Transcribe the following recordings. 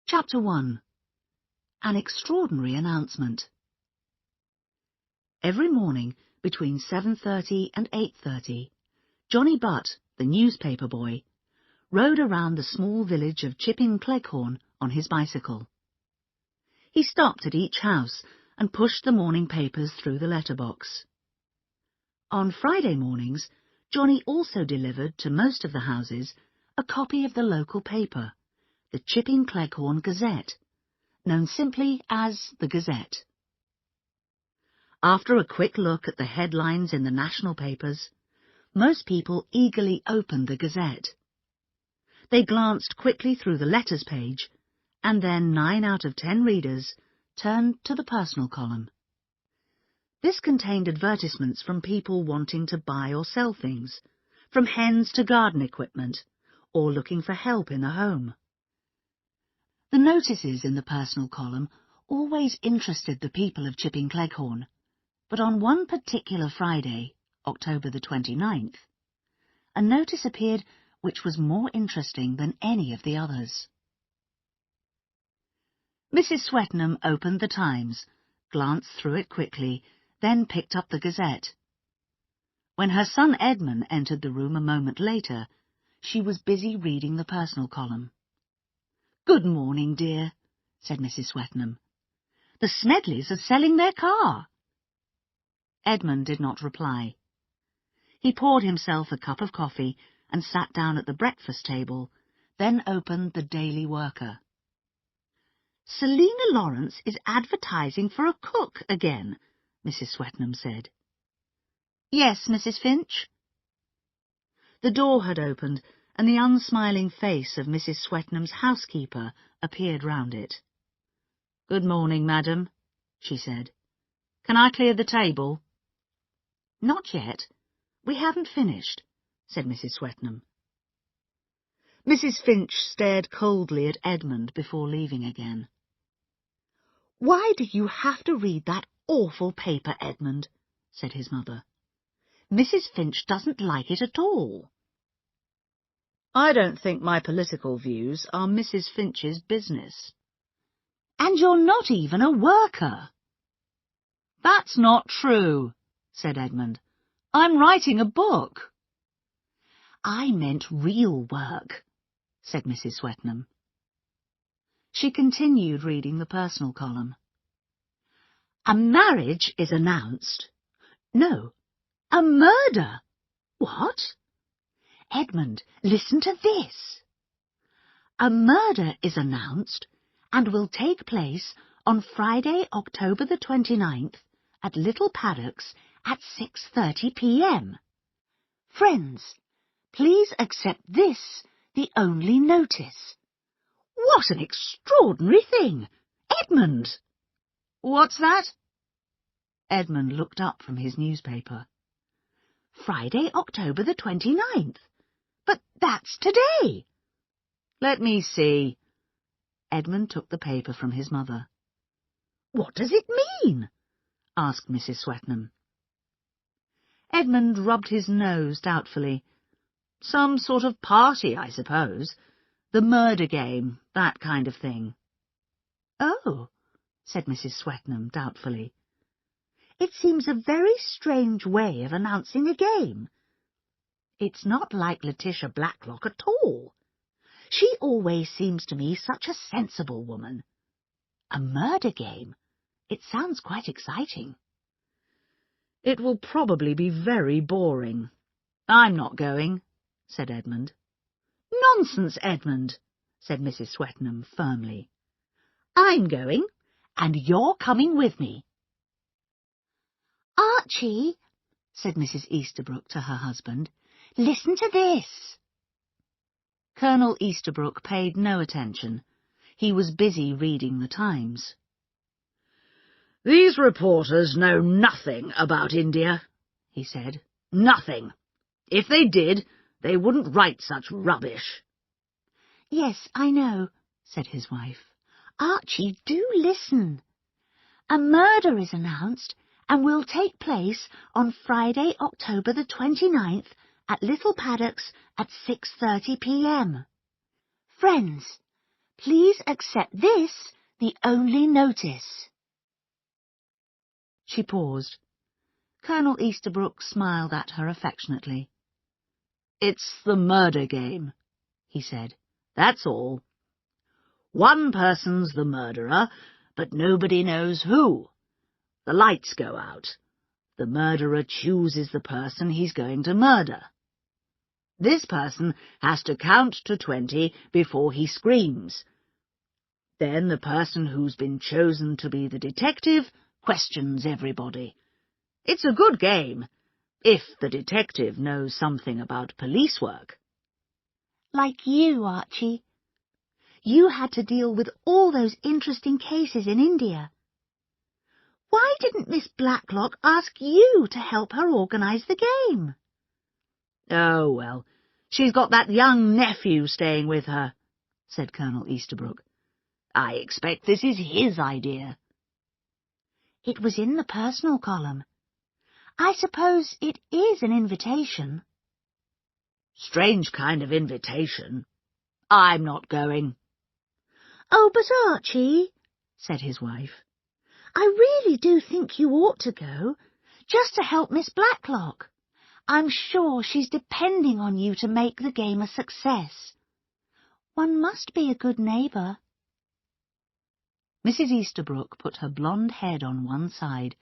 Chapter 1. An Extraordinary Announcement. Every morning between 7:30 and 8:30, Johnny Butt, the newspaper boy, rode around the small village of Chipping Cleghorn on his bicycle. He stopped at each house and pushed the morning papers through the letterbox. On Friday mornings, Johnny also delivered to most of the houses a copy of the local paper, the Chipping Cleghorn Gazette, known simply as the Gazette. After a quick look at the headlines in the national papers, most people eagerly opened the Gazette. They glanced quickly through the letters page, and then 9 out of 10 readers turned to the personal column. This contained advertisements from people wanting to buy or sell things, from hens to garden equipment, or looking for help in the home. The notices in the personal column always interested the people of Chipping Cleghorn, but on one particular Friday, October the 29th, a notice appeared which was more interesting than any of the others. Mrs. Swetnam opened the Times, glanced through it quickly, then picked up the Gazette. When her son Edmund entered the room a moment later, she was busy reading the personal column. "Good morning, dear," said Mrs. Swetnam. "The Smedleys are selling their car." Edmund did not reply. He poured himself a cup of coffee and sat down at the breakfast table, then opened the Daily Worker. "Selina Lawrence is advertising for a cook again," Mrs. Swetnam said. "Yes, Mrs. Finch?" The door had opened, and the unsmiling face of Mrs. Swetnam's housekeeper appeared round it. "Good morning, madam," she said. "Can I clear the table?" "Not yet. We haven't finished," said Mrs. Swetnam. Mrs. Finch stared coldly at Edmund before leaving again. "Why do you have to read that awful paper, Edmund?" said his mother. "Mrs. Finch doesn't like it at all." "I don't think my political views are Mrs. Finch's business." "And you're not even a worker." "That's not true," said Edmund. "I'm writing a book." "I meant real work," said Mrs. Swetnam. She continued reading the personal column. "A marriage is announced. No, a murder. What? Edmund, listen to this. A murder is announced and will take place on Friday, October the 29th at Little Paddocks at 6:30 p.m. Friends, please accept this, the only notice." "What an extraordinary thing! Edmund!" "What's that?" Edmund looked up from his newspaper. "Friday, October the 29th. But that's today." "Let me see." Edmund took the paper from his mother. "What does it mean?" asked Mrs. Swetnam. Edmund rubbed his nose doubtfully. "Some sort of party, I suppose. The murder game, that kind of thing." "Oh," said Mrs. Swetnam doubtfully. "It seems a very strange way of announcing a game. It's not like Letitia Blacklock at all. She always seems to me such a sensible woman. A murder game? It sounds quite exciting." "It will probably be very boring. I'm not going," said Edmund. "Nonsense, Edmund," said Mrs. Swetnam firmly. "I'm going, and you're coming with me." "Archie," said Mrs. Easterbrook to her husband, "listen to this." Colonel Easterbrook paid no attention. He was busy reading the Times. "These reporters know nothing about India," he said. "Nothing. If they did, they wouldn't write such rubbish." "Yes, I know," said his wife. "Archie, do listen. A murder is announced and will take place on Friday, October the 29th at Little Paddocks at 6:30 p.m. Friends, Please accept this, the only notice. She paused. Colonel Easterbrook smiled at her affectionately. It's the murder game, he said. That's all. One person's the murderer, but nobody knows who. The lights go out. The murderer chooses the person he's going to murder. This person has to count to 20 before he screams. Then the person who's been chosen to be the detective questions everybody. It's a good game, if the detective knows something about police work. Like you, Archie. You had to deal with all those interesting cases in India. Why didn't Miss Blacklock ask you to help her organise the game? Oh, well, she's got that young nephew staying with her, said Colonel Easterbrook. I expect this is his idea. It was in the personal column. I suppose it is an invitation. Strange kind of invitation. I'm not going. Oh, but Archie, said his wife, I really do think you ought to go, just to help Miss Blacklock. I'm sure she's depending on you to make the game a success. One must be a good neighbour. Mrs. Easterbrook put her blonde head on one side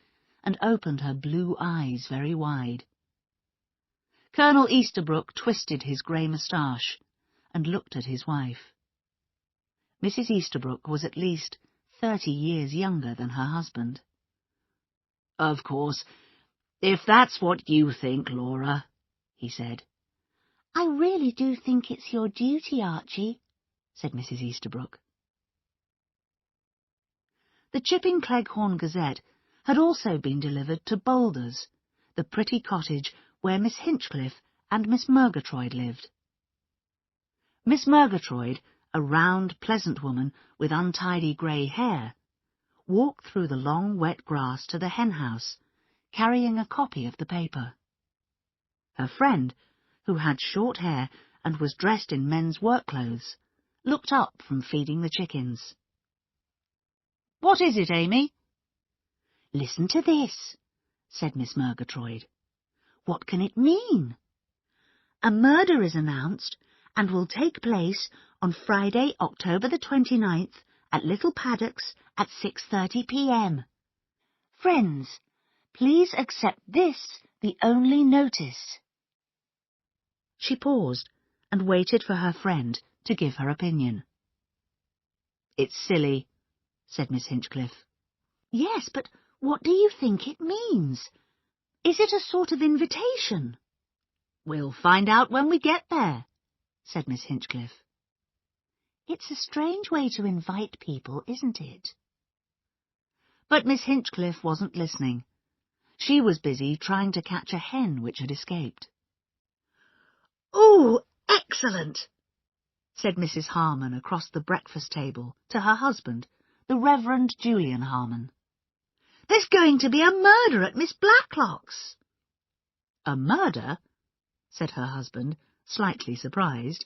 and opened her blue eyes very wide. Colonel Easterbrook twisted his grey moustache and looked at his wife. Mrs. Easterbrook was at least 30 years younger than her husband. Of course, if that's what you think, Laura, he said. I really do think it's your duty, Archie, said Mrs. Easterbrook. The Chipping Cleghorn Gazette had also been delivered to Boulders, the pretty cottage where Miss Hinchcliffe and Miss Murgatroyd lived. Miss Murgatroyd, a round, pleasant woman with untidy grey hair, walked through the long, wet grass to the hen-house, carrying a copy of the paper. Her friend, who had short hair and was dressed in men's work clothes, looked up from feeding the chickens. What is it, Amy? Listen to this, said Miss Murgatroyd. What can it mean? A murder is announced and will take place on Friday, October the 29th at Little Paddocks at 6:30 p.m. Friends, please accept this, the only notice. She paused and waited for her friend to give her opinion. It's silly, said Miss Hinchcliffe. Yes, but what do you think it means? Is it a sort of invitation? We'll find out when we get there, said Miss Hinchcliffe. It's a strange way to invite people, isn't it? But Miss Hinchcliffe wasn't listening. She was busy trying to catch a hen which had escaped. Oh, excellent, said Mrs. Harmon across the breakfast table to her husband, the Reverend Julian Harmon. There's going to be a murder at Miss Blacklock's. A murder? Said her husband, slightly surprised.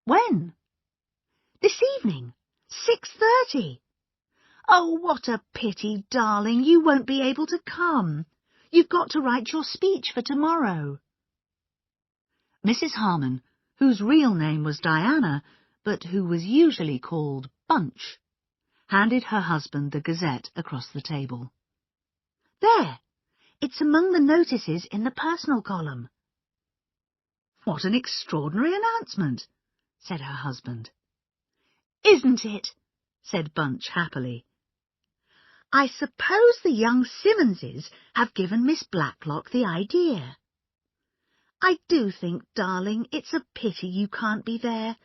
When? This evening, 6:30. Oh, what a pity, darling, you won't be able to come. You've got to write your speech for tomorrow. Mrs. Harmon, whose real name was Diana, but who was usually called Bunch, handed her husband the Gazette across the table. There, it's among the notices in the personal column. What an extraordinary announcement, said her husband. Isn't it? Said Bunch happily. I suppose the young Simmonses have given Miss Blacklock the idea. I do think, darling, it's a pity you can't be there.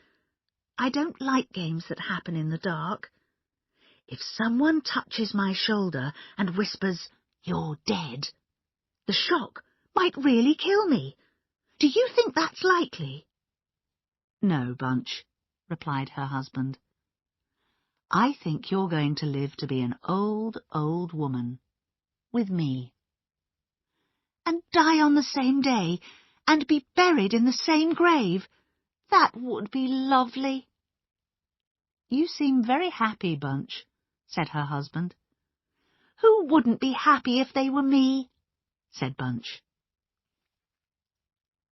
I don't like games that happen in the dark. If someone touches my shoulder and whispers, "You're dead," the shock might really kill me. Do you think that's likely? No, Bunch, replied her husband. I think you're going to live to be an old, old woman. With me. And die on the same day, and be buried in the same grave. That would be lovely. "You seem very happy, Bunch," said her husband. "Who wouldn't be happy if they were me?" said Bunch.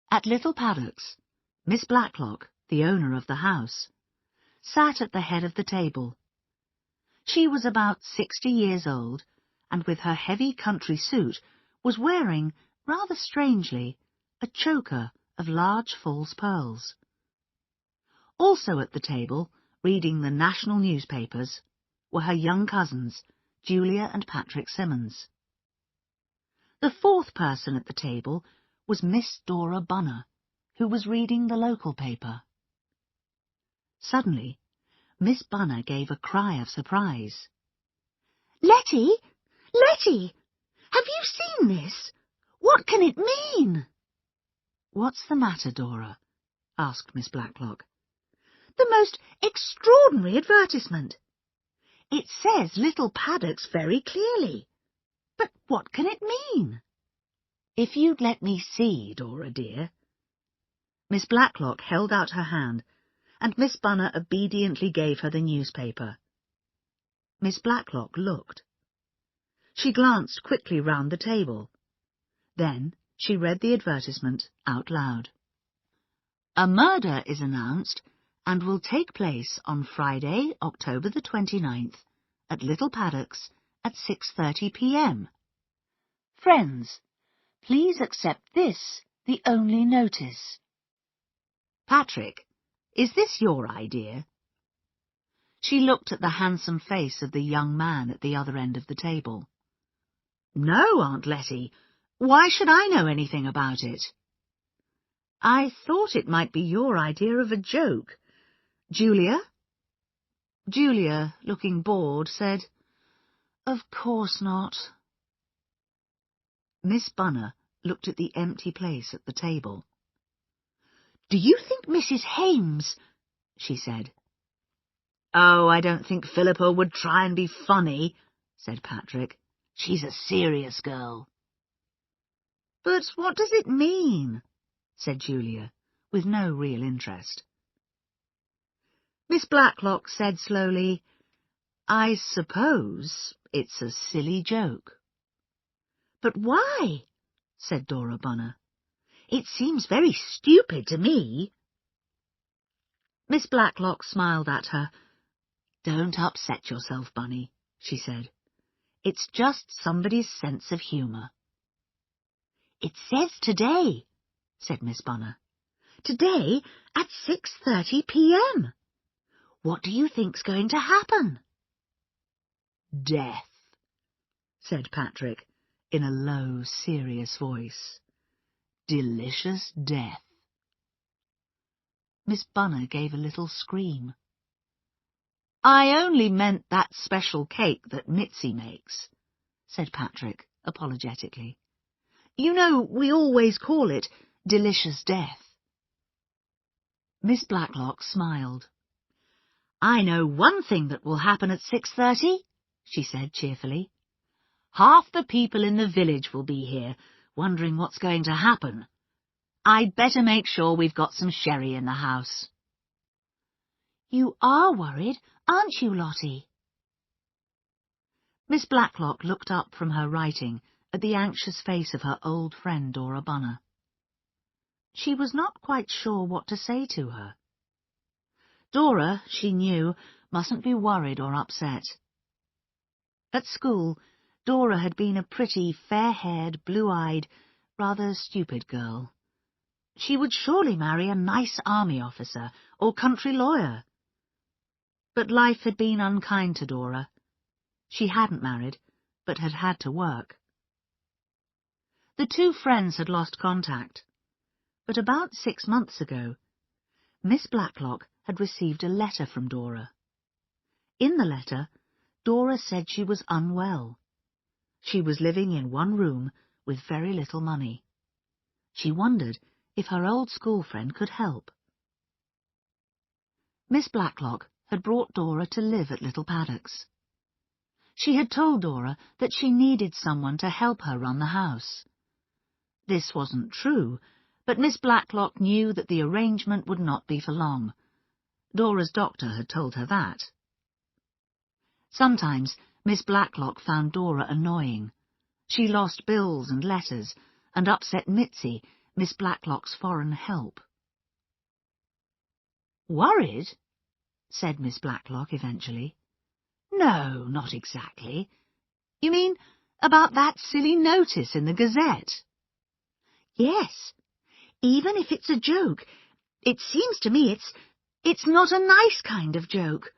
At Little Paddocks, Miss Blacklock, the owner of the house, sat at the head of the table. She was about 60 years old, and with her heavy country suit was wearing, rather strangely, a choker of large false pearls. Also at the table, reading the national newspapers, were her young cousins, Julia and Patrick Simmons. The fourth person at the table was Miss Dora Bunner, who was reading the local paper. Suddenly, Miss Bunner gave a cry of surprise. "Letty! Letty! Have you seen this? What can it mean?" "What's the matter, Dora?" asked Miss Blacklock. "The most extraordinary advertisement. It says Little Paddocks very clearly. But what can it mean?" "If you'd let me see, Dora dear." Miss Blacklock held out her hand, and Miss Bunner obediently gave her the newspaper. Miss Blacklock looked. She glanced quickly round the table. Then she read the advertisement out loud. "A murder is announced and will take place on Friday, October the 29th, at Little Paddocks at 6:30 p.m. Friends, please accept this, the only notice." "Patrick, is this your idea?" She looked at the handsome face of the young man at the other end of the table. "No, Aunt Letty. Why should I know anything about it?" "I thought it might be your idea of a joke. Julia?" Julia, looking bored, said, "Of course not." Miss Bunner looked at the empty place at the table. "Do you think Mrs. Hames—" she said. "Oh, I don't think Philippa would try and be funny," said Patrick. "She's a serious girl." "But what does it mean?" said Julia, with no real interest. Miss Blacklock said slowly, "I suppose it's a silly joke." "But why?" said Dora Bunner. "It seems very stupid to me." Miss Blacklock smiled at her. "Don't upset yourself, Bunny," she said. "It's just somebody's sense of humour." "It says today," said Miss Bunner. "Today at 6:30 p.m. What do you think's going to happen?" "Death," said Patrick, in a low, serious voice. "Delicious death." Miss Bunner gave a little scream. "I only meant that special cake that Mitzi makes," said Patrick, apologetically. "You know, we always call it Delicious Death." Miss Blacklock smiled. "I know one thing that will happen at 6:30, she said cheerfully. "Half the people in the village will be here, wondering what's going to happen. I'd better make sure we've got some sherry in the house." "You are worried, aren't you, Lottie?" Miss Blacklock looked up from her writing at the anxious face of her old friend Dora Bunner. She was not quite sure what to say to her. Dora, she knew, mustn't be worried or upset. At school, Dora had been a pretty, fair-haired, blue-eyed, rather stupid girl. She would surely marry a nice army officer or country lawyer. But life had been unkind to Dora. She hadn't married, but had had to work. The two friends had lost contact, but about 6 months ago, Miss Blacklock had received a letter from Dora. In the letter, Dora said she was unwell. She was living in one room with very little money. She wondered if her old school friend could help. Miss Blacklock had brought Dora to live at Little Paddocks. She had told Dora that she needed someone to help her run the house. This wasn't true, but Miss Blacklock knew that the arrangement would not be for long. Dora's doctor had told her that. Sometimes Miss Blacklock found Dora annoying. She lost bills and letters, and upset Mitzi, Miss Blacklock's foreign help. "Worried?" said Miss Blacklock eventually. "No, not exactly. You mean about that silly notice in the Gazette?" "Yes. Even if it's a joke, it seems to me it's not a nice kind of joke.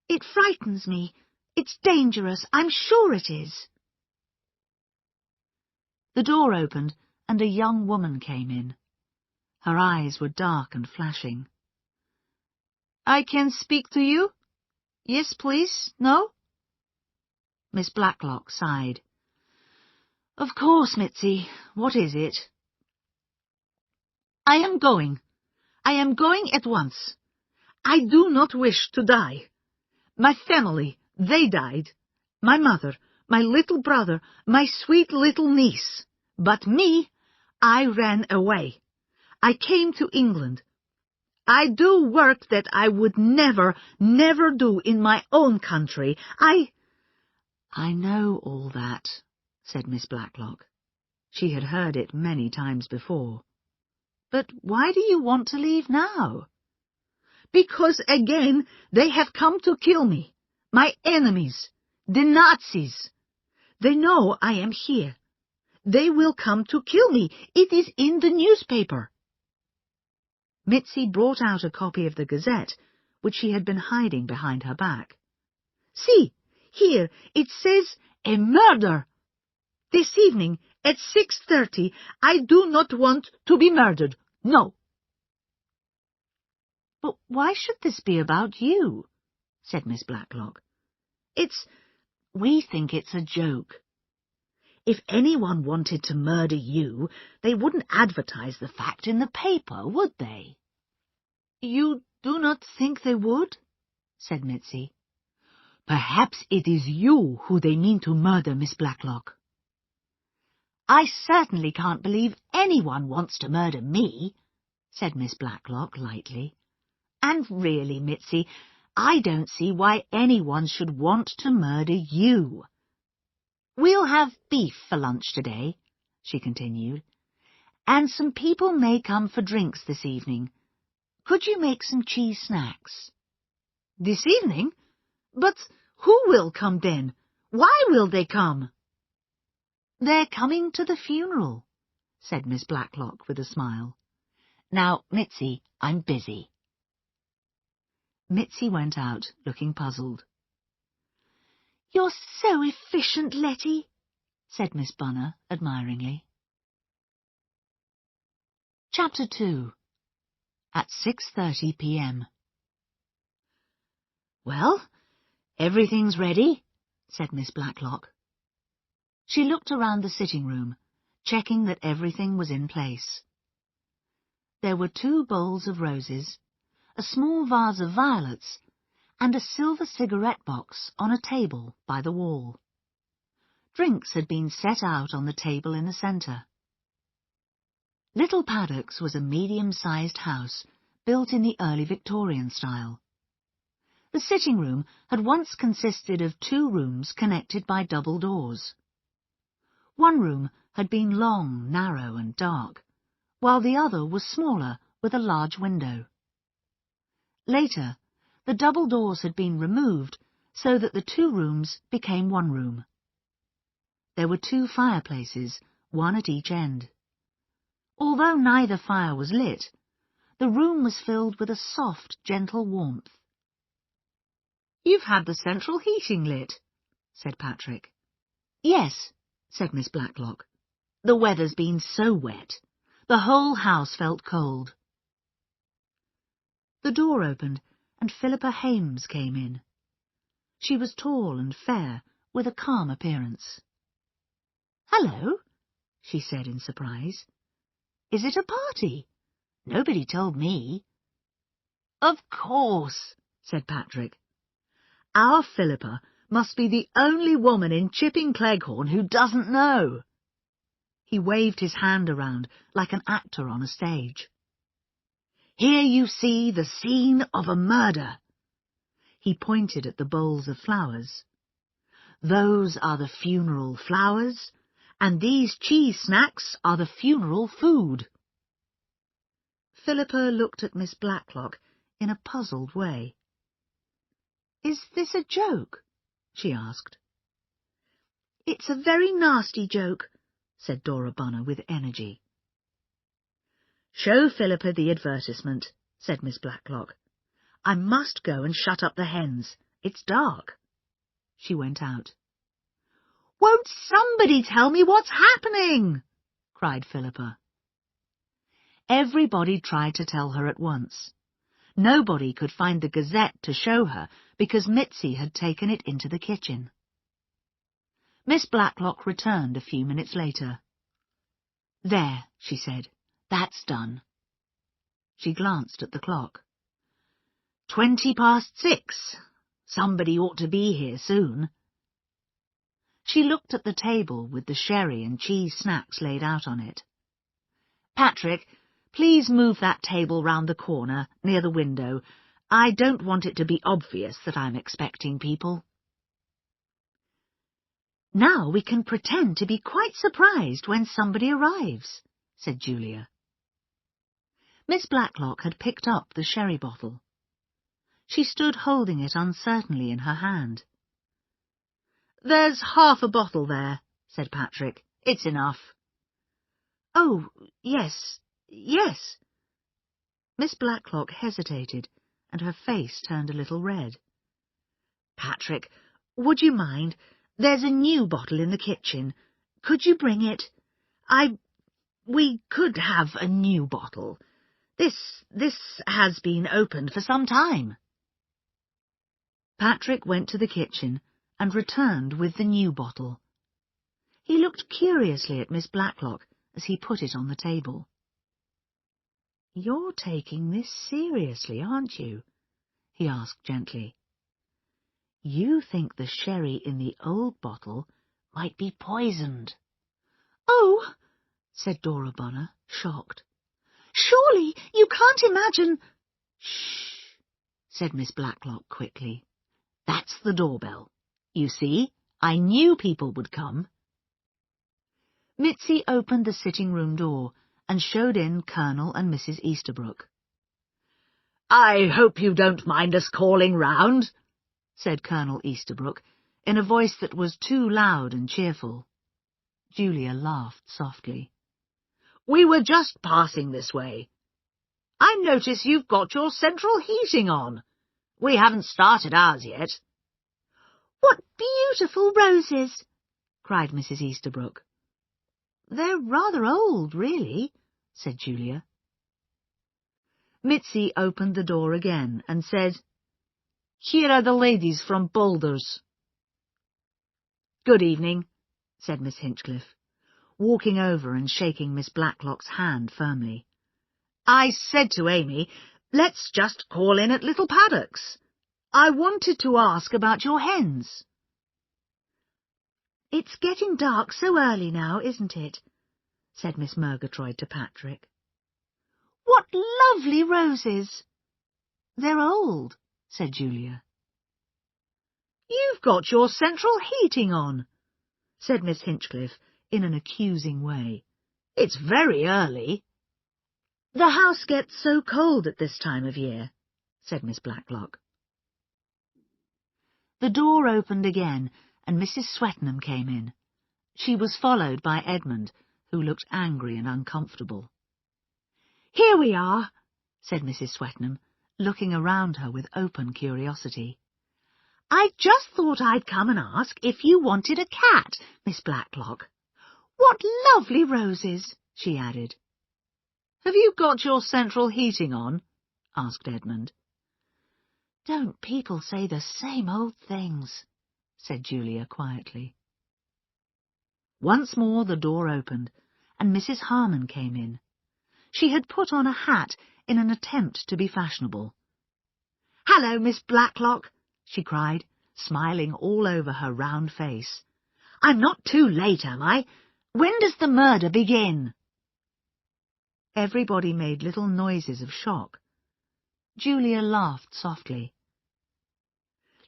It frightens me. It's dangerous. I'm sure it is." The door opened, and a young woman came in. Her eyes were dark and flashing. "I can speak to you? Yes, please. No?" Miss Blacklock sighed. "Of course, Mitzi. What is it?" "I am going. I am going at once. I do not wish to die. My family, they died. My mother, my little brother, my sweet little niece. But me, I ran away. I came to England. I do work that I would never, never do in my own country. I know all that," said Miss Blacklock. She had heard it many times before. "But why do you want to leave now?" "Because again they have come to kill me. My enemies, the Nazis. They know I am here. They will come to kill me. It is in the newspaper." Mitzi brought out a copy of the Gazette, which she had been hiding behind her back. "See, here it says a murder. This evening at 6:30, I do not want to be murdered. No." "But why should this be about you?" said Miss Blacklock. We think it's a joke. If anyone wanted to murder you, they wouldn't advertise the fact in the paper, would they?" "You do not think they would?" said Mitzi. "Perhaps it is you who they mean to murder, Miss Blacklock." "I certainly can't believe anyone wants to murder me," said Miss Blacklock lightly. "And really, Mitzi, I don't see why anyone should want to murder you. We'll have beef for lunch today," she continued, "and some people may come for drinks this evening. Could you make some cheese snacks?" "This evening? But who will come then? Why will they come?" "They're coming to the funeral," said Miss Blacklock with a smile. "Now, Mitzi, I'm busy." Mitzi went out, looking puzzled. "You're so efficient, Letty," said Miss Bunner admiringly. Chapter 2. At 6:30 p.m. "Well, everything's ready," said Miss Blacklock. She looked around the sitting room, checking that everything was in place. There were 2 bowls of roses, a small vase of violets, and a silver cigarette box on a table by the wall. Drinks had been set out on the table in the centre. Little Paddocks was a medium-sized house built in the early Victorian style. The sitting room had once consisted of 2 rooms connected by double doors. One room had been long, narrow and dark, while the other was smaller with a large window. Later, the double doors had been removed so that the 2 rooms became one room. There were 2 fireplaces, one at each end. Although neither fire was lit, the room was filled with a soft, gentle warmth. "You've had the central heating lit," said Patrick. "Yes," said Miss Blacklock. "The weather's been so wet. The whole house felt cold." The door opened, and Philippa Hames came in. She was tall and fair, with a calm appearance. "Hello," she said in surprise. "Is it a party? Nobody told me." "Of course," said Patrick. "Our Philippa must be the only woman in Chipping Cleghorn who doesn't know." He waved his hand around like an actor on a stage. Here you see the scene of a murder. He pointed at the bowls of flowers. Those are the funeral flowers, and these cheese snacks are the funeral food. Philippa looked at Miss Blacklock in a puzzled way. "Is this a joke?" she asked. "It's a very nasty joke," said Dora Bunner with energy. "Show Philippa the advertisement," said Miss Blacklock. "I must go and shut up the hens. It's dark." She went out. "Won't somebody tell me what's happening?" cried Philippa. Everybody tried to tell her at once. Nobody could find the Gazette to show her because Mitzi had taken it into the kitchen. Miss Blacklock returned a few minutes later. "There," she said, "that's done." She glanced at the clock. 6:20. Somebody ought to be here soon. She looked at the table with the sherry and cheese snacks laid out on it. "Patrick, please move that table round the corner, near the window. I don't want it to be obvious that I'm expecting people." "Now we can pretend to be quite surprised when somebody arrives," said Julia. Miss Blacklock had picked up the sherry bottle. She stood holding it uncertainly in her hand. "There's half a bottle there," said Patrick. "It's enough." "Oh, yes, yes." Miss Blacklock hesitated, and her face turned a little red. "Patrick, would you mind? There's a new bottle in the kitchen. Could you bring it? We could have a new bottle. This has been opened for some time." Patrick went to the kitchen and returned with the new bottle. He looked curiously at Miss Blacklock as he put it on the table. "You're taking this seriously, aren't you?" he asked gently. "You think the sherry in the old bottle might be poisoned." "Oh," said Dora Bunner, shocked. "Surely you can't imagine—" "Shh," said Miss Blacklock quickly. "That's the doorbell. You see, I knew people would come." Mitzi opened the sitting-room door and showed in Colonel and Mrs. Easterbrook. "I hope you don't mind us calling round," said Colonel Easterbrook, in a voice that was too loud and cheerful. Julia laughed softly. "We were just passing this way. I notice you've got your central heating on. We haven't started ours yet." "What beautiful roses!" cried Mrs. Easterbrook. "They're rather old, really," said Julia. Mitzi opened the door again and said, "Here are the ladies from Boulders." "Good evening," said Miss Hinchcliffe, walking over and shaking Miss Blacklock's hand firmly. "I said to Amy, let's just call in at Little Paddock's. I wanted to ask about your hens." "It's getting dark so early now, isn't it?" said Miss Murgatroyd to Patrick. "What lovely roses!" "They're old," said Julia. "You've got your central heating on," said Miss Hinchcliffe in an accusing way. "It's very early." "The house gets so cold at this time of year," said Miss Blacklock. The door opened again, and Mrs. Swetnam came in. She was followed by Edmund, who looked angry and uncomfortable. "Here we are," said Mrs. Swetnam, looking around her with open curiosity. "I just thought I'd come and ask if you wanted a cat, Miss Blacklock. What lovely roses," she added. "Have you got your central heating on?" asked Edmund. "Don't people say the same old things?" said Julia quietly. Once more the door opened, and Mrs. Harmon came in. She had put on a hat in an attempt to be fashionable. "Hello, Miss Blacklock," she cried, smiling all over her round face. "I'm not too late, am I? When does the murder begin?" Everybody made little noises of shock, Julia laughed softly.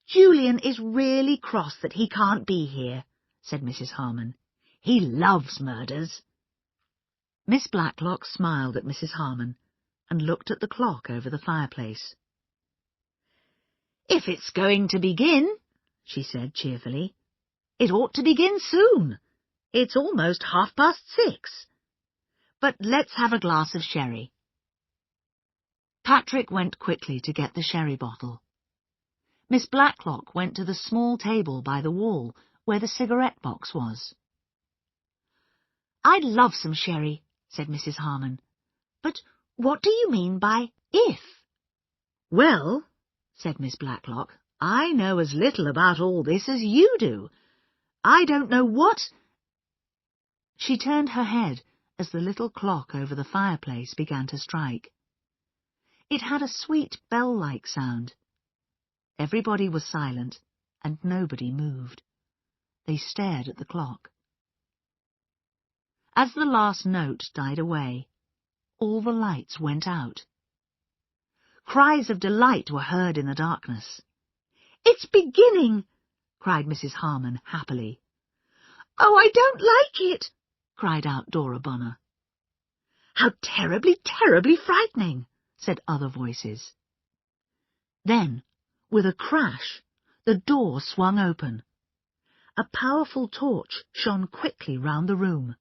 "Julian is really cross that he can't be here," said Mrs. Harmon. "He loves murders." Miss Blacklock smiled at Mrs. Harmon and looked at the clock over the fireplace. "If it's going to begin," she said cheerfully, "it ought to begin soon. It's almost 6:30. But let's have a glass of sherry." Patrick went quickly to get the sherry bottle. Miss Blacklock went to the small table by the wall where the cigarette box was. "I'd love some sherry," said Mrs. Harmon. "But what do you mean by if?" "Well," said Miss Blacklock, "I know as little about all this as you do. I don't know what—" She turned her head as the little clock over the fireplace began to strike. It had a sweet bell-like sound. Everybody was silent, and nobody moved. They stared at the clock. As the last note died away, all the lights went out. Cries of delight were heard in the darkness. "It's beginning!" cried Mrs. Harmon happily. "Oh, I don't like it!" cried out Dora Bonner. "How terribly, terribly frightening!" said other voices. Then, with a crash, the door swung open. A powerful torch shone quickly round the room.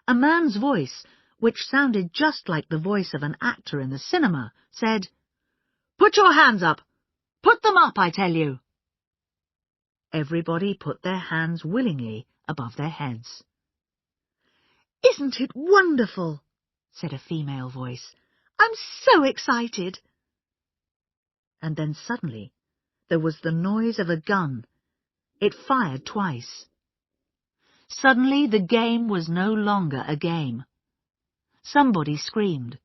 A man's voice, which sounded just like the voice of an actor in the cinema, said, "Put your hands up! Put them up, I tell you!" Everybody put their hands willingly above their heads. "Isn't it wonderful?" said a female voice. "I'm so excited!" And then suddenly there was the noise of a gun. It fired twice. Suddenly the game was no longer a game. Somebody screamed.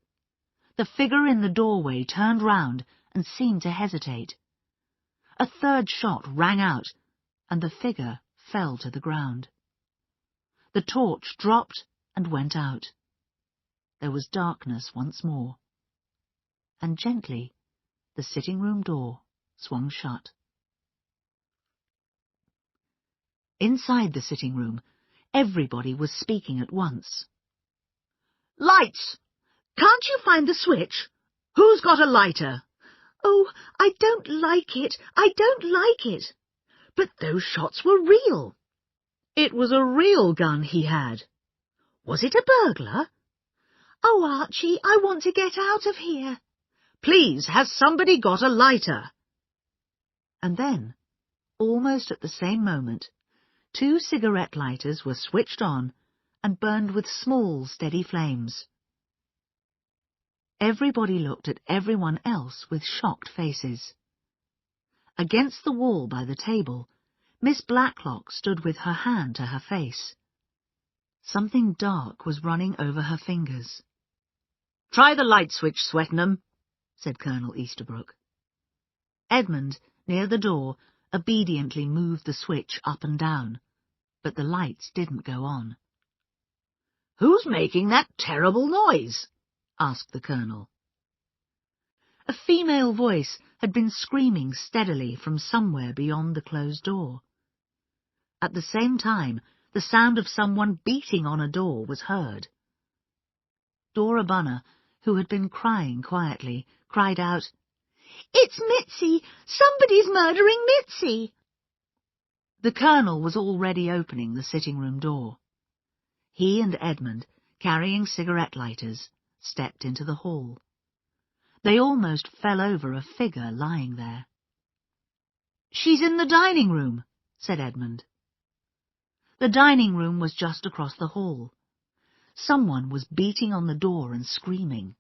The figure in the doorway turned round and seemed to hesitate. A third shot rang out, and the figure fell to the ground. The torch dropped and went out. There was darkness once more. And gently the sitting-room door swung shut. Inside the sitting-room, everybody was speaking at once. "Lights! Can't you find the switch? Who's got a lighter?" "Oh, I don't like it! I don't like it!" "But those shots were real." "It was a real gun he had." "Was it a burglar?" "Oh, Archie, I want to get out of here." "Please, has somebody got a lighter?" And then, almost at the same moment, 2 cigarette lighters were switched on and burned with small, steady flames. Everybody looked at everyone else with shocked faces. Against the wall by the table, Miss Blacklock stood with her hand to her face. Something dark was running over her fingers. "Try the light switch, Swettenham," said Colonel Easterbrook. Edmund, near the door, obediently moved the switch up and down, but the lights didn't go on. "Who's making that terrible noise?" asked the Colonel. A female voice had been screaming steadily from somewhere beyond the closed door. At the same time, the sound of someone beating on a door was heard. Dora Bonner, who had been crying quietly, cried out, "It's Mitzi! Somebody's murdering Mitzi!" The Colonel was already opening the sitting-room door. He and Edmund, carrying cigarette lighters, stepped into the hall. They almost fell over a figure lying there. "She's in the dining room," said Edmund. The dining room was just across the hall. Someone was beating on the door and screaming.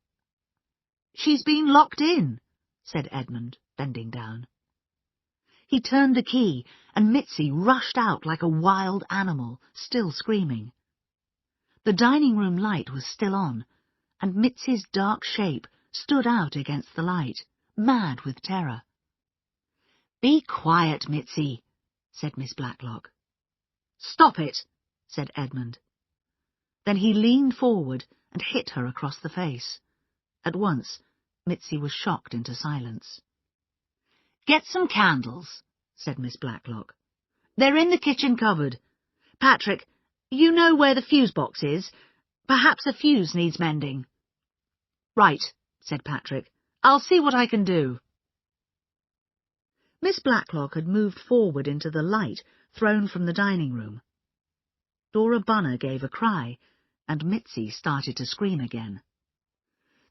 "She's been locked in," said Edmund, bending down. He turned the key, and Mitzi rushed out like a wild animal, still screaming. The dining-room light was still on, and Mitzi's dark shape stood out against the light, mad with terror. "Be quiet, Mitzi," said Miss Blacklock. "Stop it," said Edmund. Then he leaned forward and hit her across the face. At once, Mitzi was shocked into silence. "Get some candles," said Miss Blacklock. "They're in the kitchen cupboard. Patrick, you know where the fuse box is. Perhaps a fuse needs mending." "Right," said Patrick. "I'll see what I can do." Miss Blacklock had moved forward into the light thrown from the dining room. Dora Bunner gave a cry, and Mitzi started to scream again.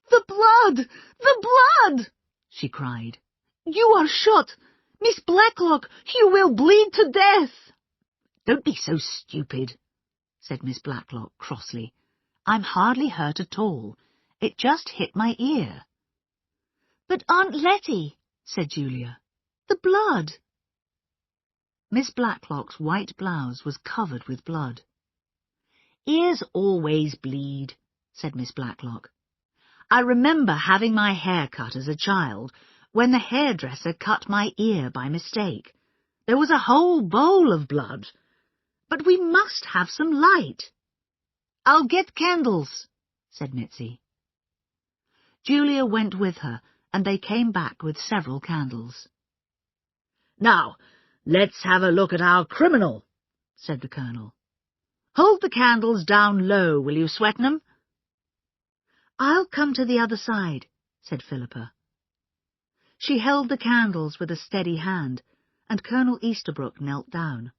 "The blood! The blood!" she cried. "You are shot! Miss Blacklock, you will bleed to death!" "Don't be so stupid," said Miss Blacklock crossly. "I'm hardly hurt at all. It just hit my ear." "But Aunt Letty," said Julia, "the blood." Miss Blacklock's white blouse was covered with blood. "Ears always bleed," said Miss Blacklock. "I remember having my hair cut as a child, when the hairdresser cut my ear by mistake. There was a whole bowl of blood. But we must have some light." "I'll get candles," said Mitzi. Julia went with her, and they came back with several candles. "Now, let's have a look at our criminal," said the Colonel. "Hold the candles down low, will you, Swetnam?" "I'll come to the other side," said Philippa. She held the candles with a steady hand, and Colonel Easterbrook knelt down.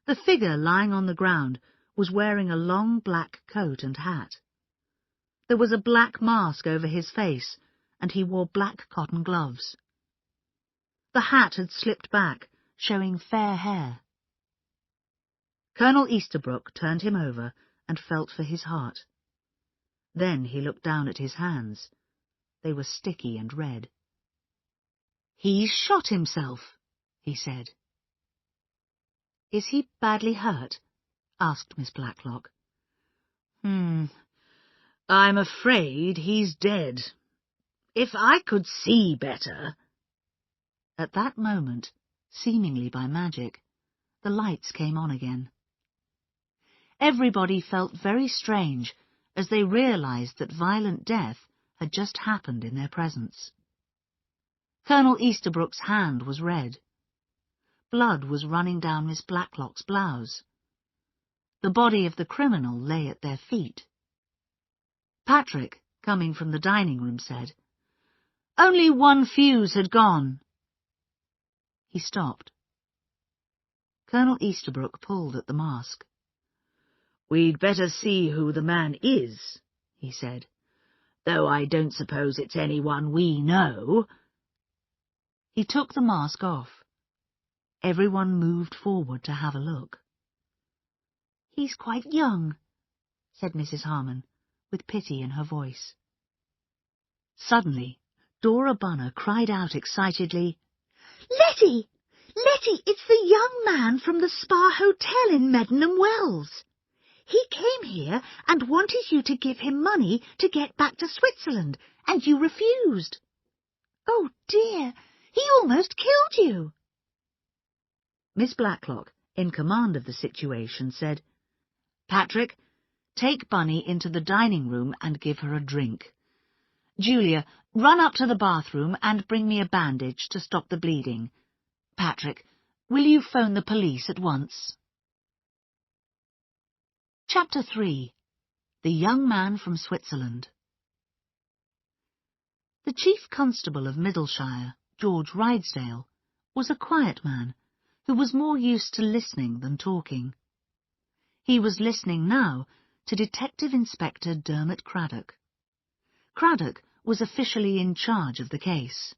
The figure lying on the ground was wearing a long black coat and hat. There was a black mask over his face, and he wore black cotton gloves. The hat had slipped back, showing fair hair. Colonel Easterbrook turned him over and felt for his heart. Then he looked down at his hands. They were sticky and red. "He's shot himself," he said. "Is he badly hurt?" asked Miss Blacklock. I'm afraid he's dead. If I could see better—" At that moment, seemingly by magic, the lights came on again. Everybody felt very strange as they realized that violent death had just happened in their presence. Colonel Easterbrook's hand was red. Blood was running down Miss Blacklock's blouse. The body of the criminal lay at their feet. Patrick, coming from the dining room, said, "Only one fuse had gone." He stopped. Colonel Easterbrook pulled at the mask. "We'd better see who the man is," he said, "though I don't suppose it's anyone we know." He took the mask off. Everyone moved forward to have a look. "He's quite young," said Mrs. Harmon, with pity in her voice. Suddenly, Dora Bunner cried out excitedly, "Letty! Letty, it's the young man from the Spa Hotel in Meddenham Wells. He came here and wanted you to give him money to get back to Switzerland, and you refused. Oh, dear, he almost killed you." Miss Blacklock, in command of the situation, said, "Patrick, take Bunny into the dining room and give her a drink. Julia, run up to the bathroom and bring me a bandage to stop the bleeding. Patrick, will you phone the police at once?" Chapter 3. The Young Man from Switzerland. The Chief Constable of Middleshire, George Rydesdale, was a quiet man who was more used to listening than talking. He was listening now to Detective Inspector Dermot Craddock. Craddock was officially in charge of the case.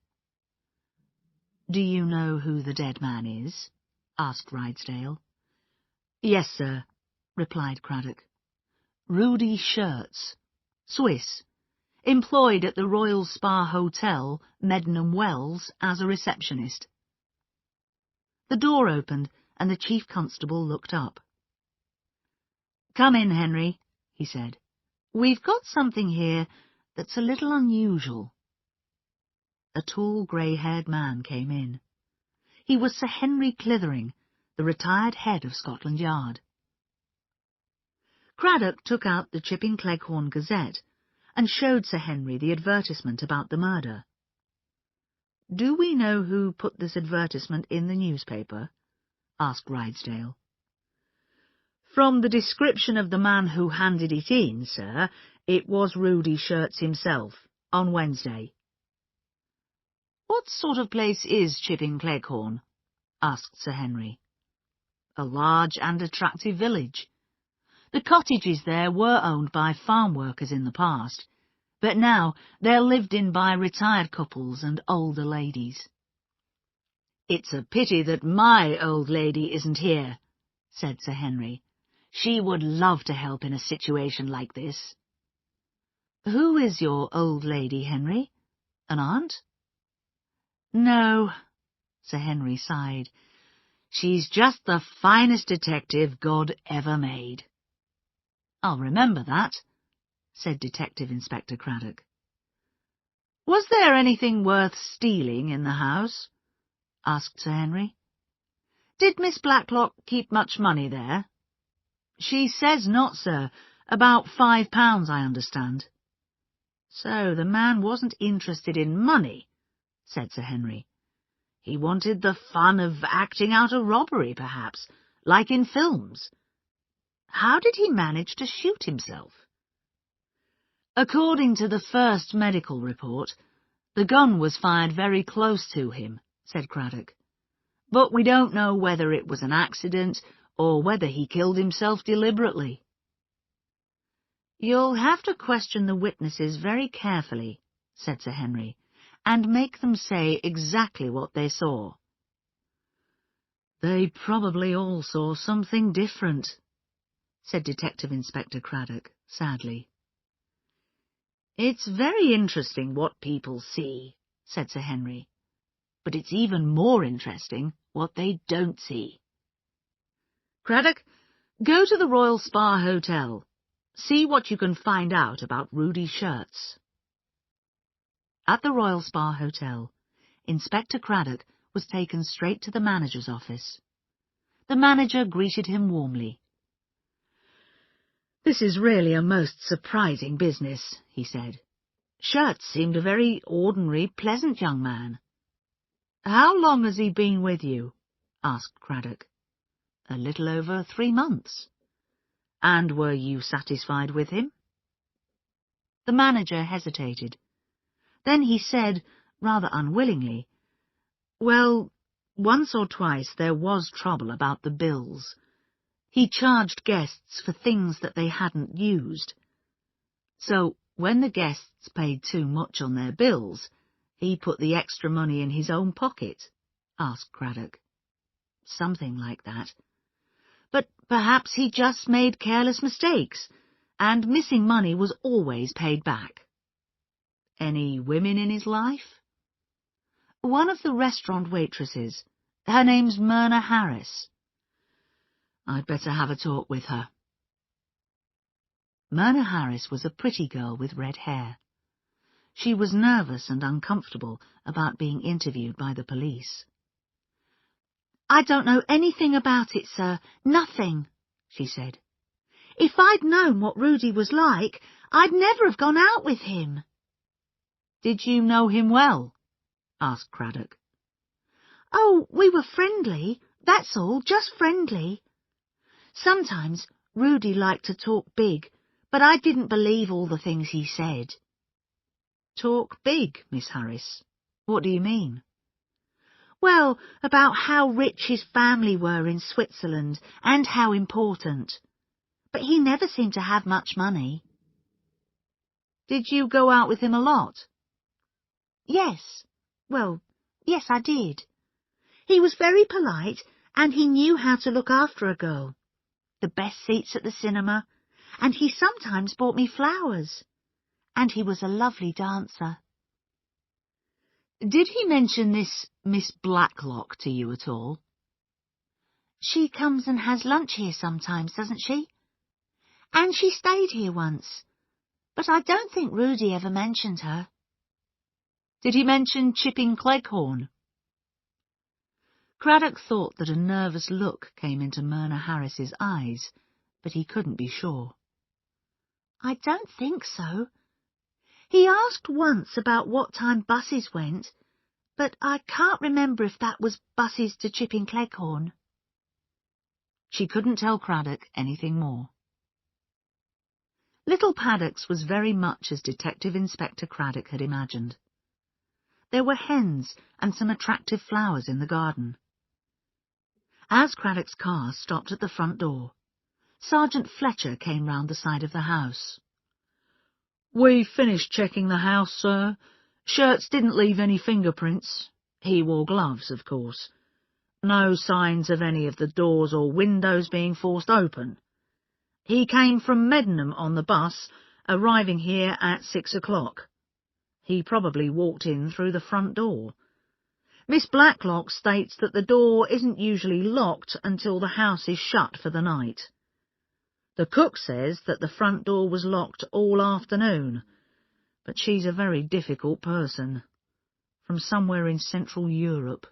"Do you know who the dead man is?" asked Rydesdale. "Yes, sir," replied Craddock. "Rudy Shirts, Swiss, employed at the Royal Spa Hotel, Meddenham Wells, as a receptionist." The door opened, and the Chief Constable looked up. "Come in, Henry," he said. "We've got something here that's a little unusual." A tall, grey-haired man came in. He was Sir Henry Clithering, the retired head of Scotland Yard. Craddock took out the Chipping Cleghorn Gazette and showed Sir Henry the advertisement about the murder. "Do we know who put this advertisement in the newspaper?" asked Rydesdale. "From the description of the man who handed it in, sir, it was Rudy Shirts himself, on Wednesday." "What sort of place is Chipping Cleghorn?" asked Sir Henry. "A large and attractive village. The cottages there were owned by farm workers in the past, but now they're lived in by retired couples and older ladies." "It's a pity that my old lady isn't here," said Sir Henry. "She would love to help in a situation like this." "Who is your old lady, Henry? An aunt?" "No," Sir Henry sighed. "She's just the finest detective God ever made." "I'll remember that," said Detective Inspector Craddock. "Was there anything worth stealing in the house?" asked Sir Henry. "Did Miss Blacklock keep much money there?" "She says not, sir. About £5, I understand." "So the man wasn't interested in money," said Sir Henry. "He wanted the fun of acting out a robbery, perhaps, like in films. How did he manage to shoot himself?" "According to the first medical report, the gun was fired very close to him," said Craddock. "But we don't know whether it was an accident or whether he killed himself deliberately." "You'll have to question the witnesses very carefully," said Sir Henry, "and make them say exactly what they saw." "They probably all saw something different," said Detective Inspector Craddock sadly. "It's very interesting what people see," said Sir Henry, "but it's even more interesting what they don't see. Craddock, go to the Royal Spa Hotel. See what you can find out about Rudy Shirts." At the Royal Spa Hotel, Inspector Craddock was taken straight to the manager's office. The manager greeted him warmly. "This is really a most surprising business," he said. "Shirts seemed a very ordinary, pleasant young man." "How long has he been with you?" asked Craddock. "A little over 3 months." "And were you satisfied with him?" The manager hesitated. Then he said, rather unwillingly, "Well, once or twice there was trouble about the bills. He charged guests for things that they hadn't used. So, when the guests paid too much on their bills, he put the extra money in his own pocket," asked Craddock. "Something like that. But perhaps he just made careless mistakes, and missing money was always paid back." "Any women in his life?" "One of the restaurant waitresses. Her name's Myrna Harris." "I'd better have a talk with her." Myrna Harris was a pretty girl with red hair. She was nervous and uncomfortable about being interviewed by the police. "I don't know anything about it, sir, nothing," she said. "If I'd known what Rudy was like, I'd never have gone out with him." "Did you know him well?" asked Craddock. "Oh, we were friendly, that's all, just friendly. Sometimes Rudy liked to talk big, but I didn't believe all the things he said." "Talk big, Miss Harris? What do you mean?" "Well, about how rich his family were in Switzerland and how important. But he never seemed to have much money." "Did you go out with him a lot?" "Yes. Well, yes, I did. He was very polite, and he knew how to look after a girl. The best seats at the cinema, and he sometimes bought me flowers. And he was a lovely dancer." "Did he mention this Miss Blacklock to you at all?" "She comes and has lunch here sometimes, doesn't she? And she stayed here once. But I don't think Rudy ever mentioned her." "Did he mention Chipping Cleghorn?" Craddock thought that a nervous look came into Myrna Harris's eyes, but he couldn't be sure. "I don't think so. He asked once about what time buses went, but I can't remember if that was buses to Chipping Cleghorn. She couldn't tell Craddock anything more. Little Paddocks was very much as Detective Inspector Craddock had imagined. There were hens and some attractive flowers in the garden. As Craddock's car stopped at the front door, Sergeant Fletcher came round the side of the house. "We've finished checking the house, sir. Shirts didn't leave any fingerprints. He wore gloves, of course. No signs of any of the doors or windows being forced open. He came from Medmenham on the bus, arriving here at 6 o'clock. He probably walked in through the front door. Miss Blacklock states that the door isn't usually locked until the house is shut for the night. The cook says that the front door was locked all afternoon, but she's a very difficult person, from somewhere in Central Europe."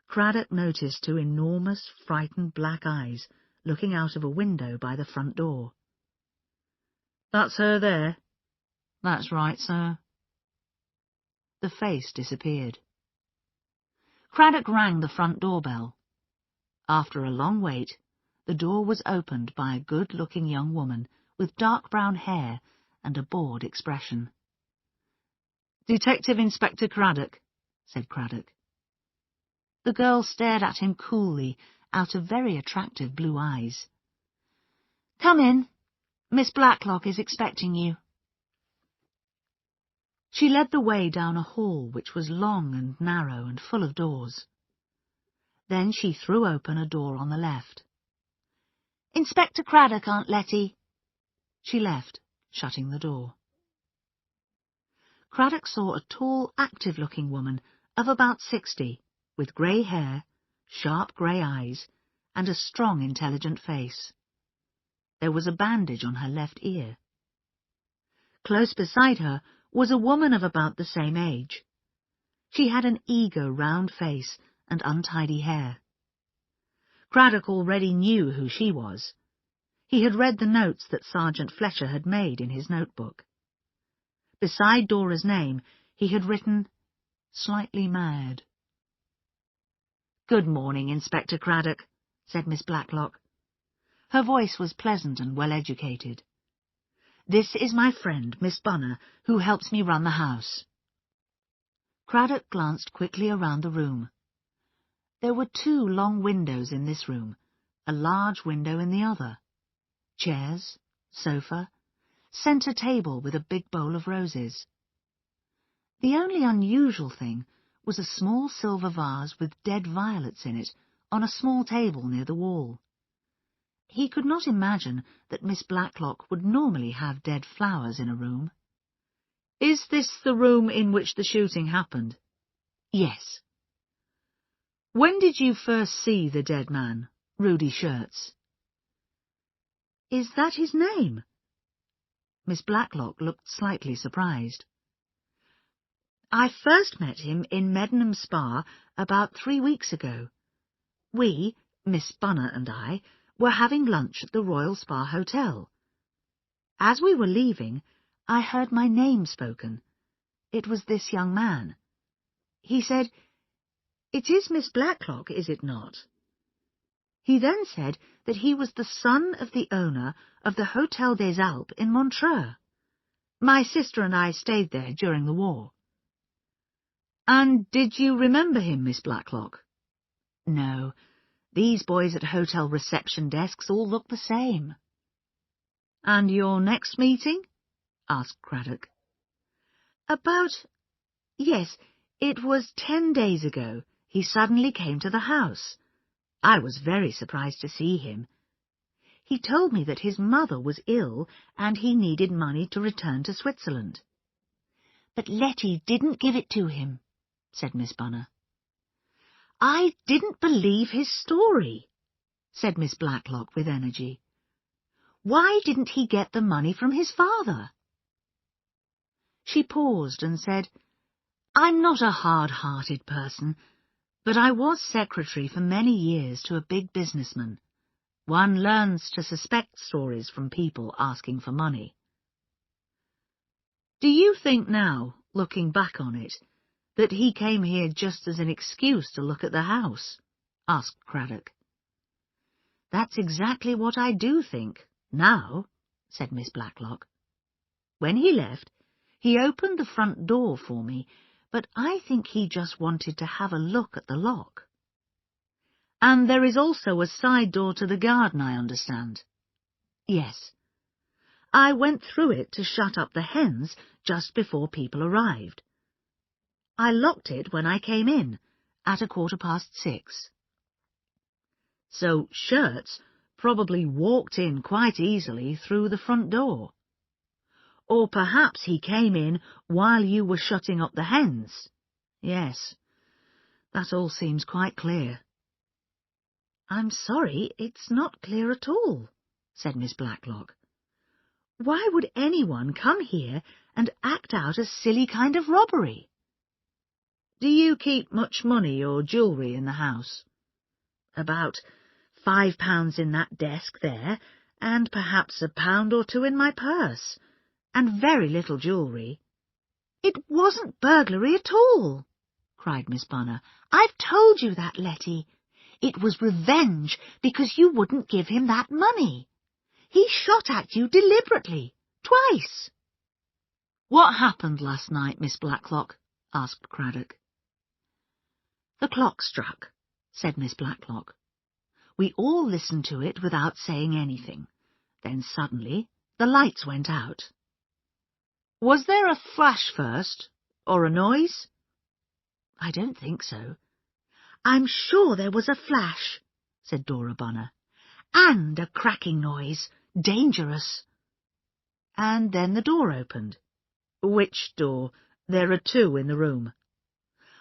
Craddock noticed two enormous, frightened black eyes looking out of a window by the front door. "That's her there?" "That's right, sir." The face disappeared. Craddock rang the front doorbell. After a long wait, the door was opened by a good-looking young woman with dark brown hair and a bored expression. "Detective Inspector Craddock," said Craddock. The girl stared at him coolly out of very attractive blue eyes. "Come in. Miss Blacklock is expecting you." She led the way down a hall which was long and narrow and full of doors. Then she threw open a door on the left. "Inspector Craddock, Aunt Letty." She left, shutting the door. Craddock saw a tall, active-looking woman of about 60, with grey hair, sharp grey eyes, and a strong, intelligent face. There was a bandage on her left ear. Close beside her was a woman of about the same age. She had an eager, round face and untidy hair. Craddock already knew who she was. He had read the notes that Sergeant Fletcher had made in his notebook. Beside Dora's name, he had written, "Slightly mad." "Good morning, Inspector Craddock," said Miss Blacklock. Her voice was pleasant and well-educated. "This is my friend, Miss Bunner, who helps me run the house." Craddock glanced quickly around the room. There were 2 long windows in this room, a large window in the other. Chairs, sofa, centre table with a big bowl of roses. The only unusual thing was a small silver vase with dead violets in it on a small table near the wall. He could not imagine that Miss Blacklock would normally have dead flowers in a room. "Is this the room in which the shooting happened?" "Yes." "When did you first see the dead man, Rudy Shirts?" "Is that his name?" Miss Blacklock looked slightly surprised. "I first met him in Medmenham Spa about 3 weeks ago. We, Miss Bunner and I, were having lunch at the Royal Spa Hotel. As we were leaving, I heard my name spoken. It was this young man. He said, 'It is Miss Blacklock, is it not?' He then said that he was the son of the owner of the Hotel des Alpes in Montreux. My sister and I stayed there during the war." "And did you remember him, Miss Blacklock?" "No. These boys at hotel reception desks all look the same." "And your next meeting?" asked Craddock. Yes, it was 10 days ago. He suddenly came to the house. I was very surprised to see him. He told me that his mother was ill and he needed money to return to Switzerland." "But Letty didn't give it to him," said Miss Bunner. "I didn't believe his story," said Miss Blacklock with energy. "Why didn't he get the money from his father?" She paused and said, "I'm not a hard-hearted person, but I was secretary for many years to a big businessman. One learns to suspect stories from people asking for money." Do you think now, looking back on it, that he came here just as an excuse to look at the house?" asked Craddock. "That's exactly what I do think, now," said Miss Blacklock. "When he left, he opened the front door for me, but I think he just wanted to have a look at the lock. And there is also a side door to the garden, I understand." "Yes. I went through it to shut up the hens just before people arrived. I locked it when I came in, at 6:15. So Shirts probably walked in quite easily through the front door. Or perhaps he came in while you were shutting up the hens. Yes, that all seems quite clear." "I'm sorry, it's not clear at all," said Miss Blacklock. "Why would anyone come here and act out a silly kind of robbery?" "Do you keep much money or jewellery in the house?" "About £5 in that desk there, and perhaps £1 or 2 in my purse, and very little jewellery." "It wasn't burglary at all," cried Miss Bunner. "I've told you that, Letty. It was revenge because you wouldn't give him that money. He shot at you deliberately, twice." "What happened last night, Miss Blacklock?" asked Craddock. "The clock struck," said Miss Blacklock. "We all listened to it without saying anything. Then suddenly the lights went out." "Was there a flash first, or a noise?" "I don't think so." "I'm sure there was a flash," said Dora Bunner, "and a cracking noise. Dangerous." "And then the door opened." "Which door? There are 2 in the room."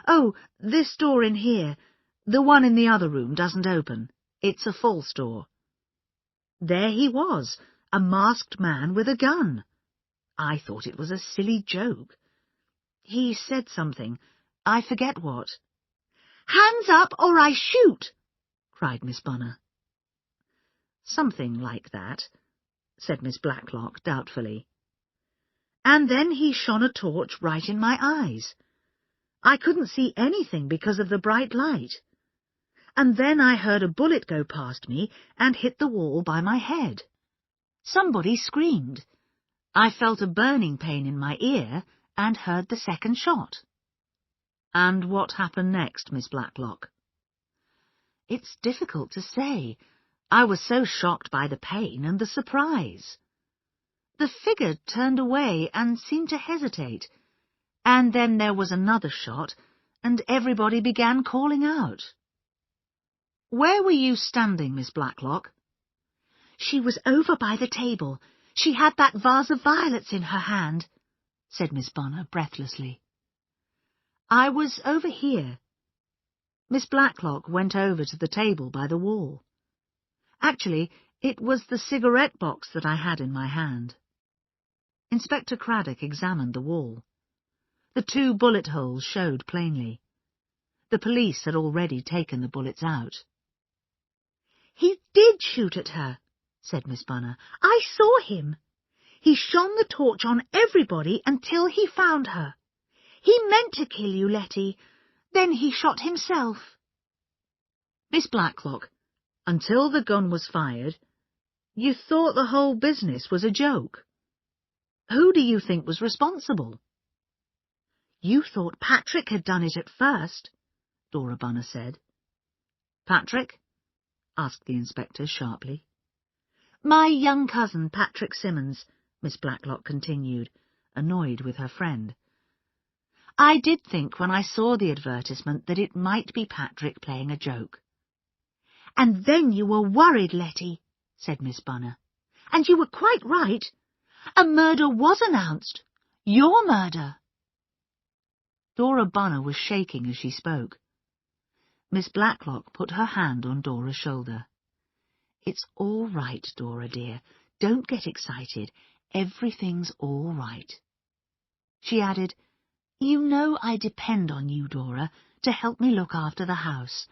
"Oh, this door in here. The one in the other room doesn't open. It's a false door." "There he was, a masked man with a gun. I thought it was a silly joke. He said something. I forget what." "Hands up or I shoot!" cried Miss Bunner. "Something like that," said Miss Blacklock doubtfully. "And then he shone a torch right in my eyes. I couldn't see anything because of the bright light. And then I heard a bullet go past me and hit the wall by my head. Somebody screamed. I felt a burning pain in my ear and heard the second shot." "And what happened next, Miss Blacklock?" "It's difficult to say. I was so shocked by the pain and the surprise. The figure turned away and seemed to hesitate, and then there was another shot, and everybody began calling out." "Where were you standing, Miss Blacklock?" "She was over by the table. She had that vase of violets in her hand," said Miss Bunner breathlessly. "I was over here." Miss Blacklock went over to the table by the wall. "Actually, it was the cigarette box that I had in my hand." Inspector Craddock examined the wall. The 2 bullet holes showed plainly. The police had already taken the bullets out. "He did shoot at her," said Miss Bunner. "I saw him. He shone the torch on everybody until he found her. He meant to kill you, Letty. Then he shot himself." "Miss Blacklock, until the gun was fired, you thought the whole business was a joke. Who do you think was responsible?" "You thought Patrick had done it at first," Dora Bunner said. "Patrick?" asked the inspector sharply. "My young cousin, Patrick Simmons," Miss Blacklock continued, annoyed with her friend. "I did think when I saw the advertisement that it might be Patrick playing a joke." "And then you were worried, Letty," said Miss Bunner. "And you were quite right. A murder was announced. Your murder." Dora Bunner was shaking as she spoke. Miss Blacklock put her hand on Dora's shoulder. "It's all right, Dora dear. Don't get excited. Everything's all right." She added, "You know I depend on you, Dora, to help me look after the house.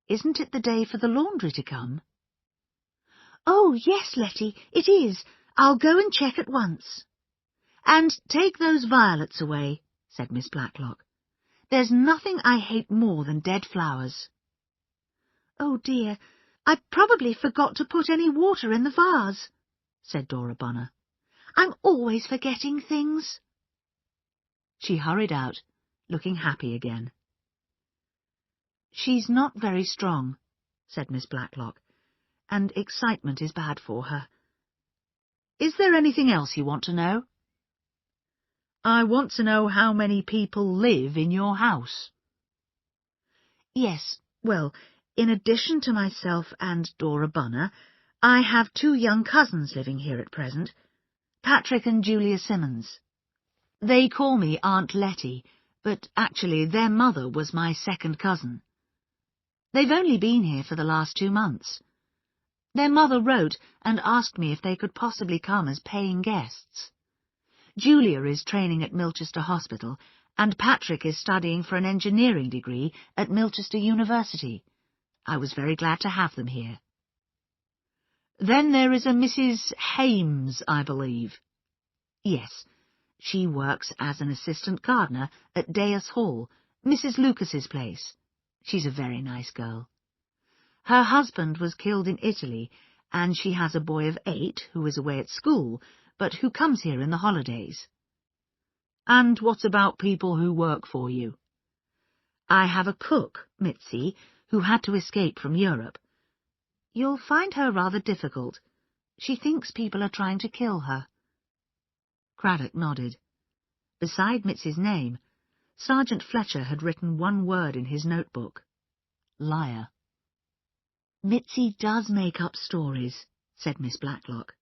Isn't it the day for the laundry to come?" "Oh, yes, Letty, it is. I'll go and check at once." "And take those violets away," said Miss Blacklock. "There's nothing I hate more than dead flowers." "Oh dear, I probably forgot to put any water in the vase," said Dora Bunner. "I'm always forgetting things." She hurried out, looking happy again. "She's not very strong," said Miss Blacklock, "and excitement is bad for her. Is there anything else you want to know?" "I want to know how many people live in your house." "Yes, well, in addition to myself and Dora Bunner, I have 2 young cousins living here at present, Patrick and Julia Simmons. They call me Aunt Letty, but actually their mother was my second cousin. They've only been here for the last 2 months. Their mother wrote and asked me if they could possibly come as paying guests. Julia is training at Milchester Hospital, and Patrick is studying for an engineering degree at Milchester University. I was very glad to have them here." "Then there is a Mrs. Hames, I believe?" "Yes. She works as an assistant gardener at Deas Hall, Mrs. Lucas's place. She's a very nice girl. Her husband was killed in Italy, and she has a boy of 8 who is away at school, but who comes here in the holidays." "And what about people who work for you?" "I have a cook, Mitzi, who had to escape from Europe. You'll find her rather difficult. She thinks people are trying to kill her." Craddock nodded. Beside Mitzi's name, Sergeant Fletcher had written 1 word in his notebook: liar. "Mitzi does make up stories," said Miss Blacklock.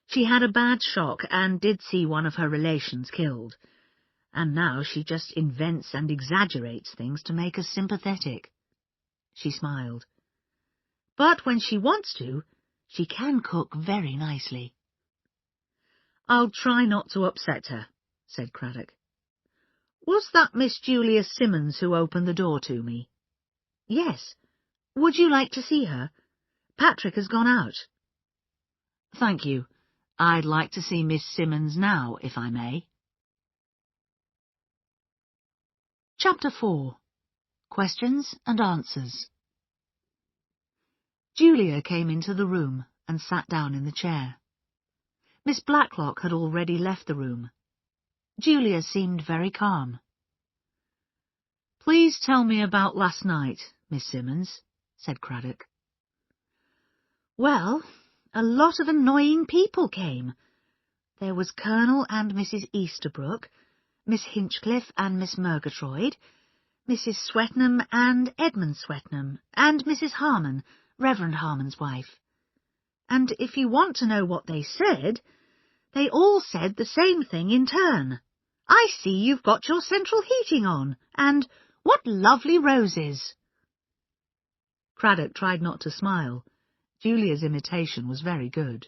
"She had a bad shock and did see one of her relations killed, and now she just invents and exaggerates things to make us sympathetic." She smiled. "But when she wants to, she can cook very nicely." "I'll try not to upset her," said Craddock. "Was that Miss Julia Simmons who opened the door to me?" "Yes. Would you like to see her? Patrick has gone out." "Thank you. I'd like to see Miss Simmons now, if I may." Chapter 4. Questions and Answers. Julia came into the room and sat down in the chair. Miss Blacklock had already left the room. Julia seemed very calm. "Please tell me about last night, Miss Simmons," said Craddock. "Well, a lot of annoying people came. There was Colonel and Mrs. Easterbrook, Miss Hinchcliffe and Miss Murgatroyd, Mrs. Swetnam and Edmund Swetnam, and Mrs. Harmon, Reverend Harmon's wife. And if you want to know what they said, they all said the same thing in turn. 'I see you've got your central heating on,' and 'What lovely roses!'" Craddock tried not to smile. Julia's imitation was very good.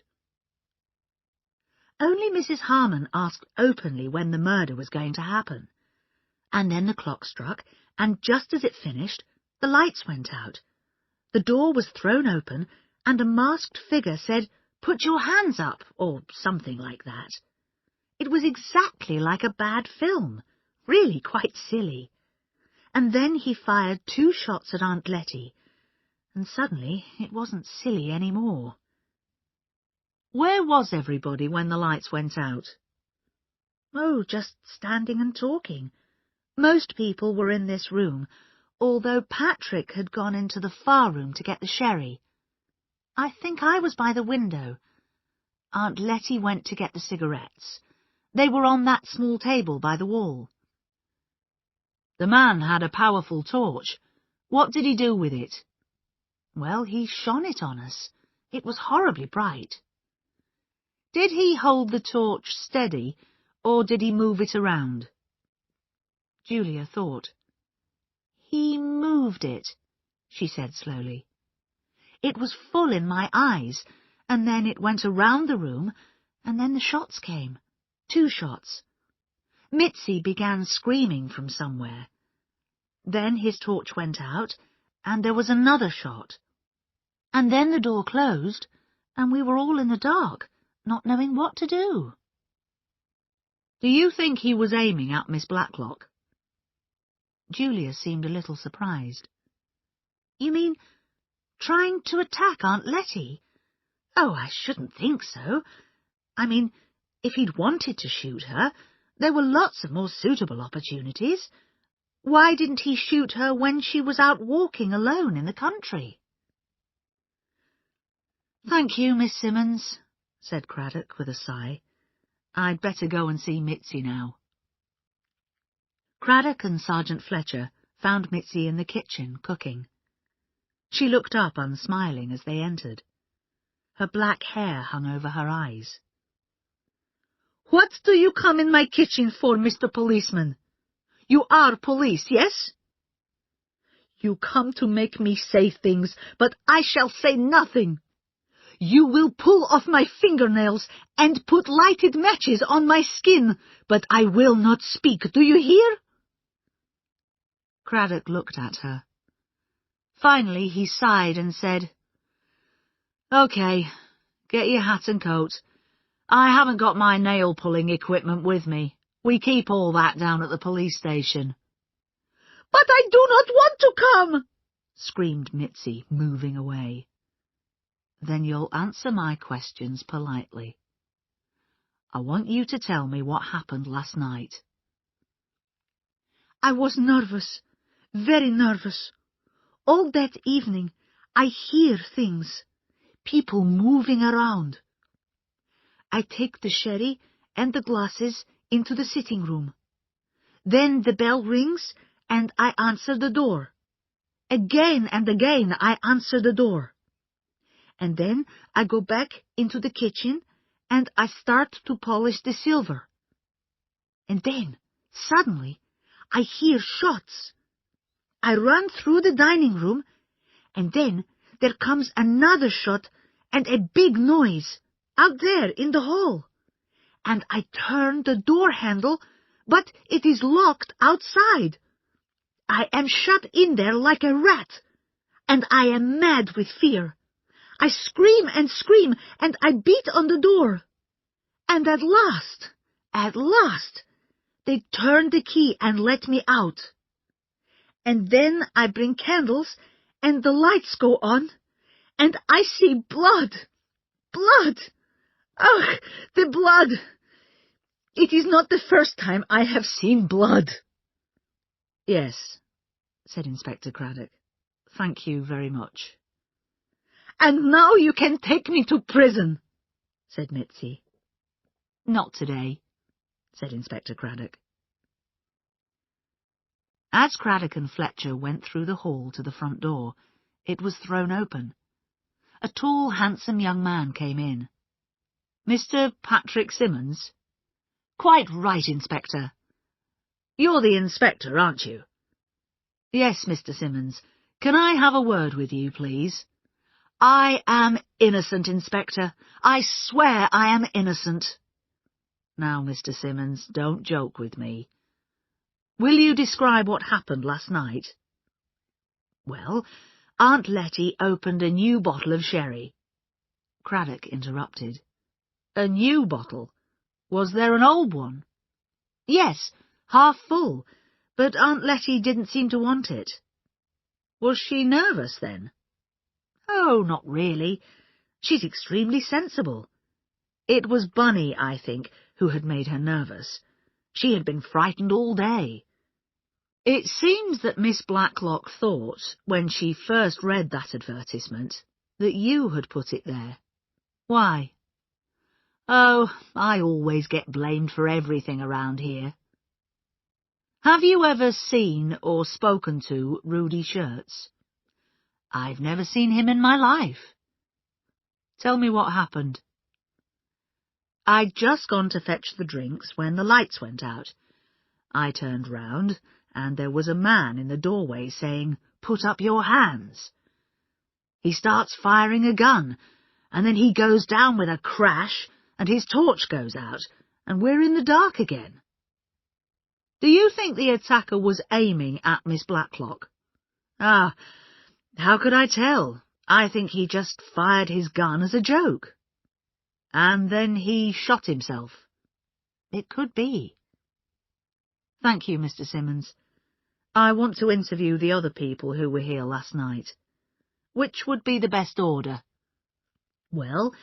"Only Mrs. Harmon asked openly when the murder was going to happen. And then the clock struck, and just as it finished, the lights went out. The door was thrown open, and a masked figure said, 'Put your hands up,' or something like that. It was exactly like a bad film, really quite silly. And then he fired 2 shots at Aunt Letty, and suddenly it wasn't silly any more." "Where was everybody when the lights went out?" "Oh, just standing and talking. Most people were in this room, although Patrick had gone into the far room to get the sherry. I think I was by the window. Aunt Letty went to get the cigarettes. They were on that small table by the wall." "The man had a powerful torch. What did he do with it?" "Well, he shone it on us. It was horribly bright." "Did he hold the torch steady, or did he move it around?" Julia thought. "He moved it," she said slowly. "It was full in my eyes, and then it went around the room, and then the shots came. 2 shots. Mitzi began screaming from somewhere. Then his torch went out, and there was another shot. And then the door closed, and we were all in the dark, not knowing what to do." Do you think he was aiming at Miss Blacklock? Julia seemed a little surprised. You mean trying to attack Aunt Letty? Oh, I shouldn't think so. I mean, if he'd wanted to shoot her, there were lots of more suitable opportunities. Why didn't he shoot her when she was out walking alone in the country? Thank you, Miss Simmons, said Craddock with a sigh. I'd better go and see Mitzi now. Craddock and Sergeant Fletcher found Mitzi in the kitchen, cooking. She looked up unsmiling as they entered. Her black hair hung over her eyes. What do you come in my kitchen for, Mr. Policeman? You are police, yes? You come to make me say things, but I shall say nothing. You will pull off my fingernails and put lighted matches on my skin, but I will not speak, do you hear? Craddock looked at her. Finally he sighed and said, OK, get your hat and coat. I haven't got my nail-pulling equipment with me. We keep all that down at the police station. But I do not want to come, screamed Mitzi, moving away. Then you'll answer my questions politely. I want you to tell me what happened last night. I was nervous, very nervous. All that evening I hear things, people moving around. I take the sherry and the glasses into the sitting room. Then the bell rings and I answer the door. Again and again I answer the door. And then I go back into the kitchen and I start to polish the silver. And then, suddenly, I hear shots. I run through the dining room, and then there comes another shot and a big noise out there in the hall. And I turn the door handle, but it is locked outside. I am shut in there like a rat, and I am mad with fear. I scream and scream, and I beat on the door. And at last, they turn the key and let me out. And then I bring candles, and the lights go on, and I see blood. Blood! Ugh, the blood! It is not the first time I have seen blood. Yes, said Inspector Craddock. Thank you very much. And now you can take me to prison, said Mitzi. Not today, said Inspector Craddock. As Craddock and Fletcher went through the hall to the front door, it was thrown open. A tall, handsome young man came in. Mr. Patrick Simmons? Quite right, Inspector. You're the inspector, aren't you? Yes, Mr. Simmons. Can I have a word with you, please? I am innocent, Inspector. I swear I am innocent. Now, Mr. Simmons, don't joke with me. Will you describe what happened last night? Well, Aunt Letty opened a new bottle of sherry. Craddock interrupted. A new bottle? Was there an old one? Yes, half full, but Aunt Letty didn't seem to want it. Was she nervous then? Oh, not really. She's extremely sensible. It was Bunny, I think, who had made her nervous. She had been frightened all day. It seems that Miss Blacklock thought, when she first read that advertisement, that you had put it there. Why? Oh, I always get blamed for everything around here. Have you ever seen or spoken to Rudy Shirts? I've never seen him in my life. Tell me what happened. I'd just gone to fetch the drinks when the lights went out. I turned round, and there was a man in the doorway saying, "Put up your hands." He starts firing a gun, and then he goes down with a crash, and his torch goes out, and we're in the dark again. Do you think the attacker was aiming at Miss Blacklock? Ah, how could I tell? I think he just fired his gun as a joke. And then he shot himself. It could be. Thank you, Mr. Simmons. I want to interview the other people who were here last night. Which would be the best order? Well,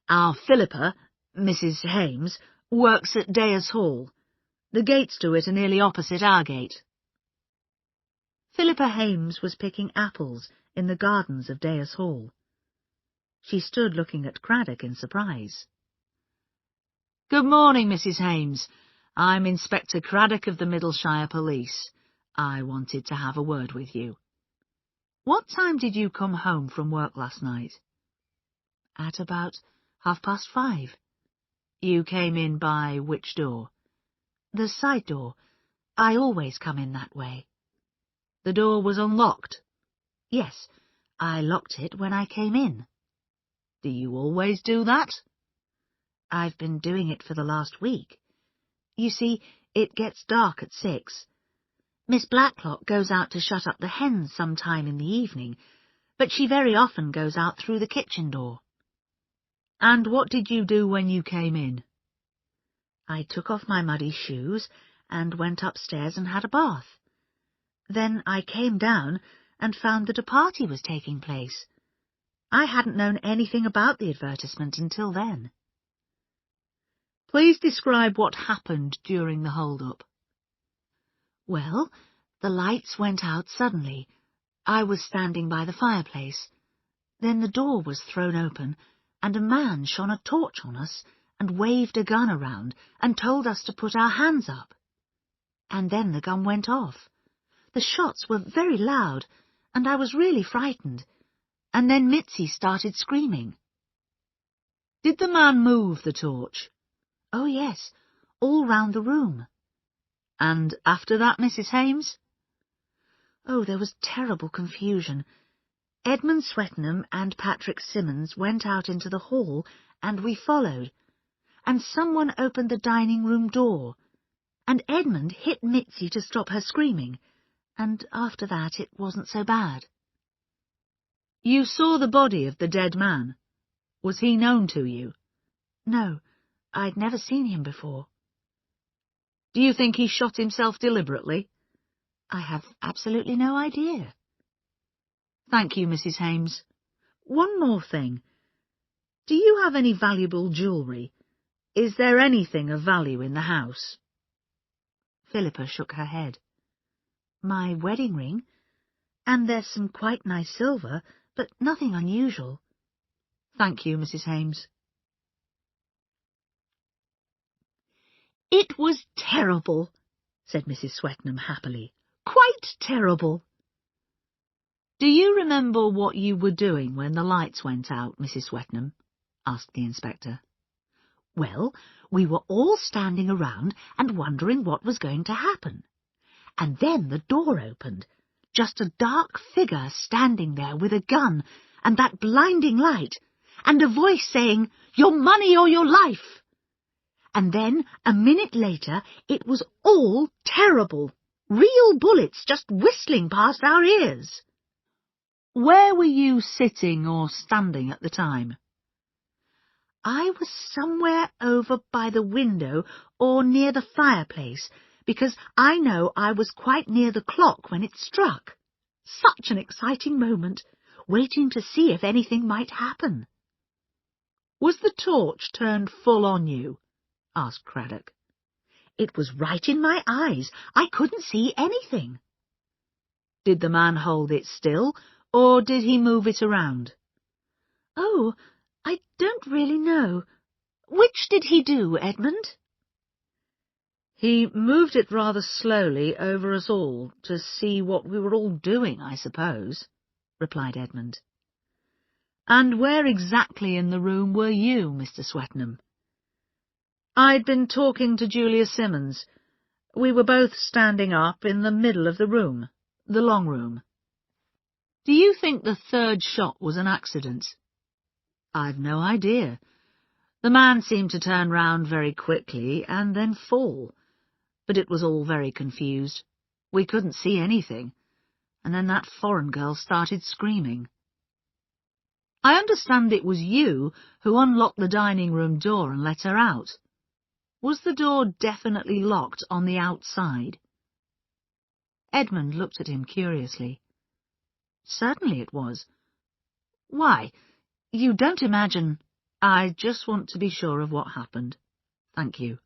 our Philippa, Mrs. Hames, works at Deyers Hall. The gates to it are nearly opposite our gate. Philippa Hames was picking apples in the gardens of Deyers Hall. She stood looking at Craddock in surprise. Good morning, Mrs. Hames. I'm Inspector Craddock of the Middleshire Police. I wanted to have a word with you. What time did you come home from work last night? At about 5:30. You came in by which door? The side door. I always come in that way. The door was unlocked? Yes, I locked it when I came in. Do you always do that? I've been doing it for the last week. You see, it gets dark at 6. Miss Blacklock goes out to shut up the hens sometime in the evening, but she very often goes out through the kitchen door. And what did you do when you came in? I took off my muddy shoes and went upstairs and had a bath. Then I came down and found that a party was taking place. I hadn't known anything about the advertisement until then. Please describe what happened during the hold-up. Well, the lights went out suddenly. I was standing by the fireplace. Then the door was thrown open, and a man shone a torch on us and waved a gun around and told us to put our hands up. And then the gun went off. The shots were very loud, and I was really frightened. And then Mitzi started screaming. Did the man move the torch? Oh, yes, all round the room. And after that, Mrs. Hames? Oh, there was terrible confusion. Edmund Swettenham and Patrick Simmons went out into the hall, and we followed. And someone opened the dining-room door, and Edmund hit Mitzi to stop her screaming, and after that it wasn't so bad. You saw the body of the dead man. Was he known to you? No, I'd never seen him before. Do you think he shot himself deliberately? I have absolutely no idea. Thank you, Mrs. Hames. One more thing. Do you have any valuable jewellery? Is there anything of value in the house? Philippa shook her head. My wedding ring, and there's some quite nice silver, but nothing unusual. Thank you, Mrs. Hames. It was terrible, said Mrs. Swettenham happily. Quite terrible. Do you remember what you were doing when the lights went out, Mrs. Swettenham? Asked the inspector. Well, we were all standing around and wondering what was going to happen. And then the door opened. Just a dark figure standing there with a gun and that blinding light, and a voice saying, "Your money or your life!" And then, a minute later, it was all terrible. Real bullets just whistling past our ears. Where were you sitting or standing at the time? I was somewhere over by the window or near the fireplace, because I know I was quite near the clock when it struck. Such an exciting moment, waiting to see if anything might happen. Was the torch turned full on you? Asked Craddock. It was right in my eyes. I couldn't see anything. Did the man hold it still, or did he move it around? Oh, I don't really know. Which did he do, Edmund? He moved it rather slowly over us all, to see what we were all doing, I suppose, replied Edmund. And where exactly in the room were you, Mr. Swettenham? I'd been talking to Julia Simmons. We were both standing up in the middle of the room, the long room. Do you think the third shot was an accident? I've no idea. The man seemed to turn round very quickly and then fall, but it was all very confused. We couldn't see anything, and then that foreign girl started screaming. I understand it was you who unlocked the dining-room door and let her out. Was the door definitely locked on the outside? Edmund looked at him curiously. Certainly it was. Why, you don't imagine... I just want to be sure of what happened. Thank you.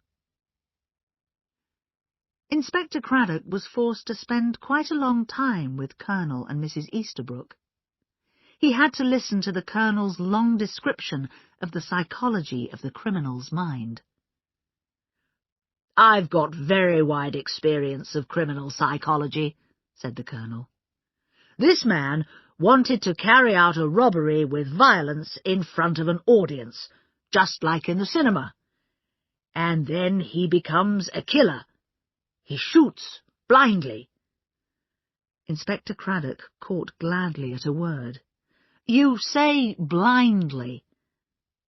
Inspector Craddock was forced to spend quite a long time with Colonel and Mrs. Easterbrook. He had to listen to the Colonel's long description of the psychology of the criminal's mind. "I've got very wide experience of criminal psychology," said the Colonel. "This man wanted to carry out a robbery with violence in front of an audience, just like in the cinema. And then he becomes a killer. He shoots blindly." Inspector Craddock caught gladly at a word. "You say blindly.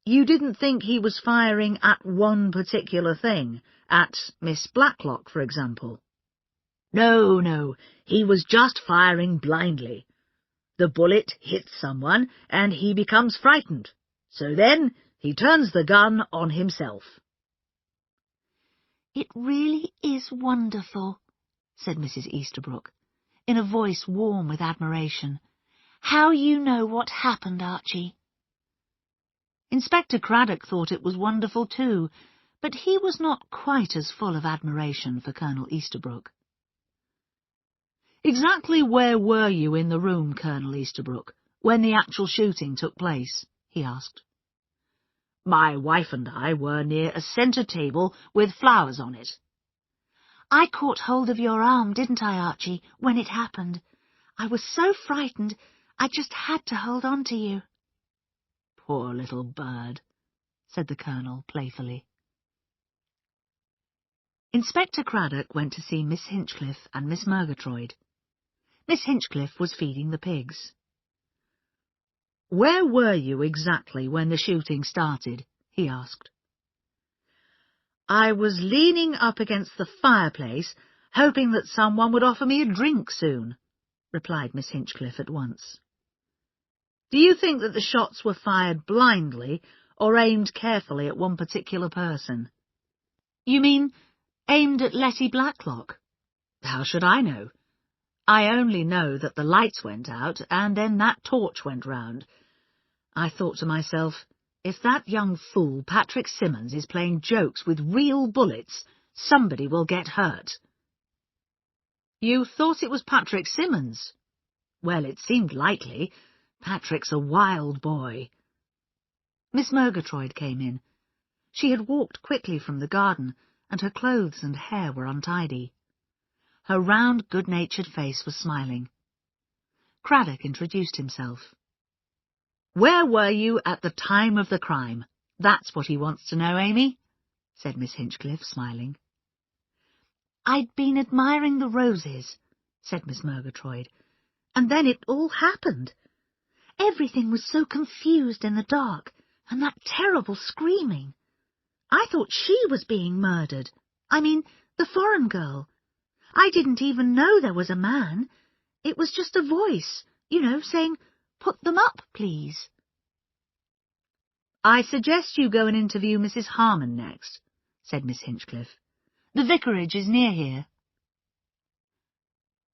You didn't think he was firing at one particular thing, at Miss Blacklock, for example?" No, he was just firing blindly. The bullet hits someone, and he becomes frightened. So then he turns the gun on himself." "It really is wonderful," said Mrs. Easterbrook, in a voice warm with admiration. "How you know what happened, Archie." Inspector Craddock thought it was wonderful too, but he was not quite as full of admiration for Colonel Easterbrook. "Exactly where were you in the room, Colonel Easterbrook, when the actual shooting took place?" he asked. "My wife and I were near a centre table with flowers on it." "I caught hold of your arm, didn't I, Archie, when it happened? I was so frightened, I just had to hold on to you." "Poor little bird," said the Colonel playfully. Inspector Craddock went to see Miss Hinchcliffe and Miss Murgatroyd. Miss Hinchcliffe was feeding the pigs. "Where were you exactly when the shooting started?" he asked. "I was leaning up against the fireplace, hoping that someone would offer me a drink soon," replied Miss Hinchcliffe at once. "Do you think that the shots were fired blindly or aimed carefully at one particular person?" "You mean aimed at Letty Blacklock?" "How should I know? I only know that the lights went out, and then that torch went round. I thought to myself, if that young fool Patrick Simmons is playing jokes with real bullets, somebody will get hurt." "You thought it was Patrick Simmons?" "Well, it seemed likely. Patrick's a wild boy." Miss Murgatroyd came in. She had walked quickly from the garden, and her clothes and hair were untidy. Her round, good-natured face was smiling. Craddock introduced himself. "Where were you at the time of the crime? That's what he wants to know, Amy," said Miss Hinchcliffe, smiling. "I'd been admiring the roses," said Miss Murgatroyd, "and then it all happened. Everything was so confused in the dark, and that terrible screaming. I thought she was being murdered. I mean, the foreign girl. I didn't even know there was a man. It was just a voice, saying, 'Put them up, please.'" "I suggest you go and interview Mrs. Harmon next," said Miss Hinchcliffe. "The vicarage is near here."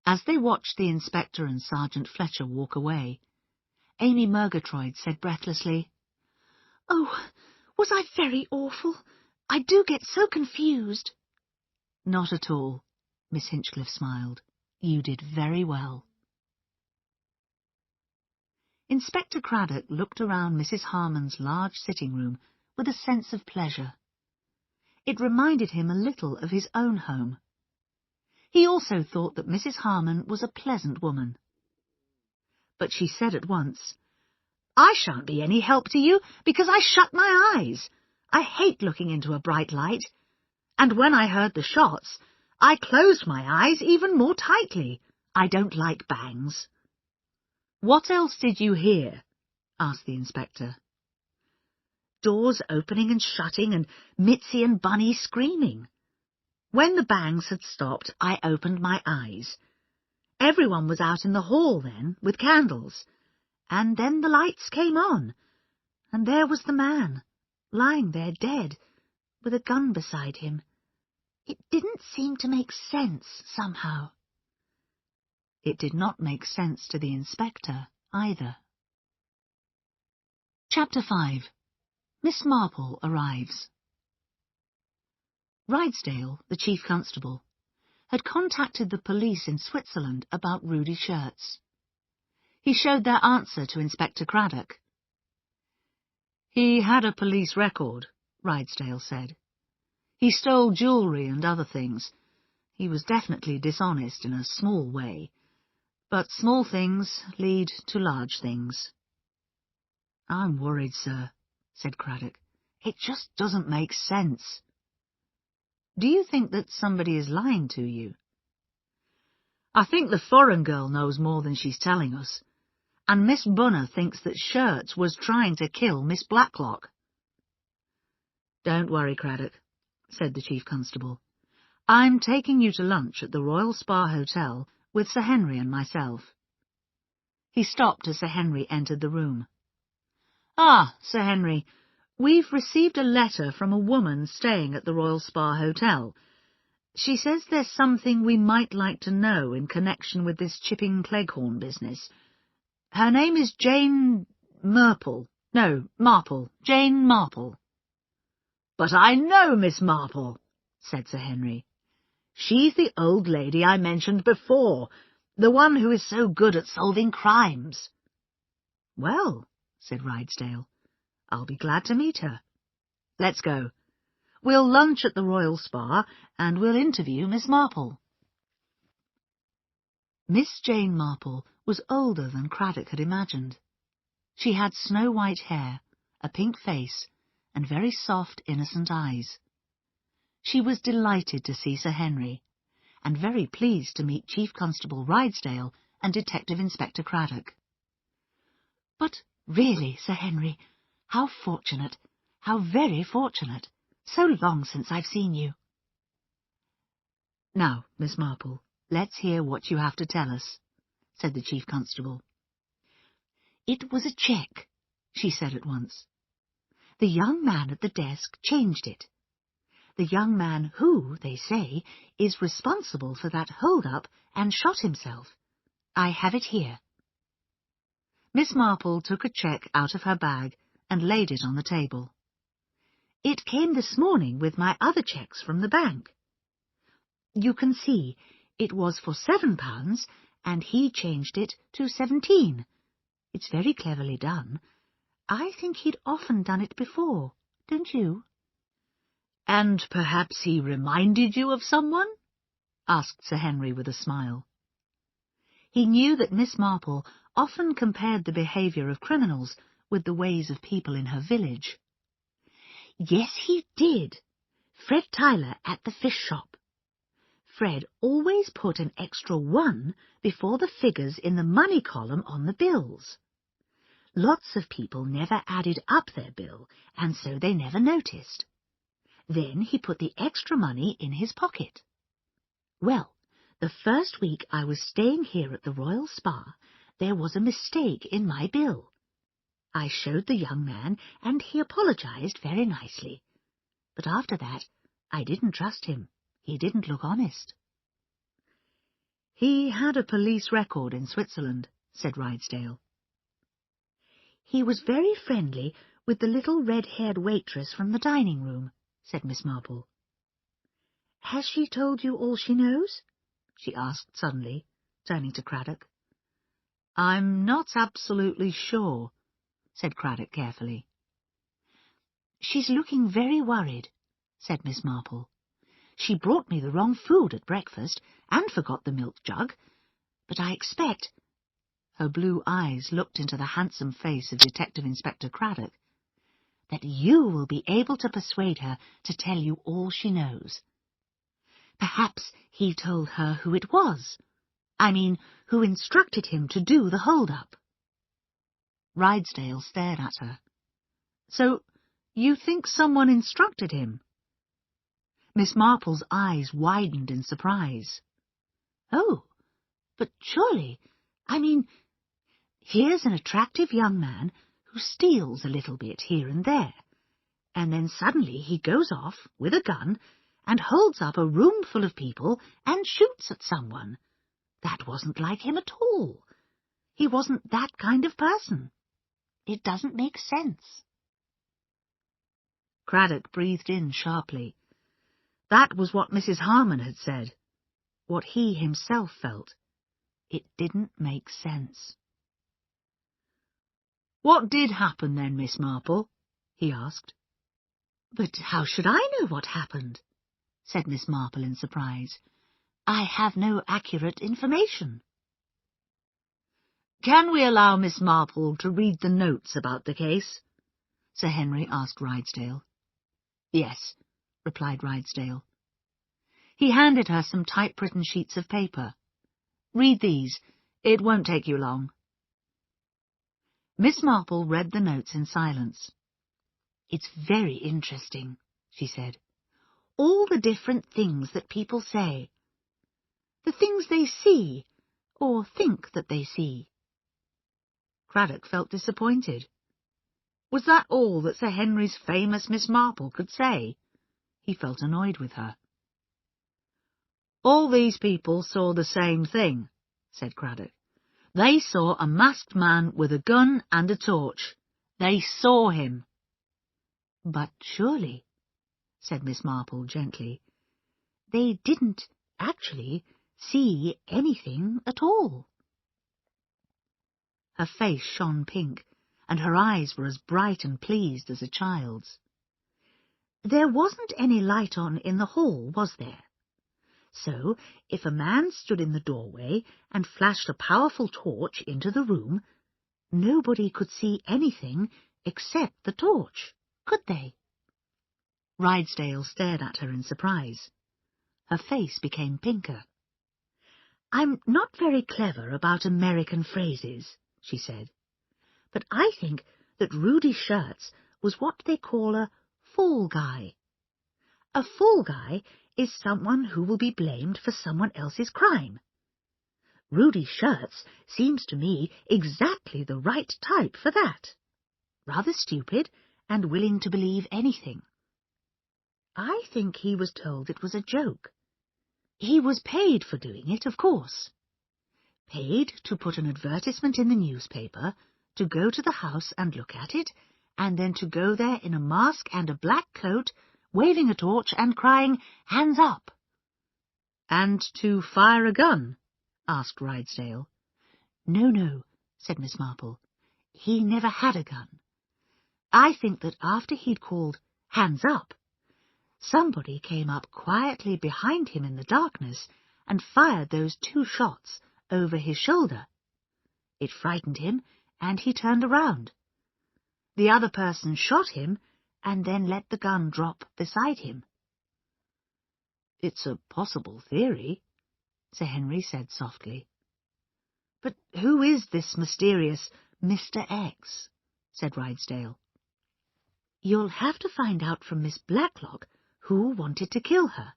As they watched the inspector and Sergeant Fletcher walk away, Amy Murgatroyd said breathlessly, "Oh, was I very awful? I do get so confused." "Not at all," Miss Hinchcliffe smiled. "You did very well." Inspector Craddock looked around Mrs. Harmon's large sitting-room with a sense of pleasure. It reminded him a little of his own home. He also thought that Mrs. Harmon was a pleasant woman. But she said at once, "I shan't be any help to you because I shut my eyes. I hate looking into a bright light. And when I heard the shots, I closed my eyes even more tightly. I don't like bangs." "What else did you hear?" asked the inspector. "Doors opening and shutting, and Mitzi and Bunny screaming. When the bangs had stopped, I opened my eyes. Everyone was out in the hall then, with candles. And then the lights came on, and there was the man, lying there dead, with a gun beside him. It didn't seem to make sense, somehow. It did not make sense to the inspector, either. Chapter 5. Miss Marple arrives. Rydesdale, the chief constable, had contacted the police in Switzerland about Rudy Shirts. He showed their answer to Inspector Craddock. He had a police record, Rydesdale said. He stole jewellery and other things. He was definitely dishonest in a small way. But small things lead to large things. I'm worried, sir, said Craddock. It just doesn't make sense. Do you think that somebody is lying to you? I think the foreign girl knows more than she's telling us, and Miss Bunner thinks that Shirts was trying to kill Miss Blacklock. Don't worry, Craddock, said the chief constable. I'm taking you to lunch at the Royal Spa Hotel with Sir Henry and myself. He stopped as Sir Henry entered the room. Ah, Sir Henry, we've received a letter from a woman staying at the Royal Spa Hotel. She says there's something we might like to know in connection with this Chipping Cleghorn business. Her name is Jane Marple. No, Marple. Jane Marple. But I know Miss Marple, said Sir Henry. She's the old lady I mentioned before, the one who is so good at solving crimes. Well, said Rydesdale, I'll be glad to meet her. Let's go. We'll lunch at the Royal Spa, and we'll interview Miss Marple. Miss Jane Marple was older than Craddock had imagined. She had snow-white hair, a pink face, and very soft, innocent eyes. She was delighted to see Sir Henry, and very pleased to meet Chief Constable Rydesdale and Detective Inspector Craddock. But really, Sir Henry, how fortunate, how very fortunate. So long since I've seen you. Now, Miss Marple, let's hear what you have to tell us, said the Chief Constable. It was a cheque, she said at once. The young man at the desk changed it. The young man who, they say, is responsible for that hold-up and shot himself. I have it here. Miss Marple took a cheque out of her bag and laid it on the table. It came this morning with my other cheques from the bank. You can see it was for £7, and he changed it to 17. It's very cleverly done. I think he'd often done it before, don't you? And perhaps he reminded you of someone? Asked Sir Henry with a smile. He knew that Miss Marple often compared the behaviour of criminals with the ways of people in her village. Yes, he did. Fred Tyler at the fish shop. Fred always put an extra 1 before the figures in the money column on the bills. Lots of people never added up their bill, and so they never noticed. Then he put the extra money in his pocket. Well, the first week I was staying here at the Royal Spa, there was a mistake in my bill. I showed the young man, and he apologized very nicely. But after that, I didn't trust him. He didn't look honest. He had a police record in Switzerland, said Rydesdale. He was very friendly with the little red-haired waitress from the dining room, said Miss Marple. Has she told you all she knows? She asked suddenly, turning to Craddock. I'm not absolutely sure, said Craddock carefully. She's looking very worried, said Miss Marple. She brought me the wrong food at breakfast and forgot the milk jug, but I expect— Her blue eyes looked into the handsome face of Detective Inspector Craddock— that you will be able to persuade her to tell you all she knows. Perhaps he told her who it was. I mean, who instructed him to do the hold-up. Rydesdale stared at her. So, you think someone instructed him? Miss Marple's eyes widened in surprise. Oh, but surely, I mean, here's an attractive young man who steals a little bit here and there, and then suddenly he goes off with a gun and holds up a room full of people and shoots at someone. That wasn't like him at all. He wasn't that kind of person. It doesn't make sense." Craddock breathed in sharply. That was what Mrs. Harmon had said, what he himself felt. It didn't make sense. "What did happen then, Miss Marple?" he asked. "But how should I know what happened?" said Miss Marple in surprise. "I have no accurate information." "Can we allow Miss Marple to read the notes about the case?" Sir Henry asked Rydesdale. "Yes," replied Rydesdale. He handed her some typewritten sheets of paper. "Read these. It won't take you long." Miss Marple read the notes in silence. "It's very interesting," she said. "All the different things that people say. The things they see, or think that they see." Craddock felt disappointed. Was that all that Sir Henry's famous Miss Marple could say? He felt annoyed with her. "All these people saw the same thing," said Craddock. "They saw a masked man with a gun and a torch. They saw him." "But surely," said Miss Marple gently, "they didn't actually see anything at all." Her face shone pink, and her eyes were as bright and pleased as a child's. "There wasn't any light on in the hall, was there? So, if a man stood in the doorway and flashed a powerful torch into the room, nobody could see anything except the torch, could they?" Rydesdale stared at her in surprise. Her face became pinker. "I'm not very clever about American phrases," she said, "but I think that Rudy Shirts was what they call a fall guy. A fall guy is someone who will be blamed for someone else's crime. Rudy Shirts seems to me exactly the right type for that. Rather stupid and willing to believe anything. I think he was told it was a joke. He was paid for doing it, of course. Paid to put an advertisement in the newspaper, to go to the house and look at it, and then to go there in a mask and a black coat, waving a torch and crying, 'Hands up!'" "And to fire a gun?" asked Rydesdale. No, said Miss Marple. He never had a gun. I think that after he'd called, 'Hands up!' somebody came up quietly behind him in the darkness and fired those 2 shots over his shoulder. It frightened him, and he turned around. The other person shot him, and then let the gun drop beside him." "It's a possible theory," Sir Henry said softly. "But who is this mysterious Mr. X?" said Rydesdale. "You'll have to find out from Miss Blacklock who wanted to kill her.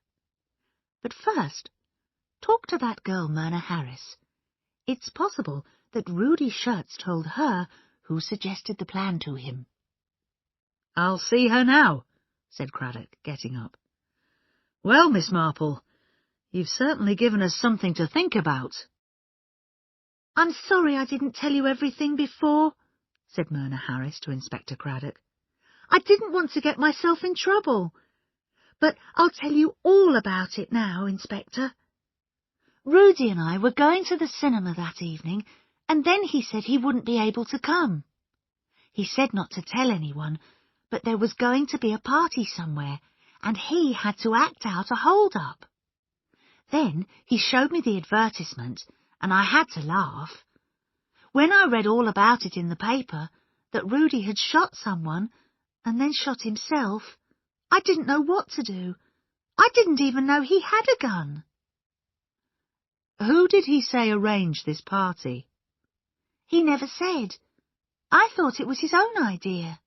But first, talk to that girl Myrna Harris. It's possible that Rudy Shirts told her who suggested the plan to him." "I'll see her now," said Craddock, getting up. "Well, Miss Marple, you've certainly given us something to think about." "I'm sorry I didn't tell you everything before," said Myrna Harris to Inspector Craddock. "I didn't want to get myself in trouble. But I'll tell you all about it now, Inspector. Rudy and I were going to the cinema that evening, and then he said he wouldn't be able to come. He said not to tell anyone, but there was going to be a party somewhere, and he had to act out a hold-up. Then he showed me the advertisement, and I had to laugh. When I read all about it in the paper, that Rudy had shot someone, and then shot himself, I didn't know what to do. I didn't even know he had a gun." "Who did he say arranged this party?" "He never said. I thought it was his own idea."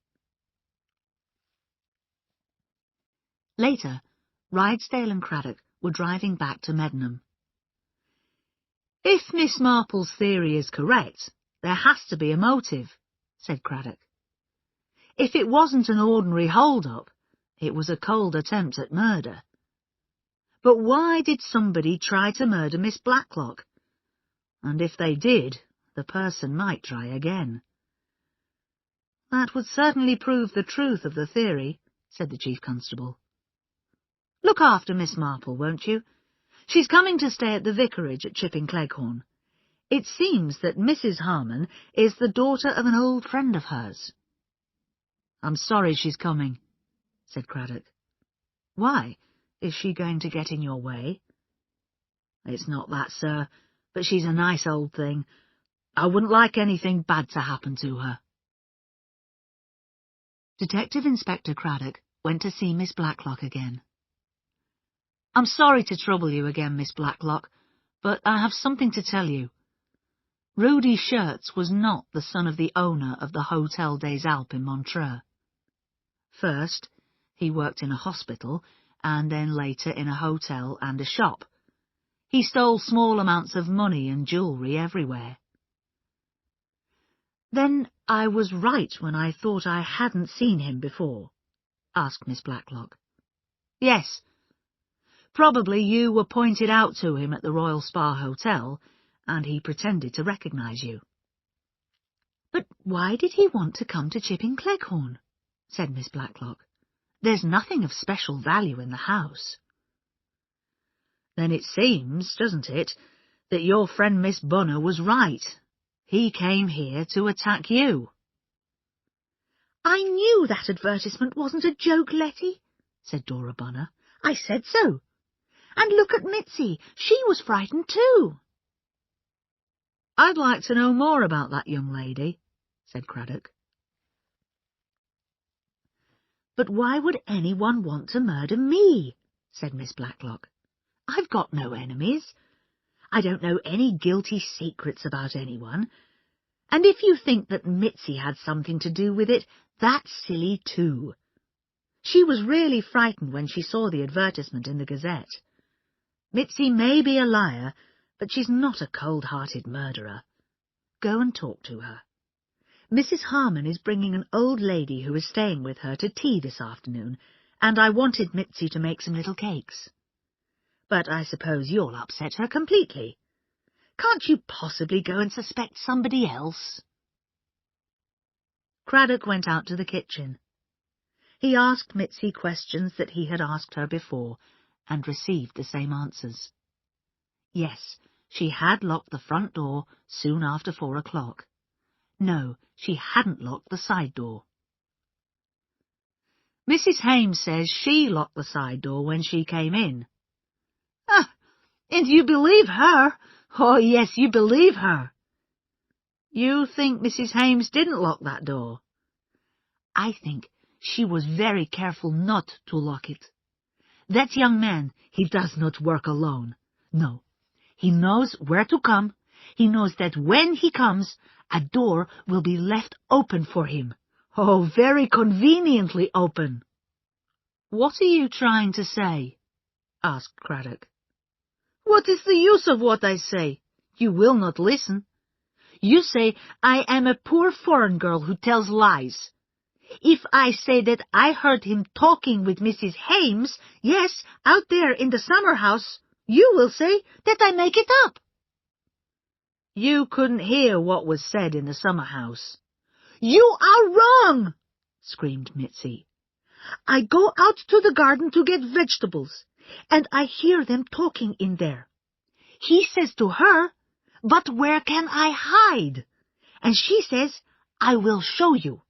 Later, Rydesdale and Craddock were driving back to Meddenham. "If Miss Marple's theory is correct, there has to be a motive," said Craddock. If it wasn't an ordinary hold-up, it was a cold attempt at murder. But why did somebody try to murder Miss Blacklock? And if they did, the person might try again. That would certainly prove the truth of the theory, said the Chief Constable. Look after Miss Marple, won't you? She's coming to stay at the vicarage at Chipping Cleghorn. It seems that Mrs. Harmon is the daughter of an old friend of hers. I'm sorry she's coming, said Craddock. Why? Is she going to get in your way? It's not that, sir, but she's a nice old thing. I wouldn't like anything bad to happen to her. Detective Inspector Craddock went to see Miss Blacklock again. I'm sorry to trouble you again, Miss Blacklock, but I have something to tell you. Rudi Schertz was not the son of the owner of the Hotel des Alpes in Montreux. First, he worked in a hospital, and then later in a hotel and a shop. He stole small amounts of money and jewellery everywhere. Then I was right when I thought I hadn't seen him before? Asked Miss Blacklock. Yes. Probably you were pointed out to him at the Royal Spa Hotel, and he pretended to recognise you. But why did he want to come to Chipping Cleghorn? Said Miss Blacklock. There's nothing of special value in the house. Then it seems, doesn't it, that your friend Miss Bunner was right. He came here to attack you. I knew that advertisement wasn't a joke, Letty, said Dora Bunner. I said so. And look at Mitzi. She was frightened too. I'd like to know more about that young lady, said Craddock. But why would anyone want to murder me? Said Miss Blacklock. I've got no enemies. I don't know any guilty secrets about anyone. And if you think that Mitzi had something to do with it, that's silly too. She was really frightened when she saw the advertisement in the Gazette. Mitzi may be a liar, but she's not a cold-hearted murderer. Go and talk to her. Mrs. Harmon is bringing an old lady who is staying with her to tea this afternoon, and I wanted Mitzi to make some little cakes. But I suppose you'll upset her completely. Can't you possibly go and suspect somebody else? Craddock went out to the kitchen. He asked Mitzi questions that he had asked her before, and received the same answers. Yes, she had locked the front door soon after 4 o'clock. No, she hadn't locked the side door. Mrs. Hames says she locked the side door when she came in. Ah, and you believe her? Oh, yes, you believe her. You think Mrs. Hames didn't lock that door? I think she was very careful not to lock it. That young man, he does not work alone. No, he knows where to come. He knows that when he comes, a door will be left open for him. Oh, very conveniently open. What are you trying to say? Asked Craddock. What is the use of what I say? You will not listen. You say I am a poor foreign girl who tells lies. If I say that I heard him talking with Mrs. Hames, yes, out there in the summer house, you will say that I make it up. You couldn't hear what was said in the summer house. You are wrong, screamed Mitzi. I go out to the garden to get vegetables, and I hear them talking in there. He says to her, "But where can I hide?" And she says, "I will show you."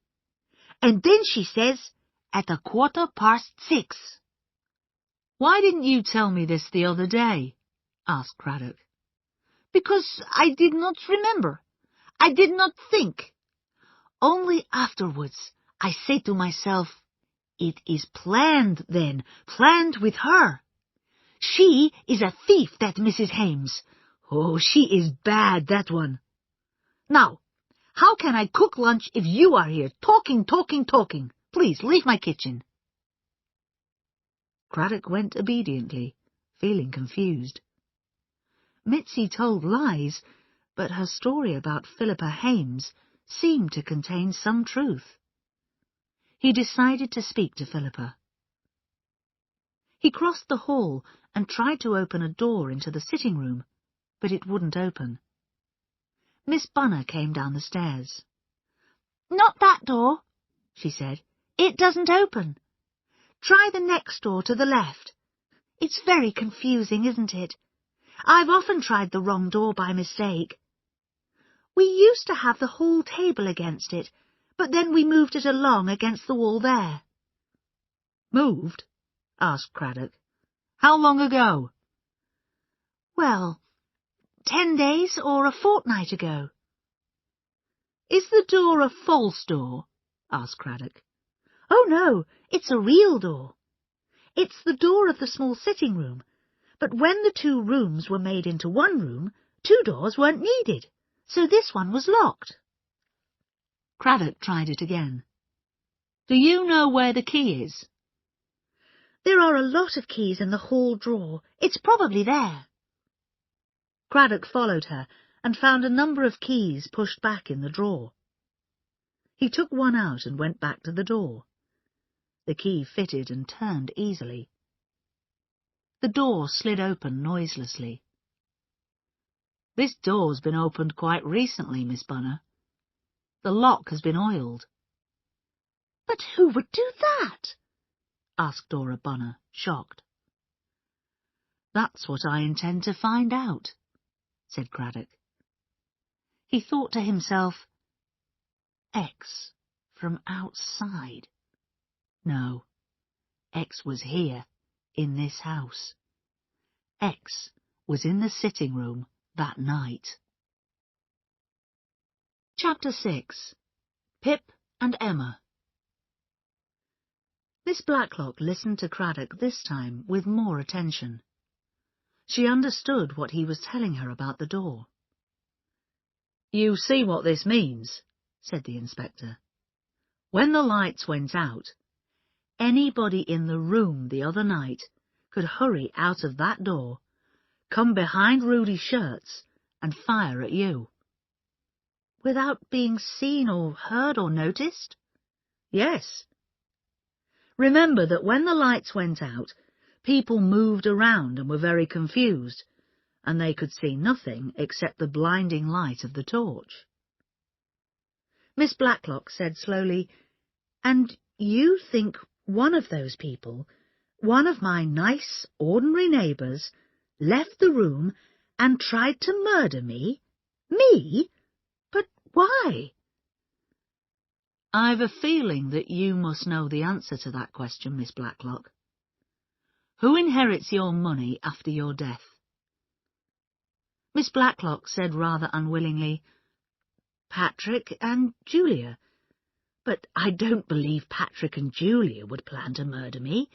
And then she says, "At 6:15." Why didn't you tell me this the other day? Asked Craddock. Because I did not remember. I did not think. Only afterwards I say to myself, it is planned then, planned with her. She is a thief, that Mrs. Hames. Oh, she is bad, that one. Now, how can I cook lunch if you are here talking? Please, leave my kitchen. Craddock went obediently, feeling confused. Mitzi told lies, but her story about Philippa Hames seemed to contain some truth. he decided to speak to Philippa. He crossed the hall and tried to open a door into the sitting room, but it wouldn't open. Miss Bunner came down the stairs. "Not that door," she said. "It doesn't open. Try the next door to the left. It's very confusing, isn't it? I've often tried the wrong door by mistake. We used to have the hall table against it, but then we moved it along against the wall there." "Moved?" asked Craddock. "How long ago?" "Well, 10 days or a fortnight ago." "Is the door a false door?" asked Craddock. "Oh, no, it's a real door. It's the door of the small sitting room, but when the 2 rooms were made into one room, 2 doors weren't needed, so this one was locked." Craddock tried it again. "Do you know where the key is?" "There are a lot of keys in the hall drawer. It's probably there." Craddock followed her and found a number of keys pushed back in the drawer. He took one out and went back to the door. The key fitted and turned easily. The door slid open noiselessly. "This door's been opened quite recently, Miss Bunner. The lock has been oiled." "But who would do that?" asked Dora Bunner, shocked. "That's what I intend to find out," said Craddock. He thought to himself, X from outside. No, X was here, in this house. X was in the sitting room that night. Chapter 6. Pip and Emma. Miss Blacklock listened to Craddock this time with more attention. She understood what he was telling her about the door. "You see what this means," said the inspector. "When the lights went out, anybody in the room the other night could hurry out of that door, come behind Rudy's shirts, and fire at you." "Without being seen or heard or noticed?" "Yes. Remember that when the lights went out, people moved around and were very confused, and they could see nothing except the blinding light of the torch." Miss Blacklock said slowly, "And you think one of those people, one of my nice, ordinary neighbours, left the room and tried to murder me? Me? But why?" "I've a feeling that you must know the answer to that question, Miss Blacklock. Who inherits your money after your death?" Miss Blacklock said rather unwillingly, "Patrick and Julia. But I don't believe Patrick and Julia would plan to murder me.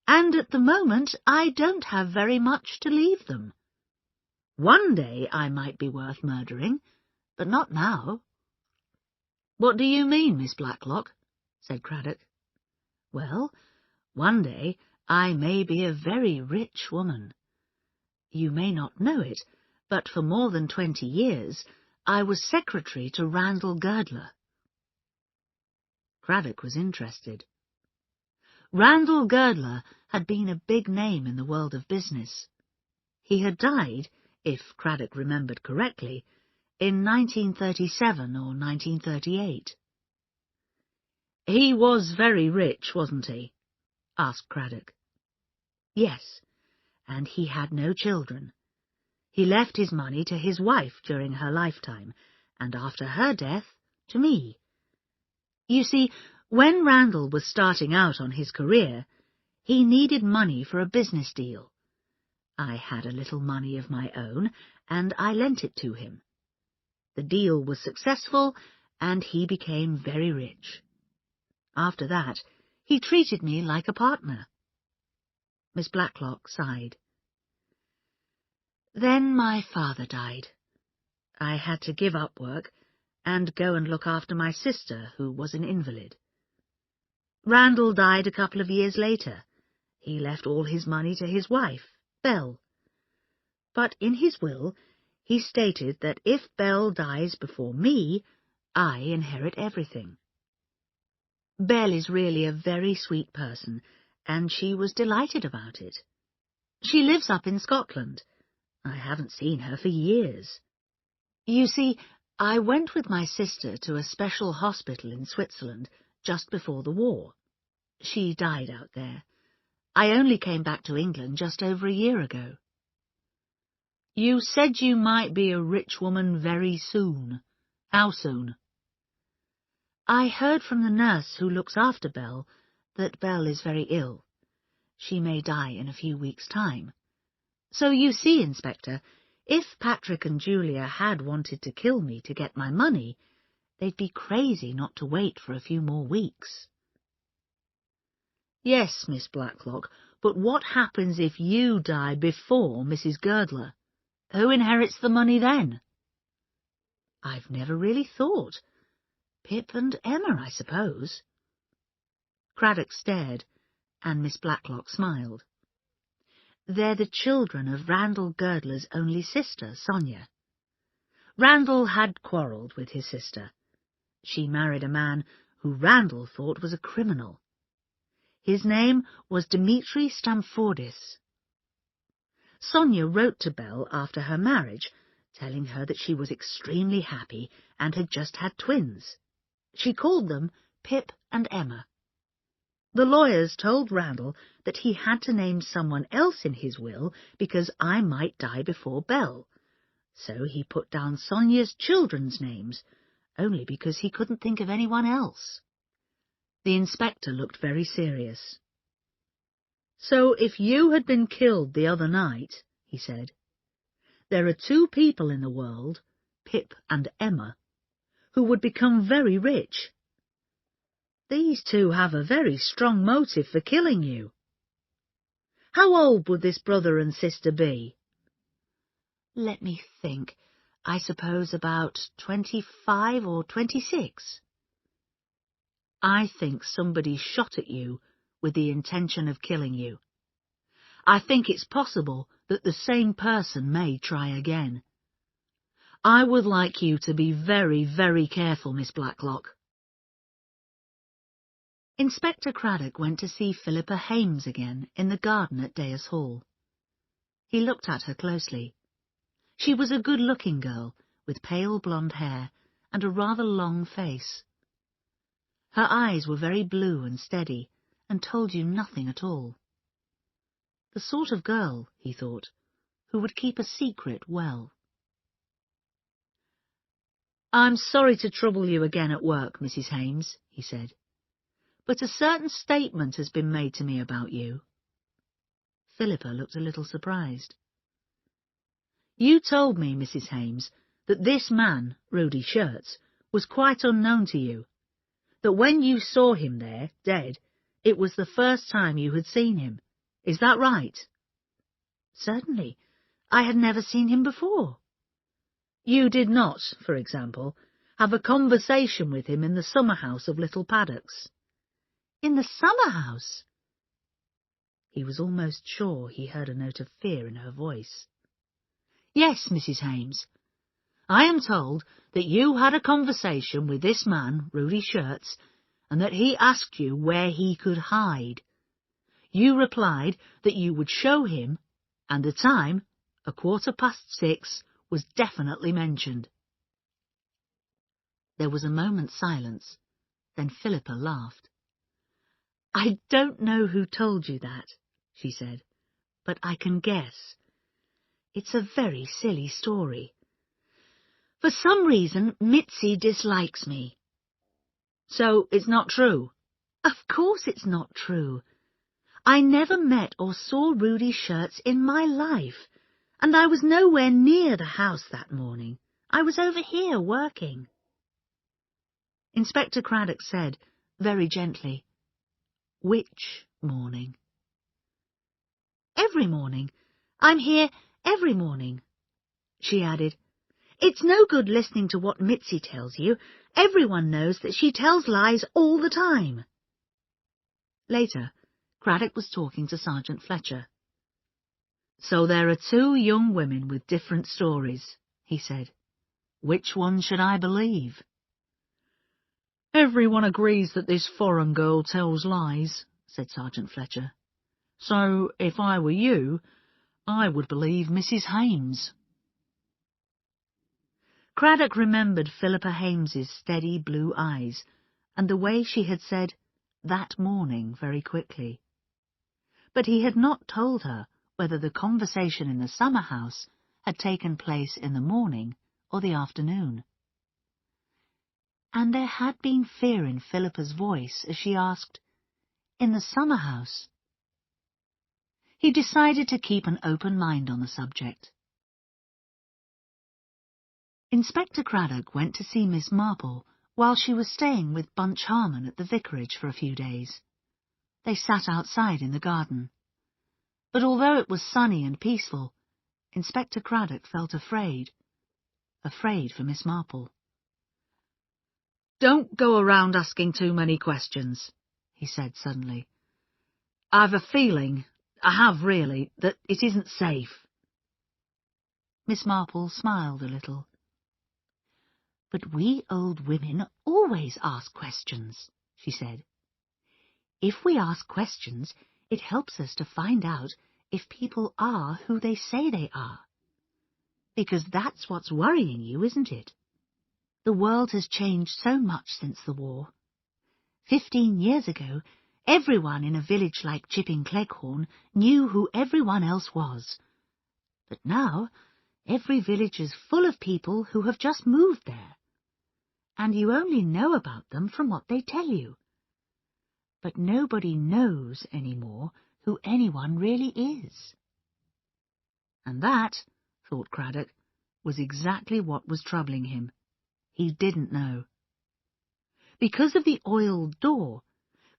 And at the moment I don't have very much to leave them. One day I might be worth murdering, but not now." "What do you mean, Miss Blacklock?" said Craddock. "Well, one day I may be a very rich woman. You may not know it, but for more than 20 years I was secretary to Randall Girdler." Craddock was interested. Randall Girdler had been a big name in the world of business. He had died, if Craddock remembered correctly, in 1937 or 1938. "He was very rich, wasn't he?" asked Craddock. "Yes, and he had no children. He left his money to his wife during her lifetime, and after her death, to me. You see, when Randall was starting out on his career, he needed money for a business deal. I had a little money of my own, and I lent it to him. The deal was successful, and he became very rich. After that, he treated me like a partner." Miss Blacklock sighed. "Then my father died. I had to give up work and go and look after my sister, who was an invalid. Randall died a couple of years later. He left all his money to his wife, Belle. But in his will, he stated that if Belle dies before me, I inherit everything." Belle is really a very sweet person, and she was delighted about it. She lives up in Scotland. I haven't seen her for years. You see, I went with my sister to a special hospital in Switzerland just before the war. She died out there. I only came back to England just over a year ago. You said you might be a rich woman very soon. How soon? I heard from the nurse who looks after Belle that Belle is very ill. She may die in a few weeks' time. So you see, Inspector, if Patrick and Julia had wanted to kill me to get my money, they'd be crazy not to wait for a few more weeks. Yes, Miss Blacklock, but what happens if you die before Mrs. Girdler? Who inherits the money then? I've never really thought. Pip and Emma, I suppose. Craddock stared, and Miss Blacklock smiled. They're the children of Randall Girdler's only sister, Sonia. Randall had quarrelled with his sister. She married a man who Randall thought was a criminal. His name was Dmitri Stamfordis. Sonia wrote to Belle after her marriage, telling her that she was extremely happy and had just had twins. She called them Pip and Emma. The lawyers told Randall that he had to name someone else in his will because I might die before Belle. So he put down Sonia's children's names, only because he couldn't think of anyone else. The inspector looked very serious. So if you had been killed the other night, he said, there are two people in the world, Pip and Emma, who would become very rich. These two have a very strong motive for killing you. How old would this brother and sister be? Let me think. I suppose about 25 or 26. I think somebody shot at you with the intention of killing you. I think it's possible that the same person may try again. I would like you to be very, very careful, Miss Blacklock. Inspector Craddock went to see Philippa Hames again in the garden at Deyers Hall. He looked at her closely. She was a good-looking girl, with pale blonde hair and a rather long face. Her eyes were very blue and steady, and told you nothing at all. The sort of girl, he thought, who would keep a secret well. I'm sorry to trouble you again at work, Mrs. Hames, he said, but a certain statement has been made to me about you. Philippa looked a little surprised. You told me, Mrs. Hames, that this man, Ruddy Shirts, was quite unknown to you, that when you saw him there, dead, it was the first time you had seen him. Is that right? Certainly. I had never seen him before. You did not, for example, have a conversation with him in the summer-house of Little Paddocks. In the summer-house? He was almost sure he heard a note of fear in her voice. Yes, Mrs. Hames. I am told that you had a conversation with this man, Ruddy Shirts, and that he asked you where he could hide. You replied that you would show him, and the time, 6:15, was definitely mentioned. There was a moment's silence. Then Philippa laughed. I don't know who told you that, she said, but I can guess. It's a very silly story. For some reason, Mitzi dislikes me. So it's not true? Of course it's not true. I never met or saw Ruddy Shirts in my life, and I was nowhere near the house that morning. I was over here working. Inspector Craddock said, very gently, Which morning? Every morning. I'm here every morning. She added, It's no good listening to what Mitzi tells you. Everyone knows that she tells lies all the time. Later, Craddock was talking to Sergeant Fletcher. So there are two young women with different stories, he said. Which one should I believe? Everyone agrees that this foreign girl tells lies, said Sergeant Fletcher. So, if I were you, I would believe Mrs. Hames. Craddock remembered Philippa Hames's steady blue eyes, and the way she had said, "that morning," very quickly. But he had not told her whether the conversation in the summer house had taken place in the morning or the afternoon. And there had been fear in Philippa's voice as she asked, "In the summer house?" He decided to keep an open mind on the subject. Inspector Craddock went to see Miss Marple while she was staying with Bunch Harmon at the vicarage for a few days. They sat outside in the garden. But although it was sunny and peaceful, Inspector Craddock felt afraid for Miss Marple. "Don't go around asking too many questions," he said suddenly. "I've a feeling, I have really, that it isn't safe." Miss Marple smiled a little. "But we old women always ask questions," she said. "If we ask questions, it helps us to find out if people are who they say they are. Because that's what's worrying you, isn't it? The world has changed so much since the war. 15 years ago, everyone in a village like Chipping Cleghorn knew who everyone else was. But now, every village is full of people who have just moved there. And you only know about them from what they tell you. But nobody knows anymore who anyone really is." And that, thought Craddock, was exactly what was troubling him. He didn't know. Because of the oiled door,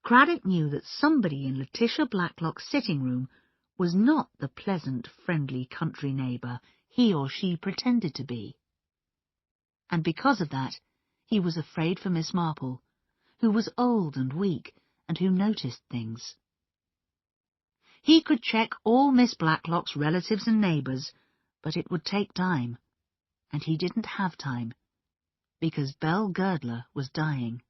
Craddock knew that somebody in Letitia Blacklock's sitting room was not the pleasant, friendly country neighbour he or she pretended to be. And because of that, he was afraid for Miss Marple, who was old and weak, and who noticed things. He could check all Miss Blacklock's relatives and neighbours, but it would take time, and he didn't have time, because Belle Girdler was dying.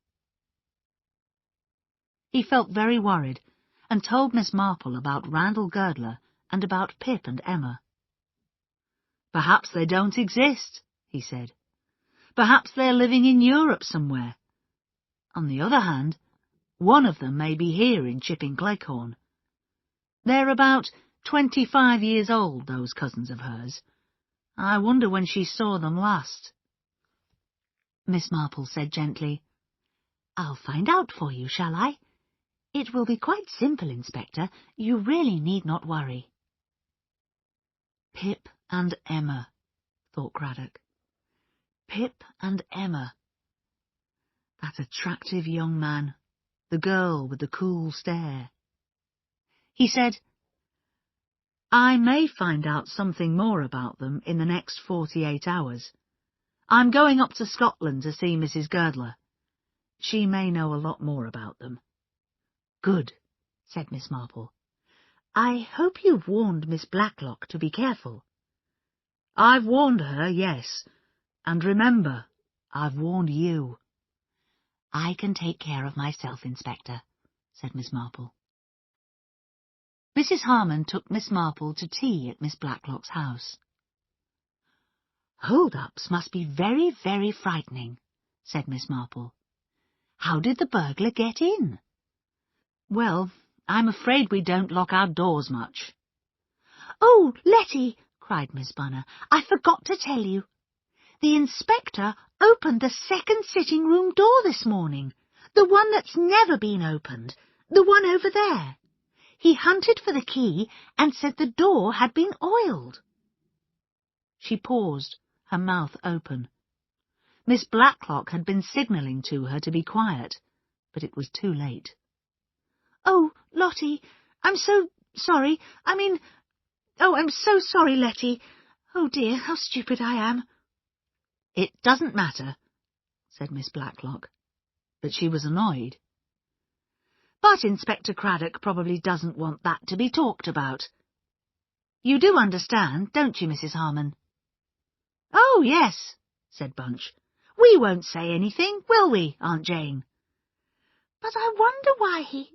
He felt very worried, and told Miss Marple about Randall Girdler and about Pip and Emma. "Perhaps they don't exist," he said. "Perhaps they're living in Europe somewhere. On the other hand, one of them may be here in Chipping Cleghorn. They're about 25 years old, those cousins of hers. I wonder when she saw them last." Miss Marple said gently, "I'll find out for you, shall I? It will be quite simple, Inspector. You really need not worry." Pip and Emma, thought Craddock. Pip and Emma. That attractive young man, the girl with the cool stare. He said, "I may find out something more about them in the next 48 hours. I'm going up to Scotland to see Mrs. Girdler. She may know a lot more about them." "Good," said Miss Marple. "I hope you've warned Miss Blacklock to be careful." "I've warned her, yes. And remember, I've warned you." "I can take care of myself, Inspector," said Miss Marple. Mrs. Harmon took Miss Marple to tea at Miss Blacklock's house. "Hold-ups must be very, very frightening," said Miss Marple. "How did the burglar get in?" "Well, I'm afraid we don't lock our doors much." "Oh, Letty," cried Miss Bunner, "I forgot to tell you. The inspector opened the second sitting-room door this morning, the one that's never been opened, the one over there. He hunted for the key and said the door had been oiled." She paused, her mouth open. Miss Blacklock had been signalling to her to be quiet, but it was too late. "Oh, Lottie, I'm so sorry. I'm so sorry, Letty. Oh dear, how stupid I am." "It doesn't matter," said Miss Blacklock, but she was annoyed. "But Inspector Craddock probably doesn't want that to be talked about. You do understand, don't you, Mrs. Harmon?" "Oh, yes," said Bunch. "We won't say anything, will we, Aunt Jane? But I wonder why he...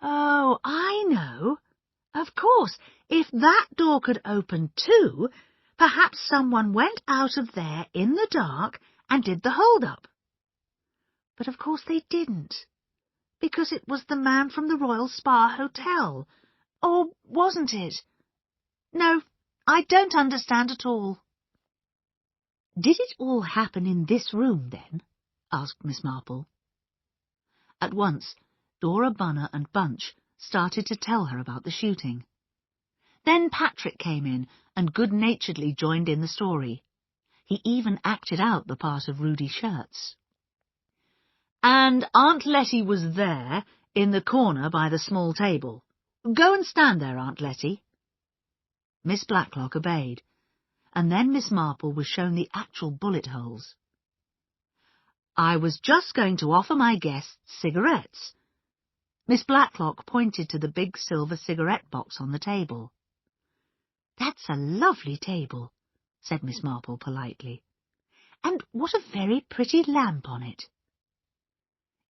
Oh, I know. Of course, if that door could open too, perhaps someone went out of there in the dark and did the hold-up. But of course they didn't, because it was the man from the Royal Spa Hotel. Or wasn't it? No, I don't understand at all. Did it all happen in this room, then? Asked Miss Marple. At once, Dora, Bunner and Bunch started to tell her about the shooting. Then Patrick came in and good-naturedly joined in the story. He even acted out the part of Rudy Shirts. And Aunt Letty was there, in the corner by the small table. Go and stand there, Aunt Letty. Miss Blacklock obeyed, and then Miss Marple was shown the actual bullet holes. I was just going to offer my guests cigarettes. Miss Blacklock pointed to the big silver cigarette box on the table. That's a lovely table, said Miss Marple politely. And what a very pretty lamp on it.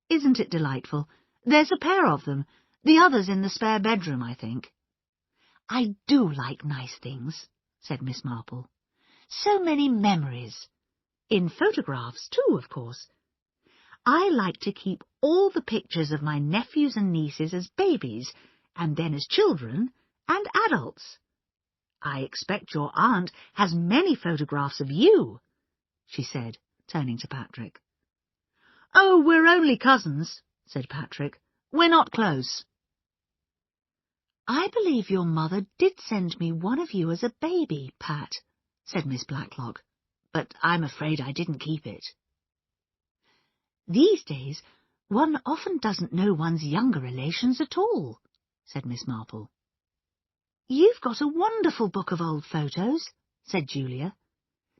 Isn't it delightful? There's a pair of them, the others in the spare bedroom, I think. I do like nice things, said Miss Marple. So many memories. In photographs, too, of course. I like to keep all the pictures of my nephews and nieces as babies, and then as children and adults. I expect your aunt has many photographs of you, she said, turning to Patrick. Oh, we're only cousins, said Patrick. We're not close. I believe your mother did send me one of you as a baby, Pat, said Miss Blacklock, but I'm afraid I didn't keep it. These days, one often doesn't know one's younger relations at all, said Miss Marple. You've got a wonderful book of old photos, said Julia.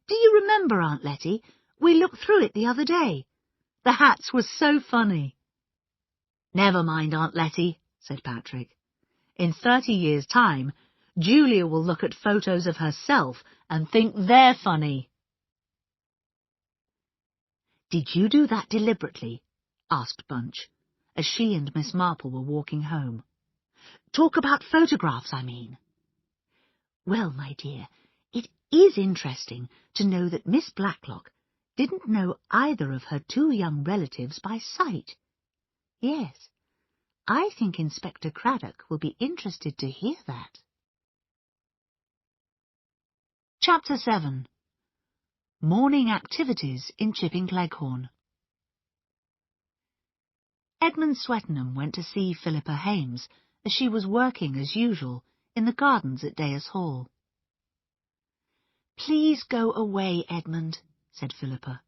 Do you remember, Aunt Letty? We looked through it the other day. The hats were so funny. Never mind, Aunt Letty, said Patrick. In 30 years' time, Julia will look at photos of herself and think they're funny. Did you do that deliberately? Asked Bunch, as she and Miss Marple were walking home. Talk about photographs, I mean. Well, my dear, it is interesting to know that Miss Blacklock didn't know either of her two young relatives by sight. Yes, I think Inspector Craddock will be interested to hear that. Chapter 7. Morning Activities in Chipping Cleghorn. Edmund Swettenham went to see Philippa Hames as she was working as usual in the gardens at Deas Hall. Please go away, Edmund, said Philippa.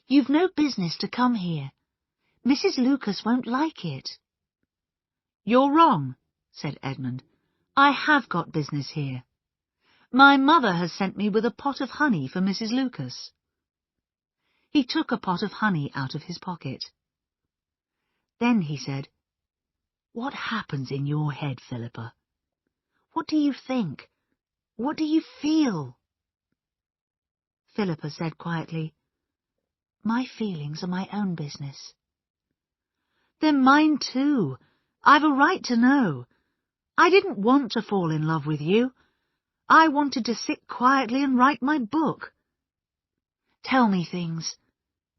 You've no business to come here. Mrs. Lucas won't like it. You're wrong, said Edmund. I have got business here. My mother has sent me with a pot of honey for Mrs. Lucas. He took a pot of honey out of his pocket. Then he said, What happens in your head, Philippa? What do you think? What do you feel? Philippa said quietly, My feelings are my own business. They're mine too. I've a right to know. I didn't want to fall in love with you. I wanted to sit quietly and write my book. Tell me things.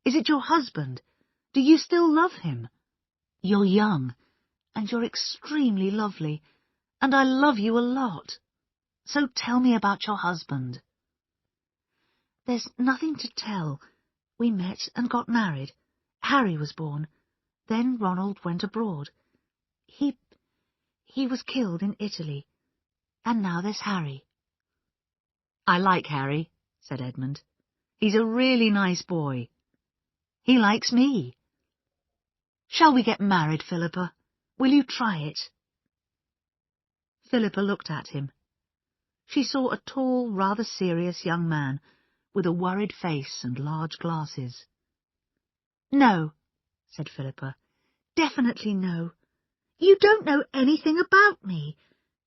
Is it your husband? Do you still love him? You're young, and you're extremely lovely, and I love you a lot. So tell me about your husband. There's nothing to tell. We met and got married. Harry was born. Then Ronald went abroad. He was killed in Italy. And now there's Harry. I like Harry, said Edmund. He's a really nice boy. He likes me. Shall we get married, Philippa? Will you try it? Philippa looked at him. She saw a tall, rather serious young man with a worried face and large glasses. No, said Philippa. Definitely no. You don't know anything about me.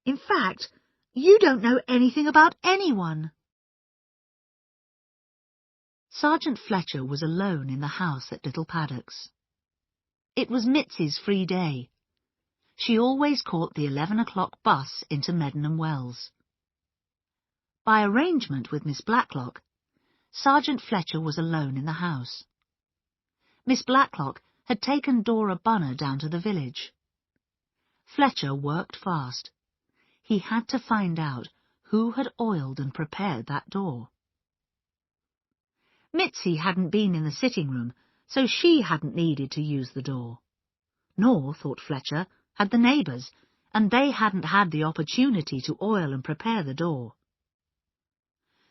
In fact, you don't know anything about anyone. Sergeant Fletcher was alone in the house at Little Paddocks. It was Mitzi's free day. She always caught the 11 o'clock bus into Meddenham Wells. By arrangement with Miss Blacklock, Sergeant Fletcher was alone in the house. Miss Blacklock had taken Dora Bunner down to the village. Fletcher worked fast. He had to find out who had oiled and prepared that door. Mitzi hadn't been in the sitting room, so she hadn't needed to use the door. Nor, thought Fletcher, had the neighbours, and they hadn't had the opportunity to oil and prepare the door.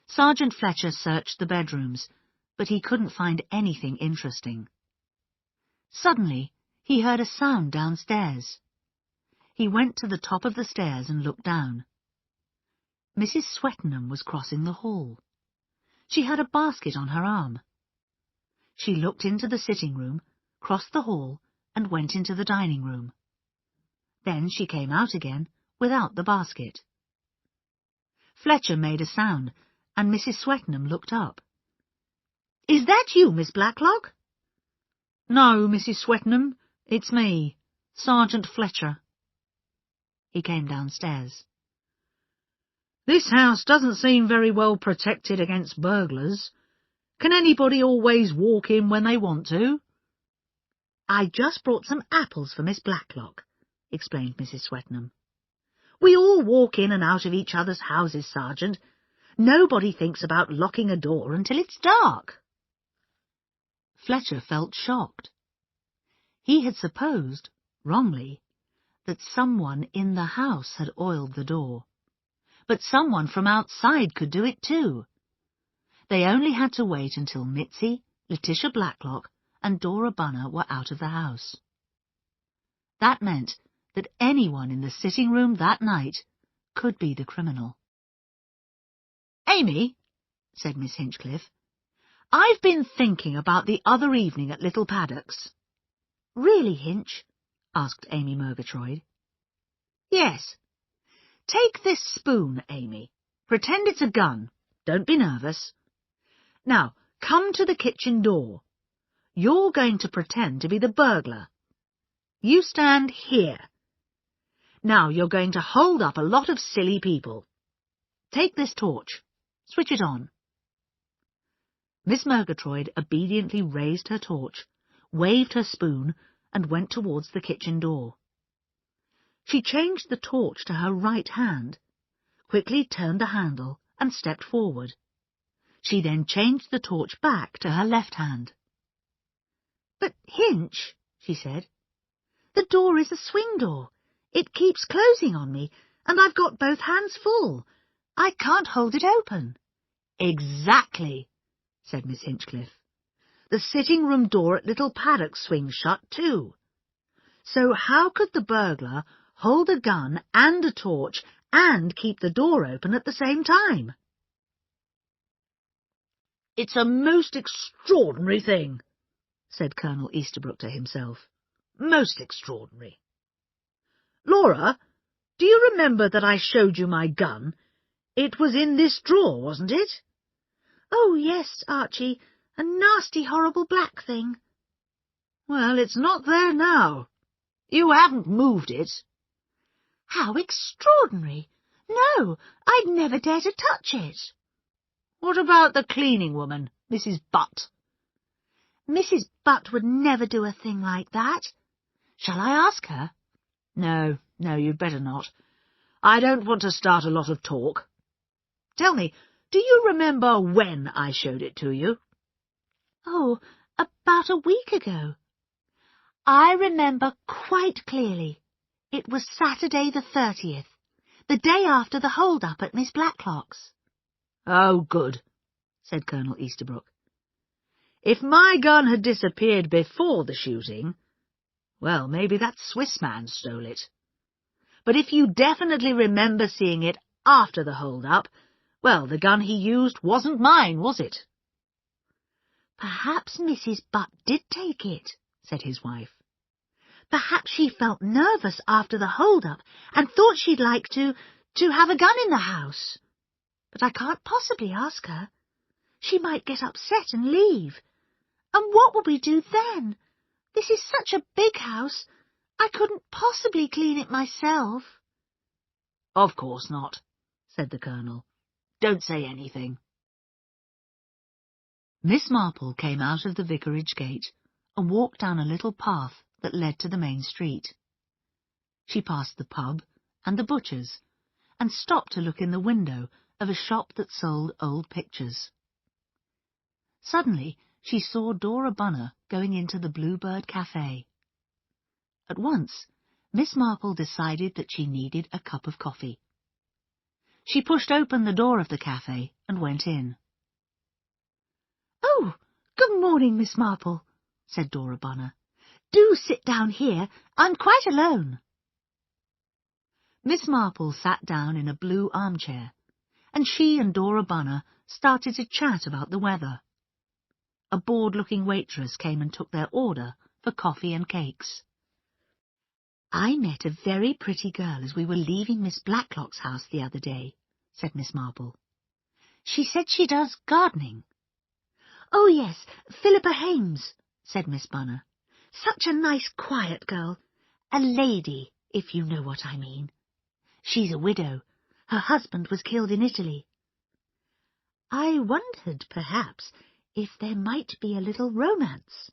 Sergeant Fletcher searched the bedrooms, but he couldn't find anything interesting. Suddenly, he heard a sound downstairs. He went to the top of the stairs and looked down. Mrs. Swettenham was crossing the hall. She had a basket on her arm. She looked into the sitting room, crossed the hall, and went into the dining room. Then she came out again without the basket. Fletcher made a sound, and Mrs. Swettenham looked up. "Is that you, Miss Blacklock?" "No, Mrs. Swettenham, it's me, Sergeant Fletcher." He came downstairs. "This house doesn't seem very well protected against burglars. Can anybody always walk in when they want to?" "I just brought some apples for Miss Blacklock," explained Mrs. Swettenham. "We all walk in and out of each other's houses, Sergeant. Nobody thinks about locking a door until it's dark." Fletcher felt shocked. He had supposed, wrongly, that someone in the house had oiled the door. But someone from outside could do it too. They only had to wait until Mitzi, Letitia Blacklock, and Dora Bunner were out of the house. That meant that anyone in the sitting room that night could be the criminal. "Amy," said Miss Hinchcliffe, "I've been thinking about the other evening at Little Paddock's." "Really, Hinch?" asked Amy Murgatroyd. "Yes. Take this spoon, Amy. Pretend it's a gun. Don't be nervous. Now, come to the kitchen door. You're going to pretend to be the burglar. You stand here. Now you're going to hold up a lot of silly people. Take this torch. Switch it on." Miss Murgatroyd obediently raised her torch, waved her spoon, and went towards the kitchen door. She changed the torch to her right hand, quickly turned the handle, and stepped forward. She then changed the torch back to her left hand. "But, Hinch," she said, "the door is a swing door. It keeps closing on me, and I've got both hands full. I can't hold it open." "Exactly," said Miss Hinchcliffe. "The sitting-room door at Little Paddock swings shut too. So how could the burglar hold a gun and a torch and keep the door open at the same time?" "It's a most extraordinary thing," said Colonel Easterbrook to himself. "Most extraordinary. Laura, do you remember that I showed you my gun? It was in this drawer, wasn't it?" "Oh, yes, Archie, a nasty, horrible black thing." "Well, it's not there now. You haven't moved it." "How extraordinary! No, I'd never dare to touch it." "What about the cleaning woman, Mrs. Butt?" "Mrs. Butt would never do a thing like that. Shall I ask her?" No, you'd better not. I don't want to start a lot of talk. Tell me, do you remember when I showed it to you?" "Oh, about a week ago. I remember quite clearly. It was Saturday the 30th, the day after the hold-up at Miss Blacklock's." "Oh, good," said Colonel Easterbrook. "If my gun had disappeared before the shooting, well, maybe that Swiss man stole it. But if you definitely remember seeing it after the hold-up, well, the gun he used wasn't mine, was it?" "Perhaps Mrs. Butt did take it," said his wife. "Perhaps she felt nervous after the hold-up and thought she'd like to have a gun in the house. But I can't possibly ask her. She might get upset and leave. And what would we do then? This is such a big house. I couldn't possibly clean it myself. Of course not, said the Colonel. Don't say anything. Miss Marple came out of the vicarage gate and walked down a little path that led to the main street. She passed the pub and the butcher's and stopped to look in the window of a shop that sold old pictures. Suddenly she saw Dora Bunner going into the Bluebird Cafe. At once, Miss Marple decided that she needed a cup of coffee. She pushed open the door of the cafe and went in. "Oh, good morning, Miss Marple," said Dora Bunner. "Do sit down here. I'm quite alone." Miss Marple sat down in a blue armchair, and she and Dora Bunner started to chat about the weather. A bored-looking waitress came and took their order for coffee and cakes. "I met a very pretty girl as we were leaving Miss Blacklock's house the other day," said Miss Marple. "She said she does gardening." "Oh, yes, Philippa Hames," said Miss Bunner. "Such a nice, quiet girl. A lady, if you know what I mean. She's a widow. Her husband was killed in Italy." "I wondered, perhaps, if there might be a little romance,"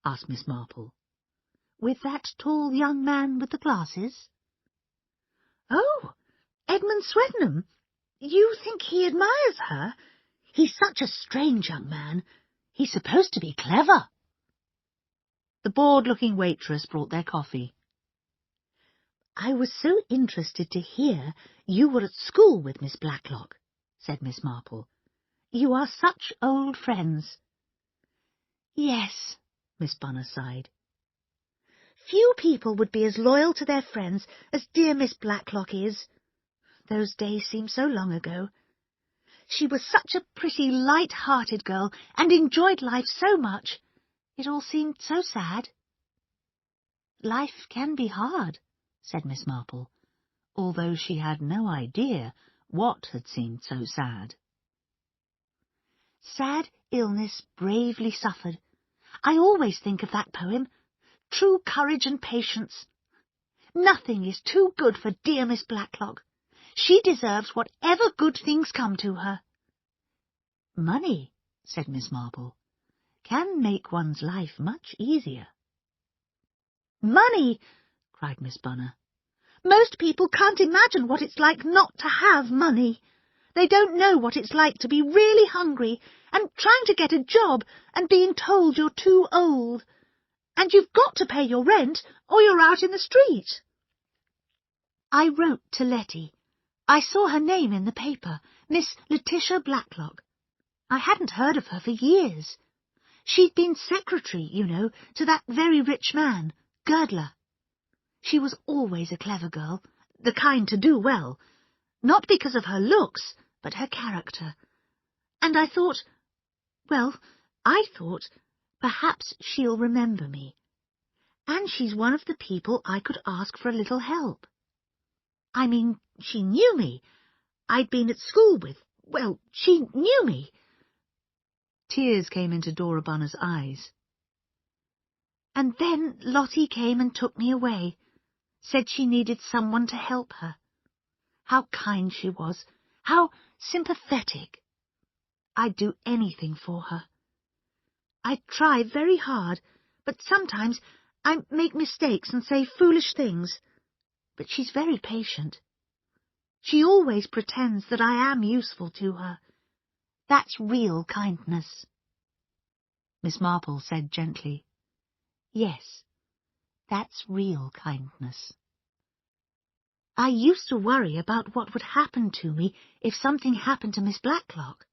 asked Miss Marple. "With that tall young man with the glasses?" "Oh, Edmund Swetnam. You think he admires her? He's such a strange young man. He's supposed to be clever." The bored-looking waitress brought their coffee. "I was so interested to hear you were at school with Miss Blacklock," said Miss Marple. "You are such old friends." "Yes," Miss Bunner sighed. "Few people would be as loyal to their friends as dear Miss Blacklock is. Those days seem so long ago. She was such a pretty, light-hearted girl and enjoyed life so much. It all seemed so sad." "Life can be hard," said Miss Marple, although she had no idea what had seemed so sad. "Sad illness bravely suffered. I always think of that poem. True courage and patience. Nothing is too good for dear Miss Blacklock. She deserves whatever good things come to her." "Money," said Miss Marple, "can make one's life much easier." "Money!" cried Miss Bunner. "Most people can't imagine what it's like not to have money. They don't know what it's like to be really hungry and trying to get a job and being told you're too old. And you've got to pay your rent or you're out in the street." "I wrote to Letty. I saw her name in the paper, Miss Letitia Blacklock. I hadn't heard of her for years. She'd been secretary, you know, to that very rich man, Girdler. She was always a clever girl, the kind to do well, not because of her looks, but her character. And I thought, perhaps she'll remember me. And she's one of the people I could ask for a little help. I mean, she knew me. I'd been at school with, she knew me." Tears came into Dora Bunner's eyes. "And then Lottie came and took me away, said she needed someone to help her. How kind she was, how sympathetic. I'd do anything for her. I try very hard, but sometimes I make mistakes and say foolish things. But she's very patient. She always pretends that I am useful to her. That's real kindness." Miss Marple said gently, "Yes, that's real kindness." "I used to worry about what would happen to me if something happened to Miss Blacklock.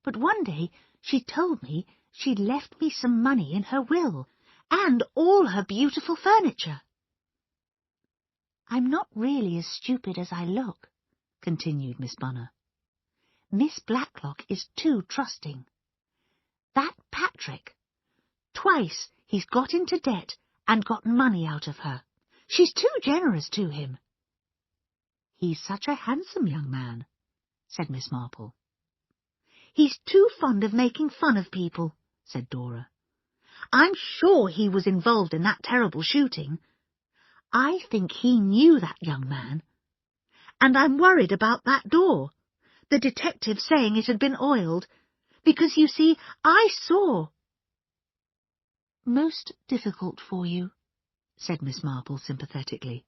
But one day she told me she'd left me some money in her will, and all her beautiful furniture." "I'm not really as stupid as I look," continued Miss Bunner. "Miss Blacklock is too trusting. That Patrick, twice he's got into debt and got money out of her. She's too generous to him." "He's such a handsome young man," said Miss Marple. "He's too fond of making fun of people," said Dora. I'm sure he was involved in that terrible shooting. I think he knew that young man. And I'm worried about that door, the detective saying it had been oiled, because, you see, I saw. Most difficult for you, said Miss Marple sympathetically.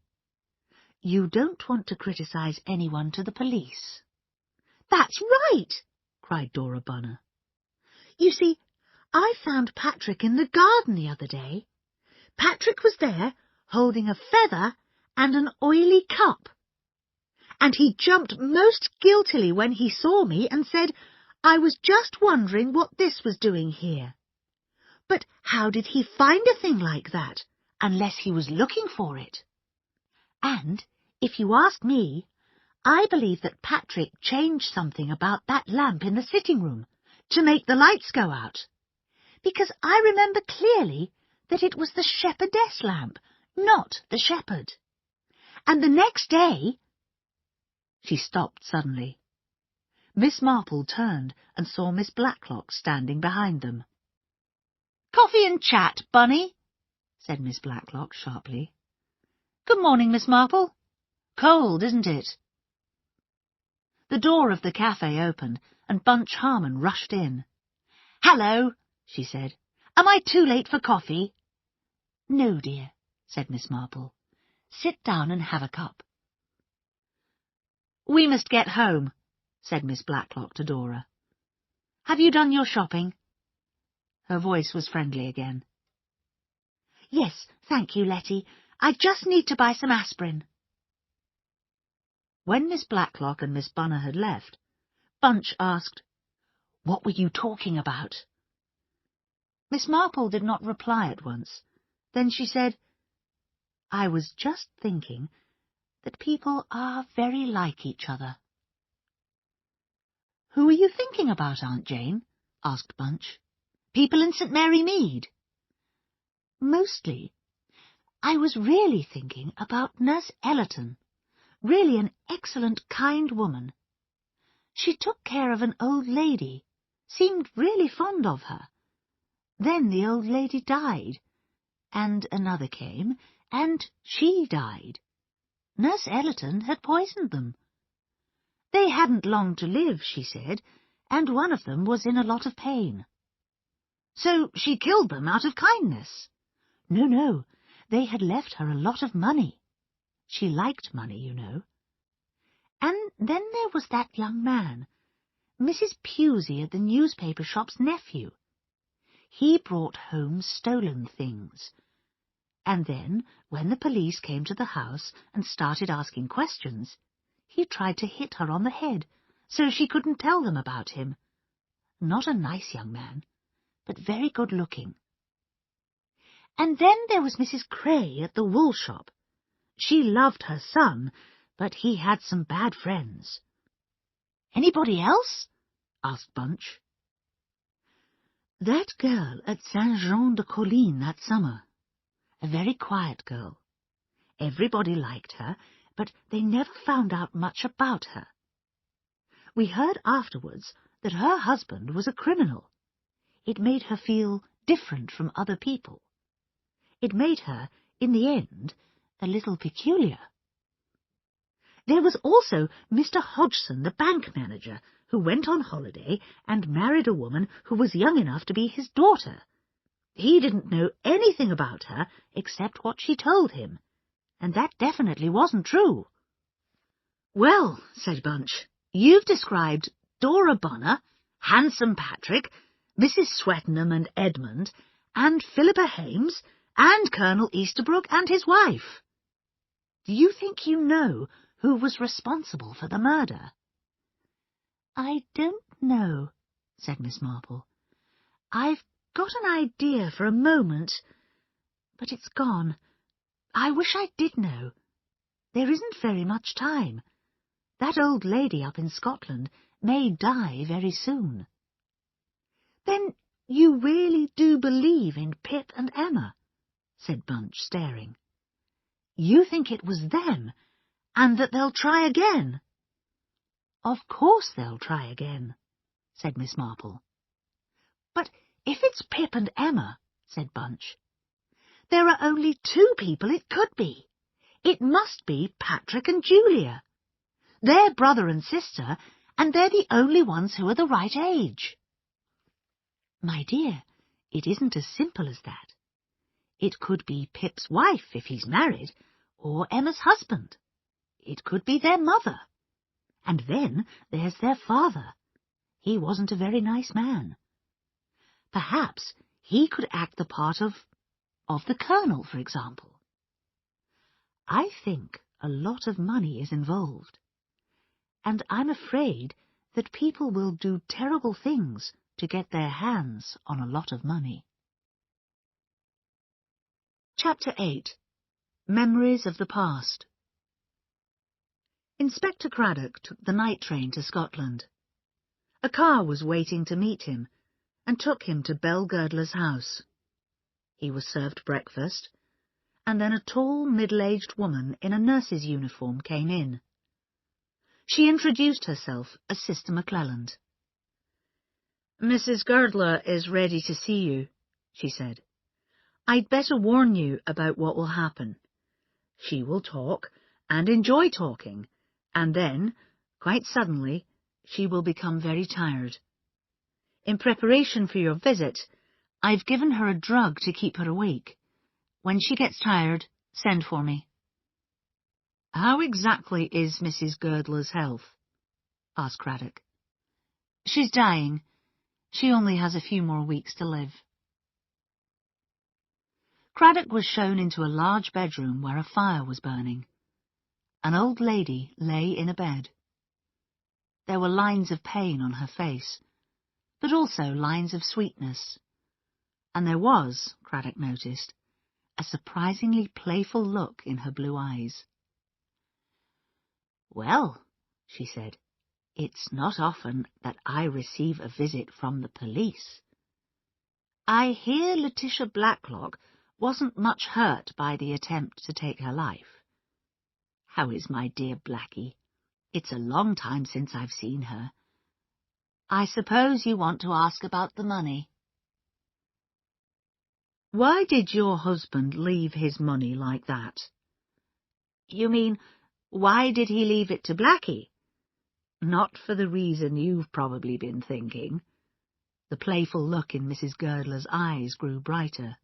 You don't want to criticize anyone to the police. That's right, cried Dora Bunner. You see, I found Patrick in the garden the other day. Patrick was there, holding a feather and an oily cup. And he jumped most guiltily when he saw me and said, I was just wondering what this was doing here. But how did he find a thing like that, unless he was looking for it? And, if you ask me, I believe that Patrick changed something about that lamp in the sitting room to make the lights go out, because I remember clearly that it was the shepherdess lamp, not the shepherd. And the next day— She stopped suddenly. Miss Marple turned and saw Miss Blacklock standing behind them. "Coffee and chat, Bunny," said Miss Blacklock sharply. "Good morning, Miss Marple. Cold, isn't it?" The door of the cafe opened, and Bunch Harmon rushed in. "Hello," she said. "Am I too late for coffee?" "No, dear," said Miss Marple. "Sit down and have a cup." "We must get home," said Miss Blacklock to Dora. "Have you done your shopping?" Her voice was friendly again. "Yes, thank you, Letty. I just need to buy some aspirin." When Miss Blacklock and Miss Bunner had left, Bunch asked, "What were you talking about?" Miss Marple did not reply at once. Then she said, "I was just thinking that people are very like each other." "Who are you thinking about, Aunt Jane?" asked Bunch. "People in St. Mary Mead?" "Mostly. I was really thinking about Nurse Ellerton. Really an excellent, kind woman. She took care of an old lady, seemed really fond of her. Then the old lady died, and another came, and she died. Nurse Ellerton had poisoned them. They hadn't long to live, she said, and one of them was in a lot of pain." "So she killed them out of kindness?" No, they had left her a lot of money. She liked money, you know. And then there was that young man, Mrs. Pusey at the newspaper shop's nephew. He brought home stolen things. And then, when the police came to the house and started asking questions, he tried to hit her on the head so she couldn't tell them about him. Not a nice young man, but very good-looking. And then there was Mrs. Cray at the wool shop. She loved her son, but he had some bad friends." "Anybody else?" asked Bunch. "That girl at Saint-Jean-de-Colline that summer. A very quiet girl. Everybody liked her, but they never found out much about her. We heard afterwards that her husband was a criminal. It made her feel different from other people. It made her, in the end, a little peculiar. There was also Mr. Hodgson, the bank manager, who went on holiday and married a woman who was young enough to be his daughter. He didn't know anything about her except what she told him, and that definitely wasn't true." "Well," said Bunch, "you've described Dora Bunner, Handsome Patrick, Mrs. Swettenham and Edmund, and Philippa Hames, and Colonel Easterbrook and his wife. Do you think you know who was responsible for the murder?" "I don't know," said Miss Marple. "I've got an idea for a moment, but it's gone. I wish I did know. There isn't very much time. That old lady up in Scotland may die very soon." "Then you really do believe in Pip and Emma?" said Bunch, staring. "You think it was them, and that they'll try again?" "Of course they'll try again," said Miss Marple. "But if it's Pip and Emma, said Bunch. "There are only 2 people it could be. It must be Patrick and Julia. They're brother and sister, and they're the only ones who are the right age." "My dear, it isn't as simple as that. It could be Pip's wife if he's married, or Emma's husband. It could be their mother. And then there's their father. He wasn't a very nice man. Perhaps he could act the part of the Colonel, for example. I think a lot of money is involved, and I'm afraid that people will do terrible things to get their hands on a lot of money." Chapter 8. Memories of the Past. Inspector Craddock took the night train to Scotland. A car was waiting to meet him, and took him to Belle Girdler's house. He was served breakfast, and then a tall, middle-aged woman in a nurse's uniform came in. She introduced herself as Sister McClelland. "Mrs. Girdler is ready to see you," she said. "I'd better warn you about what will happen. She will talk, and enjoy talking, and then, quite suddenly, she will become very tired. In preparation for your visit, I've given her a drug to keep her awake. When she gets tired, send for me." "How exactly is Mrs. Girdler's health?" asked Craddock. "She's dying. She only has a few more weeks to live." Craddock was shown into a large bedroom where a fire was burning. An old lady lay in a bed. There were lines of pain on her face, but also lines of sweetness. And there was, Craddock noticed, a surprisingly playful look in her blue eyes. "Well," she said, "it's not often that I receive a visit from the police. I hear Letitia Blacklock wasn't much hurt by the attempt to take her life. How is my dear Blackie? It's a long time since I've seen her. I suppose you want to ask about the money." "Why did your husband leave his money like that?" "You mean, why did he leave it to Blackie?" "Not for the reason you've probably been thinking." The playful look in Mrs. Girdler's eyes grew brighter.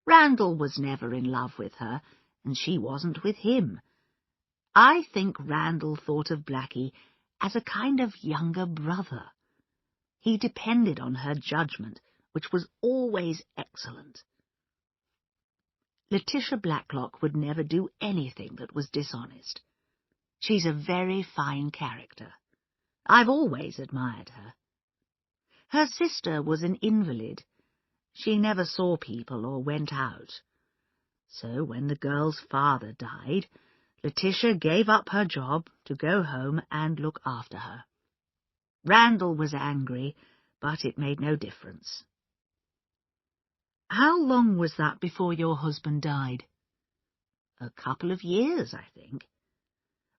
"Randall was never in love with her, and she wasn't with him. I think Randall thought of Blackie as a kind of younger brother. He depended on her judgment, which was always excellent. Letitia Blacklock would never do anything that was dishonest. She's a very fine character. I've always admired her. Her sister was an invalid. She never saw people or went out. So when the girl's father died, Letitia gave up her job to go home and look after her. Randall was angry, but it made no difference." "How long was that before your husband died?" "A couple of years, I think.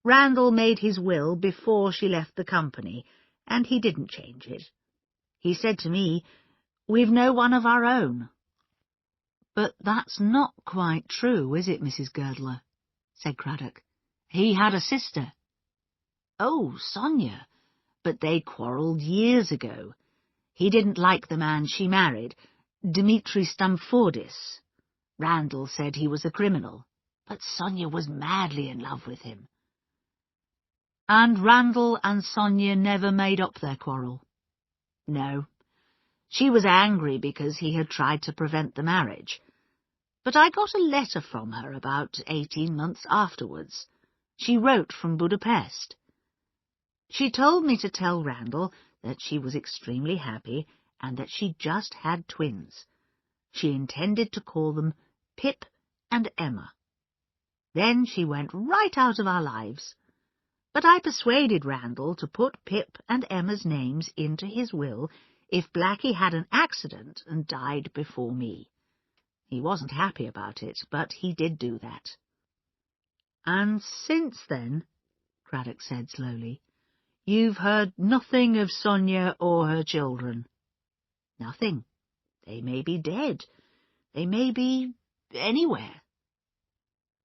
Randall made his will before she left the company, and he didn't change it. He said to me, 'We've no one of our own.'" "But that's not quite true, is it, Mrs. Girdler?" said Craddock. "He had a sister." "Oh, Sonia, but they quarrelled years ago. He didn't like the man she married, Dmitri Stamfordis. Randall said he was a criminal, but Sonia was madly in love with him." "And Randall and Sonia never made up their quarrel?" "No. She was angry because he had tried to prevent the marriage. But I got a letter from her about 18 months afterwards. She wrote from Budapest. She told me to tell Randall that she was extremely happy and that she just had twins. She intended to call them Pip and Emma. Then she went right out of our lives. But I persuaded Randall to put Pip and Emma's names into his will if Blackie had an accident and died before me. He wasn't happy about it, but he did do that." "And since then," Craddock said slowly, "you've heard nothing of Sonia or her children?" "Nothing. They may be dead. They may be anywhere.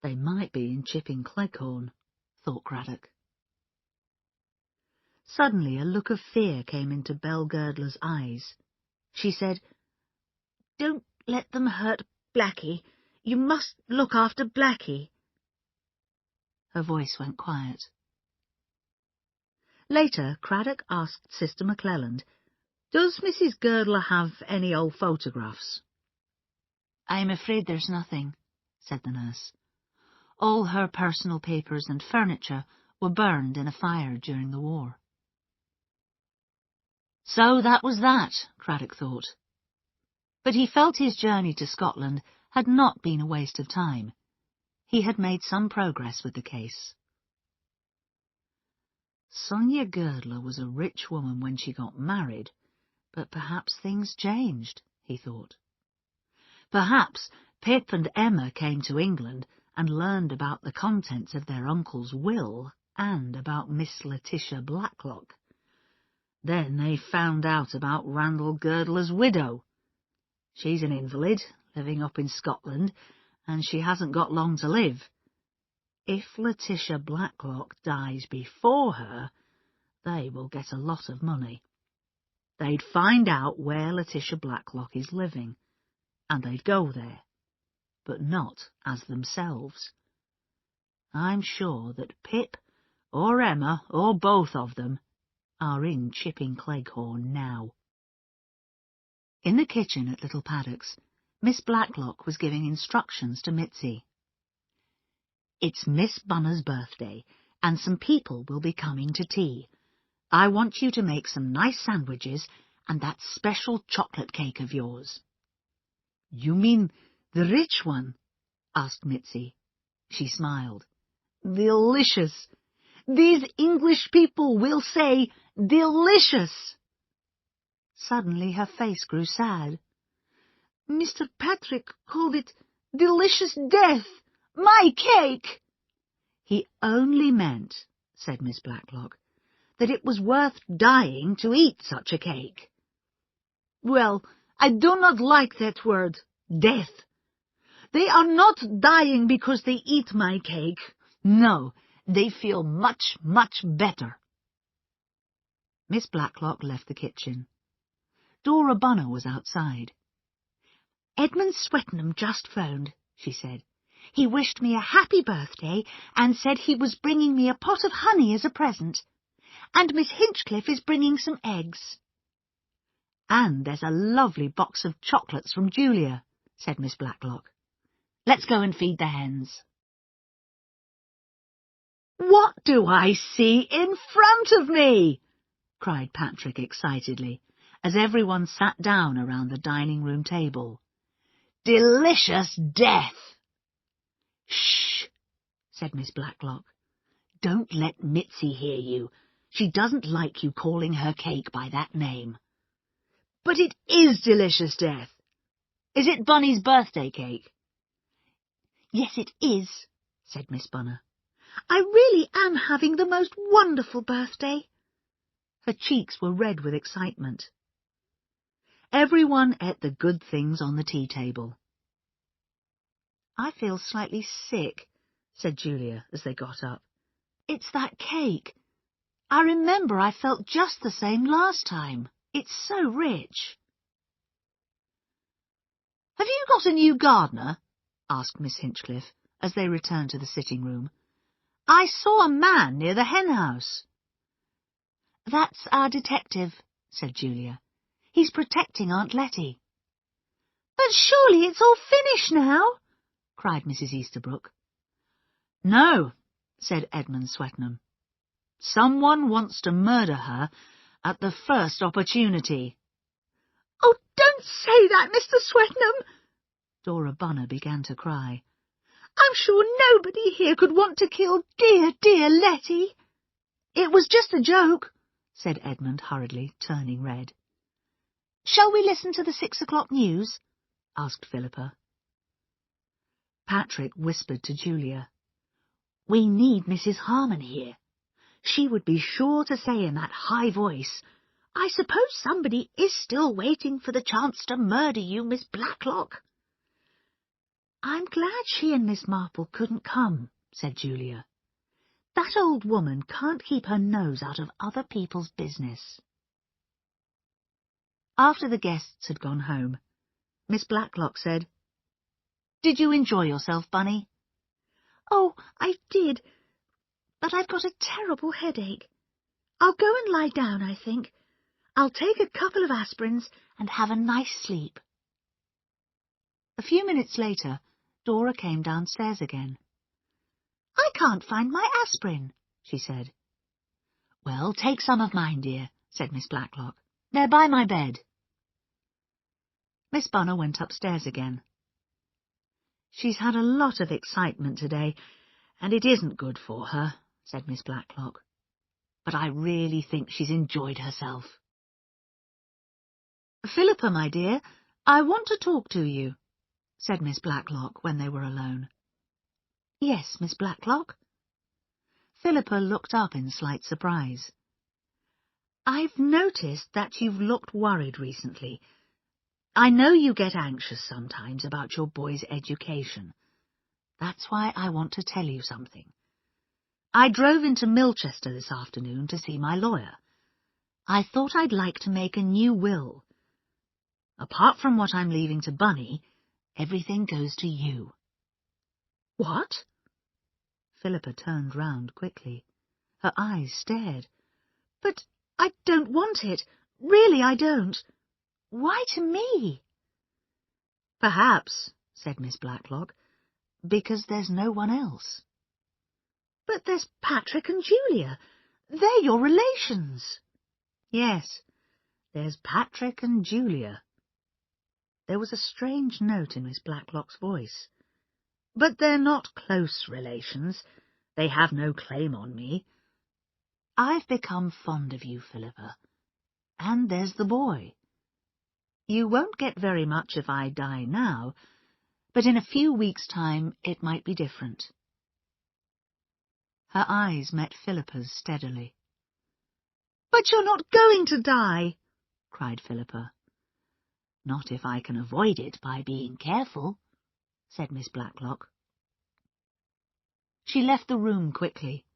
They might be in Chipping Cleghorn, thought Craddock. Suddenly a look of fear came into Belle Girdler's eyes. She said, "Don't let them hurt Blackie. You must look after Blackie." Her voice went quiet. Later, Craddock asked Sister McClelland, "Does Mrs. Girdler have any old photographs?" "I'm afraid there's nothing," said the nurse. "All her personal papers and furniture were burned in a fire during the war." So that was that, Craddock thought. But he felt his journey to Scotland had not been a waste of time. He had made some progress with the case. Sonia Girdler was a rich woman when she got married, but perhaps things changed, he thought. Perhaps Pip and Emma came to England and learned about the contents of their uncle's will and about Miss Letitia Blacklock. Then they found out about Randall Girdler's widow. She's an invalid, living up in Scotland, and she hasn't got long to live. If Letitia Blacklock dies before her, they will get a lot of money. They'd find out where Letitia Blacklock is living, and they'd go there, but not as themselves. I'm sure that Pip, or Emma, or both of them, are in Chipping Cleghorn now. In the kitchen at Little Paddocks, Miss Blacklock was giving instructions to Mitzi. "It's Miss Bunner's birthday, and some people will be coming to tea. I want you to make some nice sandwiches and that special chocolate cake of yours." "You mean the rich one?" asked Mitzi. She smiled. "Delicious! These English people will say delicious." Suddenly her face grew sad. "Mr. Patrick called it delicious death. My cake!" "He only meant," said Miss Blacklock, "that it was worth dying to eat such a cake." "Well, I do not like that word, death. They are not dying because they eat my cake. No, they feel much, much better." Miss Blacklock left the kitchen. Dora Bunner was outside. "Edmund Swettenham just phoned," she said. "He wished me a happy birthday and said he was bringing me a pot of honey as a present. And Miss Hinchcliffe is bringing some eggs." "And there's a lovely box of chocolates from Julia," said Miss Blacklock. "Let's go and feed the hens." "What do I see in front of me?" cried Patrick excitedly, as everyone sat down around the dining-room table. "Delicious death!" "Shh!" said Miss Blacklock. "Don't let Mitzi hear you. She doesn't like you calling her cake by that name." "But it is delicious death. Is it Bunny's birthday cake?" "Yes, it is," said Miss Bunner. "I really am having the most wonderful birthday." Her cheeks were red with excitement. Everyone ate the good things on the tea table. "I feel slightly sick," said Julia as they got up. "It's that cake. I remember I felt just the same last time. It's so rich." "Have you got a new gardener?" asked Miss Hinchcliffe as they returned to the sitting-room. "I saw a man near the hen-house." "That's our detective," said Julia. "He's protecting Aunt Letty." "But surely it's all finished now," cried Mrs. Easterbrook. "No," said Edmund Swettenham. "Someone wants to murder her at the first opportunity." "Oh, don't say that, Mr. Swettenham!" Dora Bunner began to cry. "I'm sure nobody here could want to kill dear, dear Letty." "It was just a joke," said Edmund hurriedly, turning red. "Shall we listen to the 6 o'clock news?" asked Philippa. Patrick whispered to Julia, "We need Mrs. Harmon here. She would be sure to say in that high voice, I suppose somebody is still waiting for the chance to murder you, Miss Blacklock." "I'm glad she and Miss Marple couldn't come," said Julia. "That old woman can't keep her nose out of other people's business." After the guests had gone home, Miss Blacklock said, "Did you enjoy yourself, Bunny?" "Oh, I did, but I've got a terrible headache. I'll go and lie down, I think. I'll take a couple of aspirins and have a nice sleep." A few minutes later, Dora came downstairs again. "I can't find my aspirin," she said. "Well, take some of mine, dear," said Miss Blacklock. "They're by my bed." Miss Bunner went upstairs again. "She's had a lot of excitement today, and it isn't good for her," said Miss Blacklock. "But I really think she's enjoyed herself." "Philippa, my dear, I want to talk to you," said Miss Blacklock when they were alone. "Yes, Miss Blacklock?" Philippa looked up in slight surprise. "I've noticed that you've looked worried recently. I know you get anxious sometimes about your boy's education. That's why I want to tell you something. I drove into Milchester this afternoon to see my lawyer. I thought I'd like to make a new will. Apart from what I'm leaving to Bunny, everything goes to you." "What?" Philippa turned round quickly. Her eyes stared. "But I don't want it. Really, I don't. Why to me?" "Perhaps," said Miss Blacklock, "because there's no one else." "But there's Patrick and Julia. They're your relations." "Yes, there's Patrick and Julia." There was a strange note in Miss Blacklock's voice. "But they're not close relations. They have no claim on me." "I've become fond of you, Philippa. And there's the boy. You won't get very much if I die now, but in a few weeks' time it might be different." Her eyes met Philippa's steadily. "But you're not going to die!" cried Philippa. "Not if I can avoid it by being careful," said Miss Blacklock. She left the room quickly.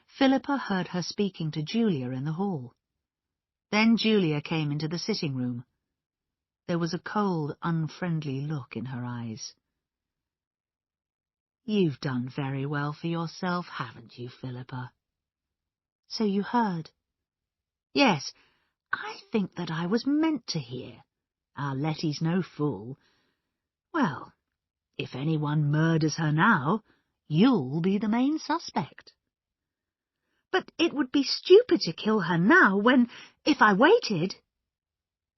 Philippa heard her speaking to Julia in the hall. Then Julia came into the sitting room. There was a cold, unfriendly look in her eyes. "You've done very well for yourself, haven't you, Philippa?" "So you heard?" "Yes, I think that I was meant to hear. Our Letty's no fool. Well, if anyone murders her now, you'll be the main suspect." "But it would be stupid to kill her now when, if I waited—"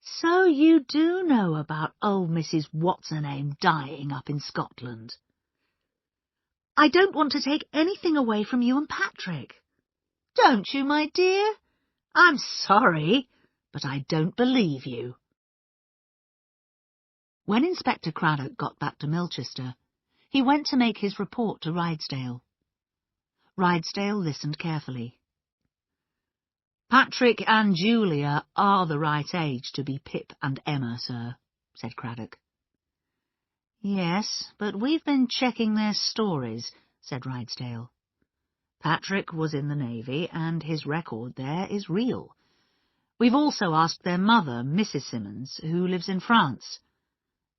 "So you do know about old Mrs. What's-her-name dying up in Scotland?" "I don't want to take anything away from you and Patrick." "Don't you, my dear? I'm sorry, but I don't believe you." When Inspector Craddock got back to Milchester, he went to make his report to Rydesdale. Rydesdale listened carefully. "Patrick and Julia are the right age to be Pip and Emma, sir," said Craddock. "Yes, but we've been checking their stories," said Rydesdale. "Patrick was in the Navy, and his record there is real. We've also asked their mother, Mrs. Simmons, who lives in France.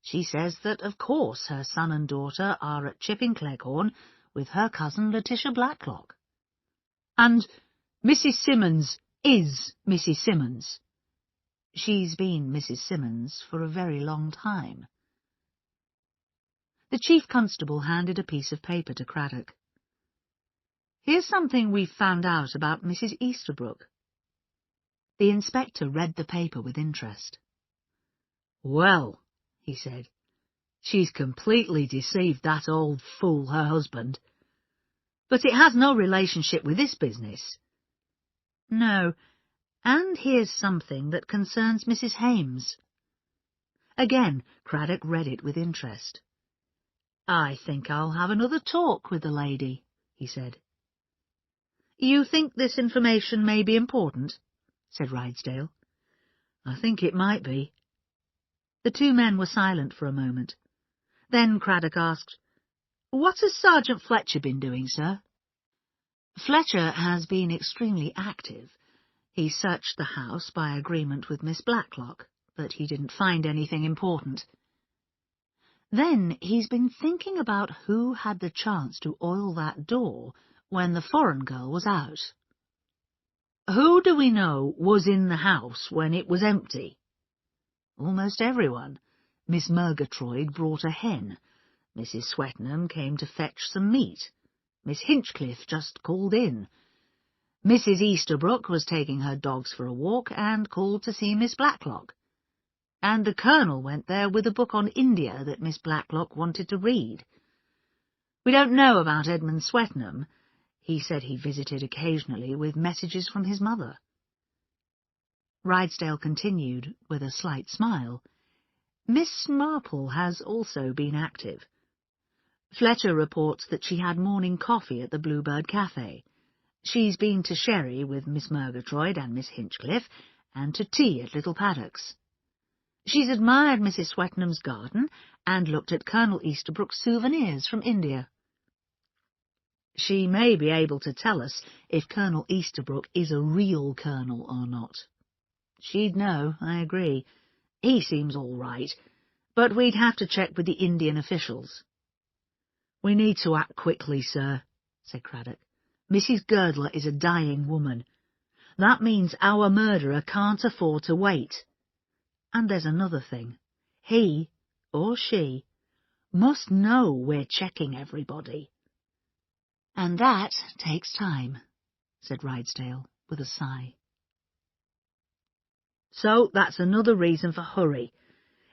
She says that, of course, her son and daughter are at Chipping Cleghorn with her cousin Letitia Blacklock." "And Mrs. Simmons is Mrs. Simmons?" "She's been Mrs. Simmons for a very long time." The Chief Constable handed a piece of paper to Craddock. "Here's something we've found out about Mrs. Easterbrook." The inspector read the paper with interest. "Well," he said, "she's completely deceived that old fool, her husband. But it has no relationship with this business." "No, and here's something that concerns Mrs. Hames." Again Craddock read it with interest. "I think I'll have another talk with the lady," he said. "You think this information may be important?" said Rydesdale. I think it might be. The two men were silent for a moment. Then Craddock asked, What has Sergeant Fletcher been doing, sir? Fletcher has been extremely active. He searched the house by agreement with Miss Blacklock, but he didn't find anything important. Then he's been thinking about who had the chance to oil that door when the foreign girl was out. Who do we know was in the house when it was empty? Almost everyone. Miss Murgatroyd brought a hen. Mrs. Swettenham came to fetch some meat. Miss Hinchcliffe just called in. Mrs. Easterbrook was taking her dogs for a walk and called to see Miss Blacklock. And the Colonel went there with a book on India that Miss Blacklock wanted to read. We don't know about Edmund Swettenham. He said he visited occasionally with messages from his mother. Rydesdale continued, with a slight smile. Miss Marple has also been active. Fletcher reports that she had morning coffee at the Bluebird Cafe. She's been to Sherry with Miss Murgatroyd and Miss Hinchcliffe, and to tea at Little Paddock's. She's admired Mrs. Swettenham's garden, and looked at Colonel Easterbrook's souvenirs from India. She may be able to tell us if Colonel Easterbrook is a real colonel or not. She'd know, I agree. He seems all right, but we'd have to check with the Indian officials. We need to act quickly, sir, said Craddock. Mrs. Girdler is a dying woman. That means our murderer can't afford to wait. And there's another thing. He, or she, must know we're checking everybody. And that takes time, said Rydesdale with a sigh. So that's another reason for hurry.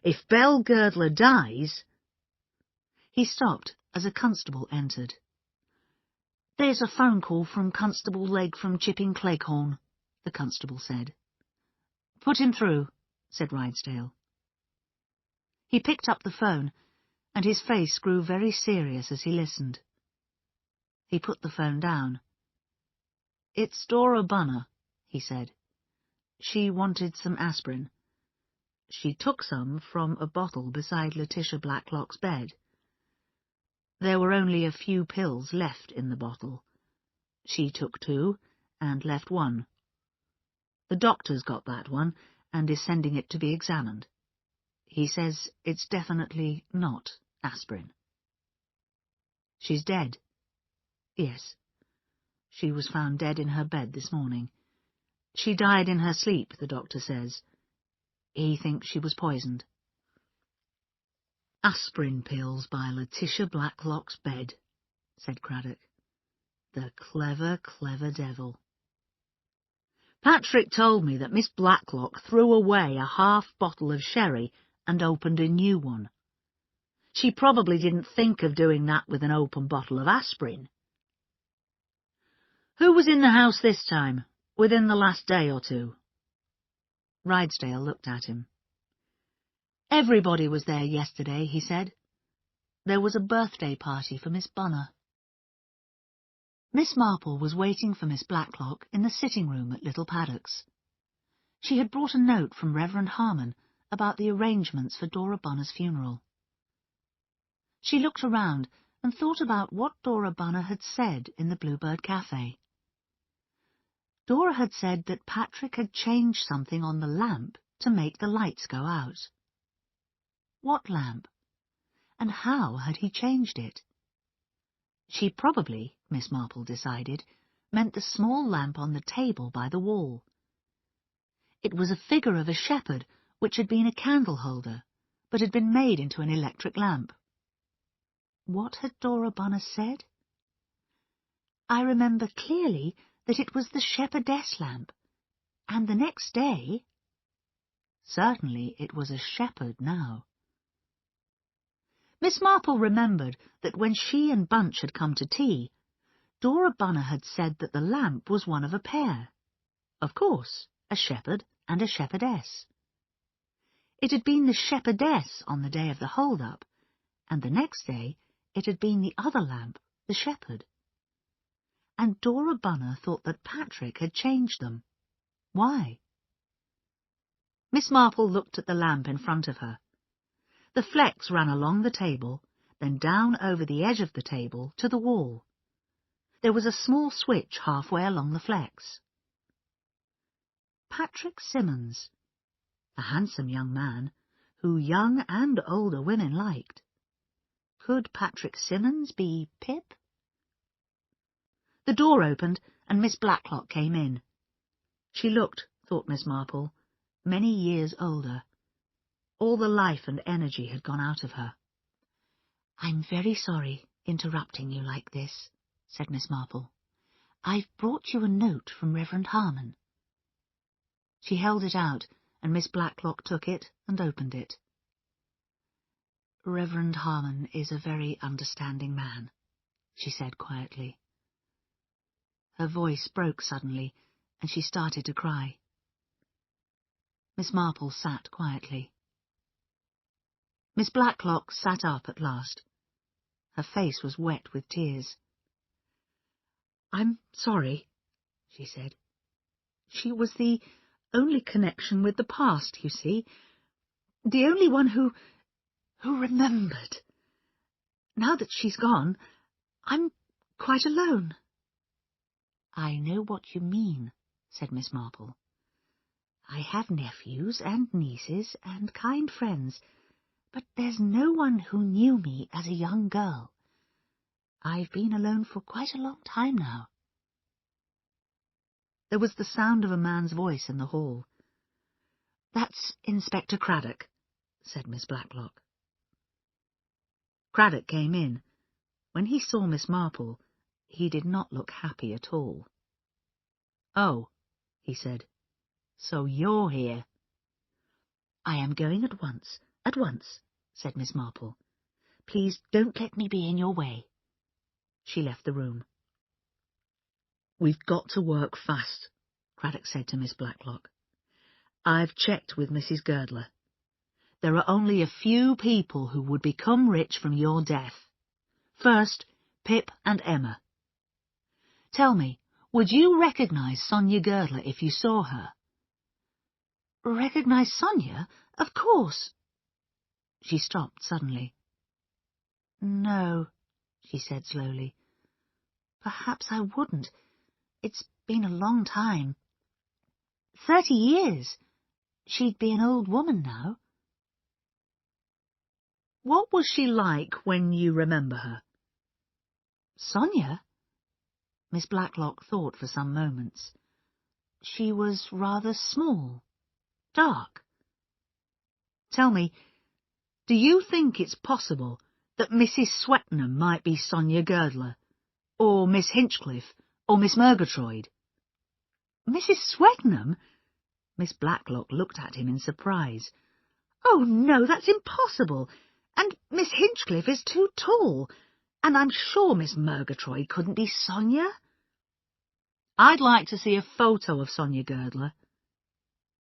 If Belle Girdler dies... He stopped as a constable entered. There's a phone call from Constable Legg from Chipping Cleghorn, the constable said. Put him through, said Rydesdale. He picked up the phone, and his face grew very serious as he listened. He put the phone down. It's Dora Bunner, he said. She wanted some aspirin. She took some from a bottle beside Letitia Blacklock's bed. There were only a few pills left in the bottle. She took 2 and left 1. The doctor's got that one and is sending it to be examined. He says it's definitely not aspirin. She's dead. Yes. She was found dead in her bed this morning. She died in her sleep, the doctor says. He thinks she was poisoned. Aspirin pills by Letitia Blacklock's bed, said Craddock. The clever, clever devil. Patrick told me that Miss Blacklock threw away a half bottle of sherry and opened a new one. She probably didn't think of doing that with an open bottle of aspirin. Who was in the house this time, within the last day or 2? Rydesdale looked at him. Everybody was there yesterday, he said. There was a birthday party for Miss Bunner. Miss Marple was waiting for Miss Blacklock in the sitting-room at Little Paddock's. She had brought a note from Reverend Harmon about the arrangements for Dora Bunner's funeral. She looked around and thought about what Dora Bunner had said in the Bluebird Cafe. Dora had said that Patrick had changed something on the lamp to make the lights go out. What lamp? And how had he changed it? She probably, Miss Marple decided, meant the small lamp on the table by the wall. It was a figure of a shepherd which had been a candle holder, but had been made into an electric lamp. What had Dora Bunner said? I remember clearly that it was the shepherdess lamp, and the next day... Certainly it was a shepherd now. Miss Marple remembered that when she and Bunch had come to tea, Dora Bunner had said that the lamp was one of a pair. Of course, a shepherd and a shepherdess. It had been the shepherdess on the day of the hold-up, and the next day it had been the other lamp, the shepherd. And Dora Bunner thought that Patrick had changed them. Why? Miss Marple looked at the lamp in front of her. The flecks ran along the table, then down over the edge of the table to the wall. There was a small switch halfway along the flecks. Patrick Simmons, a handsome young man, who young and older women liked. Could Patrick Simmons be Pip? The door opened, and Miss Blacklock came in. She looked, thought Miss Marple, many years older. All the life and energy had gone out of her. "I'm very sorry interrupting you like this," said Miss Marple. "I've brought you a note from Reverend Harmon." She held it out, and Miss Blacklock took it and opened it. "Reverend Harmon is a very understanding man," she said quietly. Her voice broke suddenly, and she started to cry. Miss Marple sat quietly. Miss Blacklock sat up at last. Her face was wet with tears. "I'm sorry," she said. "She was the only connection with the past, you see. The only one who remembered. Now that she's gone, I'm quite alone." "I know what you mean," said Miss Marple. "I have nephews and nieces and kind friends, but there's no one who knew me as a young girl. I've been alone for quite a long time now." There was the sound of a man's voice in the hall. "That's Inspector Craddock," said Miss Blacklock. Craddock came in. When he saw Miss Marple, he did not look happy at all. "Oh," he said, "so you're here." "I am going at once, said Miss Marple. "Please don't let me be in your way." She left the room. "We've got to work fast," Craddock said to Miss Blacklock. "I've checked with Mrs. Girdler. There are only a few people who would become rich from your death. First, Pip and Emma. Tell me, would you recognize Sonia Girdler if you saw her?" "Recognize Sonia? Of course." She stopped suddenly. "No," she said slowly. "Perhaps I wouldn't. It's been a long time. 30 years. She'd be an old woman now." "What was she like when you remember her?" "Sonia?" Miss Blacklock thought for some moments. "She was rather small, dark." "Tell me, do you think it's possible that Mrs. Swetnam might be Sonia Girdler, or Miss Hinchcliffe, or Miss Murgatroyd?" "Mrs. Swetnam?" Miss Blacklock looked at him in surprise. "Oh, no, that's impossible. And Miss Hinchcliffe is too tall. And I'm sure Miss Murgatroyd couldn't be Sonia." "I'd like to see a photo of Sonia Girdler."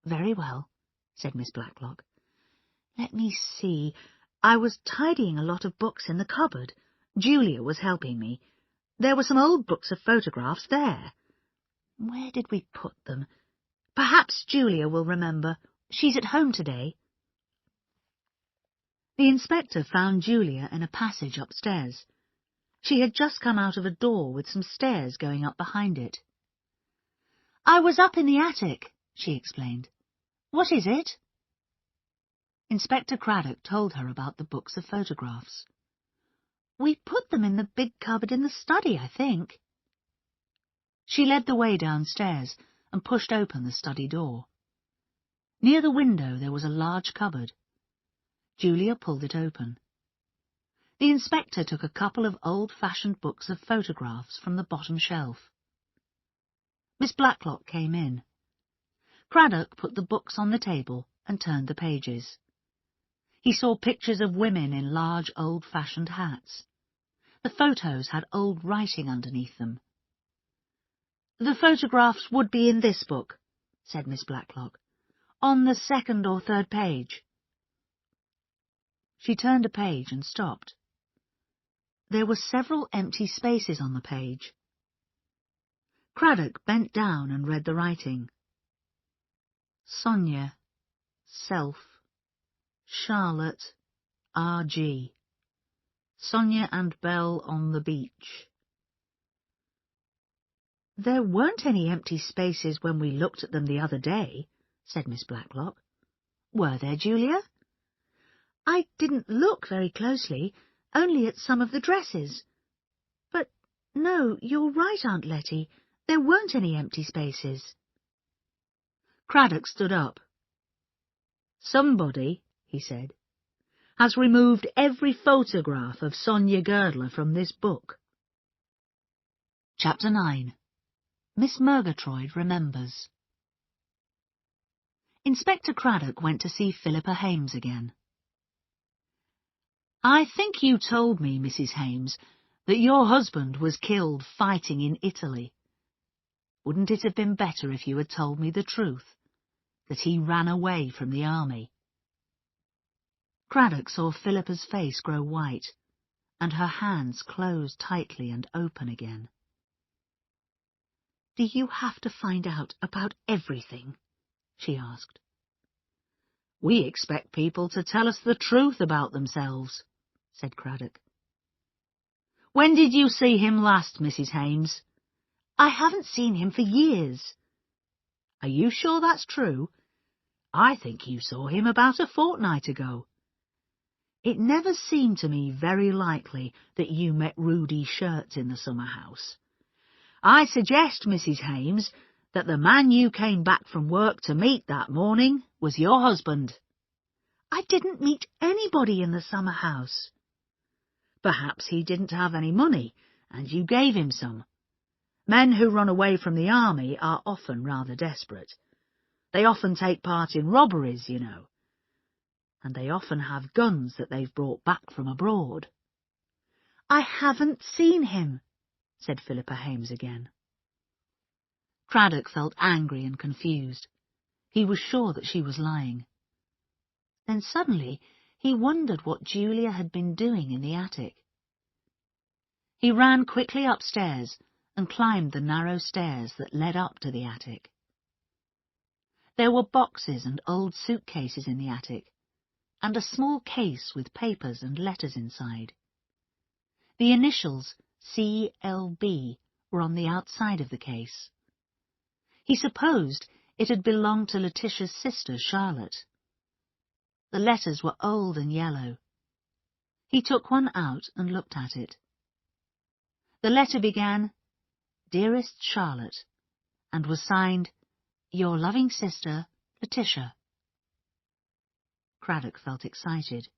"Very well," said Miss Blacklock. "Let me see. I was tidying a lot of books in the cupboard. Julia was helping me. There were some old books of photographs there. Where did we put them? Perhaps Julia will remember. She's at home today." The inspector found Julia in a passage upstairs. She had just come out of a door with some stairs going up behind it. "I was up in the attic," she explained. "What is it?" Inspector Craddock told her about the books of photographs. "We put them in the big cupboard in the study, I think." She led the way downstairs and pushed open the study door. Near the window there was a large cupboard. Julia pulled it open. The inspector took a couple of old-fashioned books of photographs from the bottom shelf. Miss Blacklock came in. Craddock put the books on the table and turned the pages. He saw pictures of women in large old-fashioned hats. The photos had old writing underneath them. "The photographs would be in this book," said Miss Blacklock, "on the 2nd or 3rd page." She turned a page and stopped. There were several empty spaces on the page. Craddock bent down and read the writing. "Sonia, self, Charlotte, R.G. Sonia and Belle on the beach. There weren't any empty spaces when we looked at them the other day, said Miss Blacklock. Were there, Julia? I didn't look very closely, only at some of the dresses. But no, you're right, Aunt Letty. There weren't any empty spaces. Craddock stood up. Somebody, he said, has removed every photograph of Sonia Girdler from this book. Chapter 9. Miss Murgatroyd Remembers. Inspector Craddock went to see Philippa Hames again. I think you told me, Mrs. Hames, that your husband was killed fighting in Italy. Wouldn't it have been better if you had told me the truth, that he ran away from the army? Craddock saw Philippa's face grow white, and her hands close tightly and open again. Do you have to find out about everything? She asked. We expect people to tell us the truth about themselves, said Craddock. When did you see him last, Mrs. Hames? I haven't seen him for years. Are you sure that's true? I think you saw him about a fortnight ago. It never seemed to me very likely that you met Rudy Shirts in the summer house. I suggest, Mrs. Hames, that the man you came back from work to meet that morning was your husband. I didn't meet anybody in the summer house. Perhaps he didn't have any money, and you gave him some. Men who run away from the army are often rather desperate. They often take part in robberies, you know. And they often have guns that they've brought back from abroad. I haven't seen him, said Philippa Hames again. Craddock felt angry and confused. He was sure that she was lying. Then suddenly he wondered what Julia had been doing in the attic. He ran quickly upstairs and climbed the narrow stairs that led up to the attic. There were boxes and old suitcases in the attic, and a small case with papers and letters inside. The initials C.L.B. were on the outside of the case. He supposed it had belonged to Letitia's sister, Charlotte. The letters were old and yellow. He took one out and looked at it. The letter began, Dearest Charlotte, and was signed, Your loving sister, Letitia. Craddock felt excited.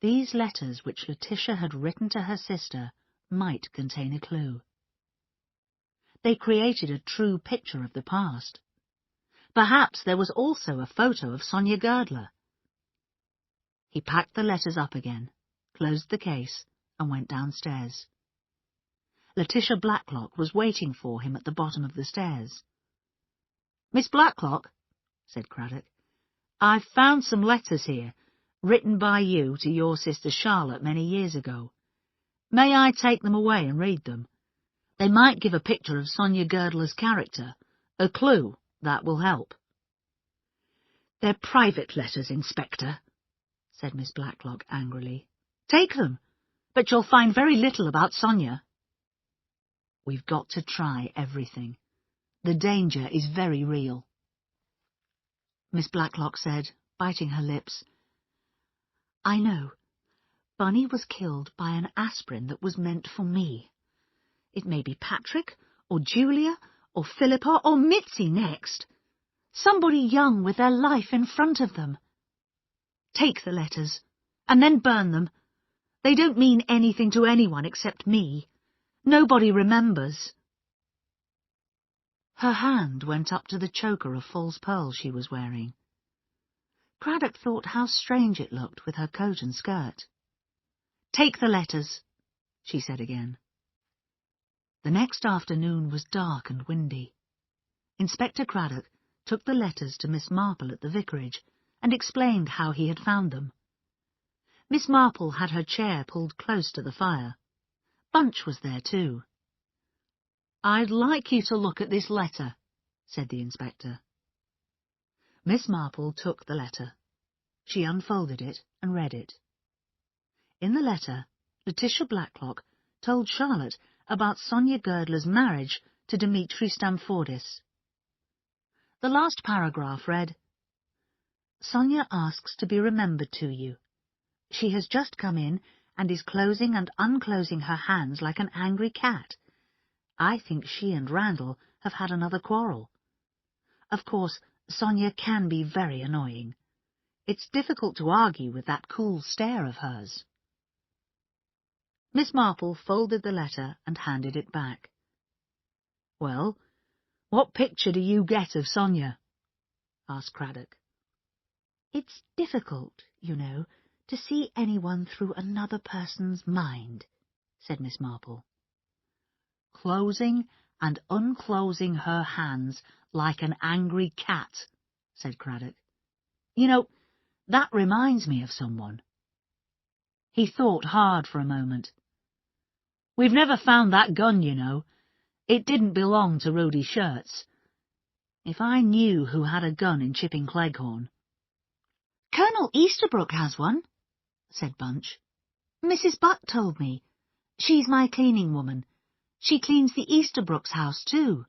These letters which Letitia had written to her sister might contain a clue. They created a true picture of the past. Perhaps there was also a photo of Sonia Girdler. He packed the letters up again, closed the case, and went downstairs. Letitia Blacklock was waiting for him at the bottom of the stairs. Miss Blacklock, said Craddock, I've found some letters here, written by you to your sister Charlotte many years ago. May I take them away and read them? They might give a picture of Sonia Girdler's character, a clue that will help. They're private letters, Inspector, said Miss Blacklock angrily. Take them, but you'll find very little about Sonia. We've got to try everything. The danger is very real. Miss Blacklock said, biting her lips, I know. Bunny was killed by an aspirin that was meant for me. It may be Patrick, or Julia, or Philippa, or Mitzi next. Somebody young with their life in front of them. Take the letters, and then burn them. They don't mean anything to anyone except me. Nobody remembers. Her hand went up to the choker of false pearls she was wearing. Craddock thought how strange it looked with her coat and skirt. Take the letters, she said again. The next afternoon was dark and windy. Inspector Craddock took the letters to Miss Marple at the vicarage and explained how he had found them. Miss Marple had her chair pulled close to the fire. Bunch was there too. I'd like you to look at this letter, said the inspector. Miss Marple took the letter. She unfolded it and read it. In the letter, Letitia Blacklock told Charlotte about Sonia Girdler's marriage to Dimitri Stamfordis. The last paragraph read, "Sonia asks to be remembered to you. She has just come in and is closing and unclosing her hands like an angry cat. I think she and Randall have had another quarrel. Of course, Sonia can be very annoying. It's difficult to argue with that cool stare of hers." Miss Marple folded the letter and handed it back. "Well, what picture do you get of Sonia?" asked Craddock. "It's difficult, you know, to see anyone through another person's mind," said Miss Marple. "Closing and unclosing her hands like an angry cat," said Craddock. "You know, that reminds me of someone." He thought hard for a moment. "We've never found that gun, you know. It didn't belong to Rudy Shirts. If I knew who had a gun in Chipping Cleghorn—" "Colonel Easterbrook has one," said Bunch. "Mrs. Butt told me. She's my cleaning woman. She cleans the Easterbrooks' house, too.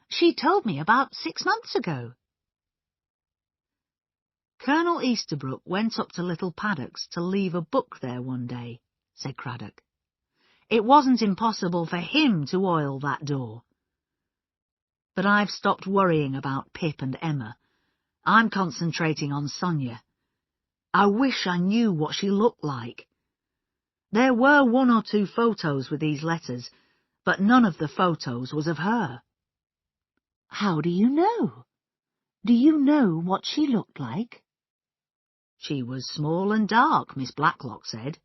She told me about 6 months ago." "Colonel Easterbrook went up to Little Paddocks to leave a book there one day," said Craddock. "It wasn't impossible for him to oil that door. But I've stopped worrying about Pip and Emma. I'm concentrating on Sonia. I wish I knew what she looked like. There were 1 or 2 photos with these letters, but none of the photos was of her." "How do you know? Do you know what she looked like?" "She was small and dark, Miss Blacklock said."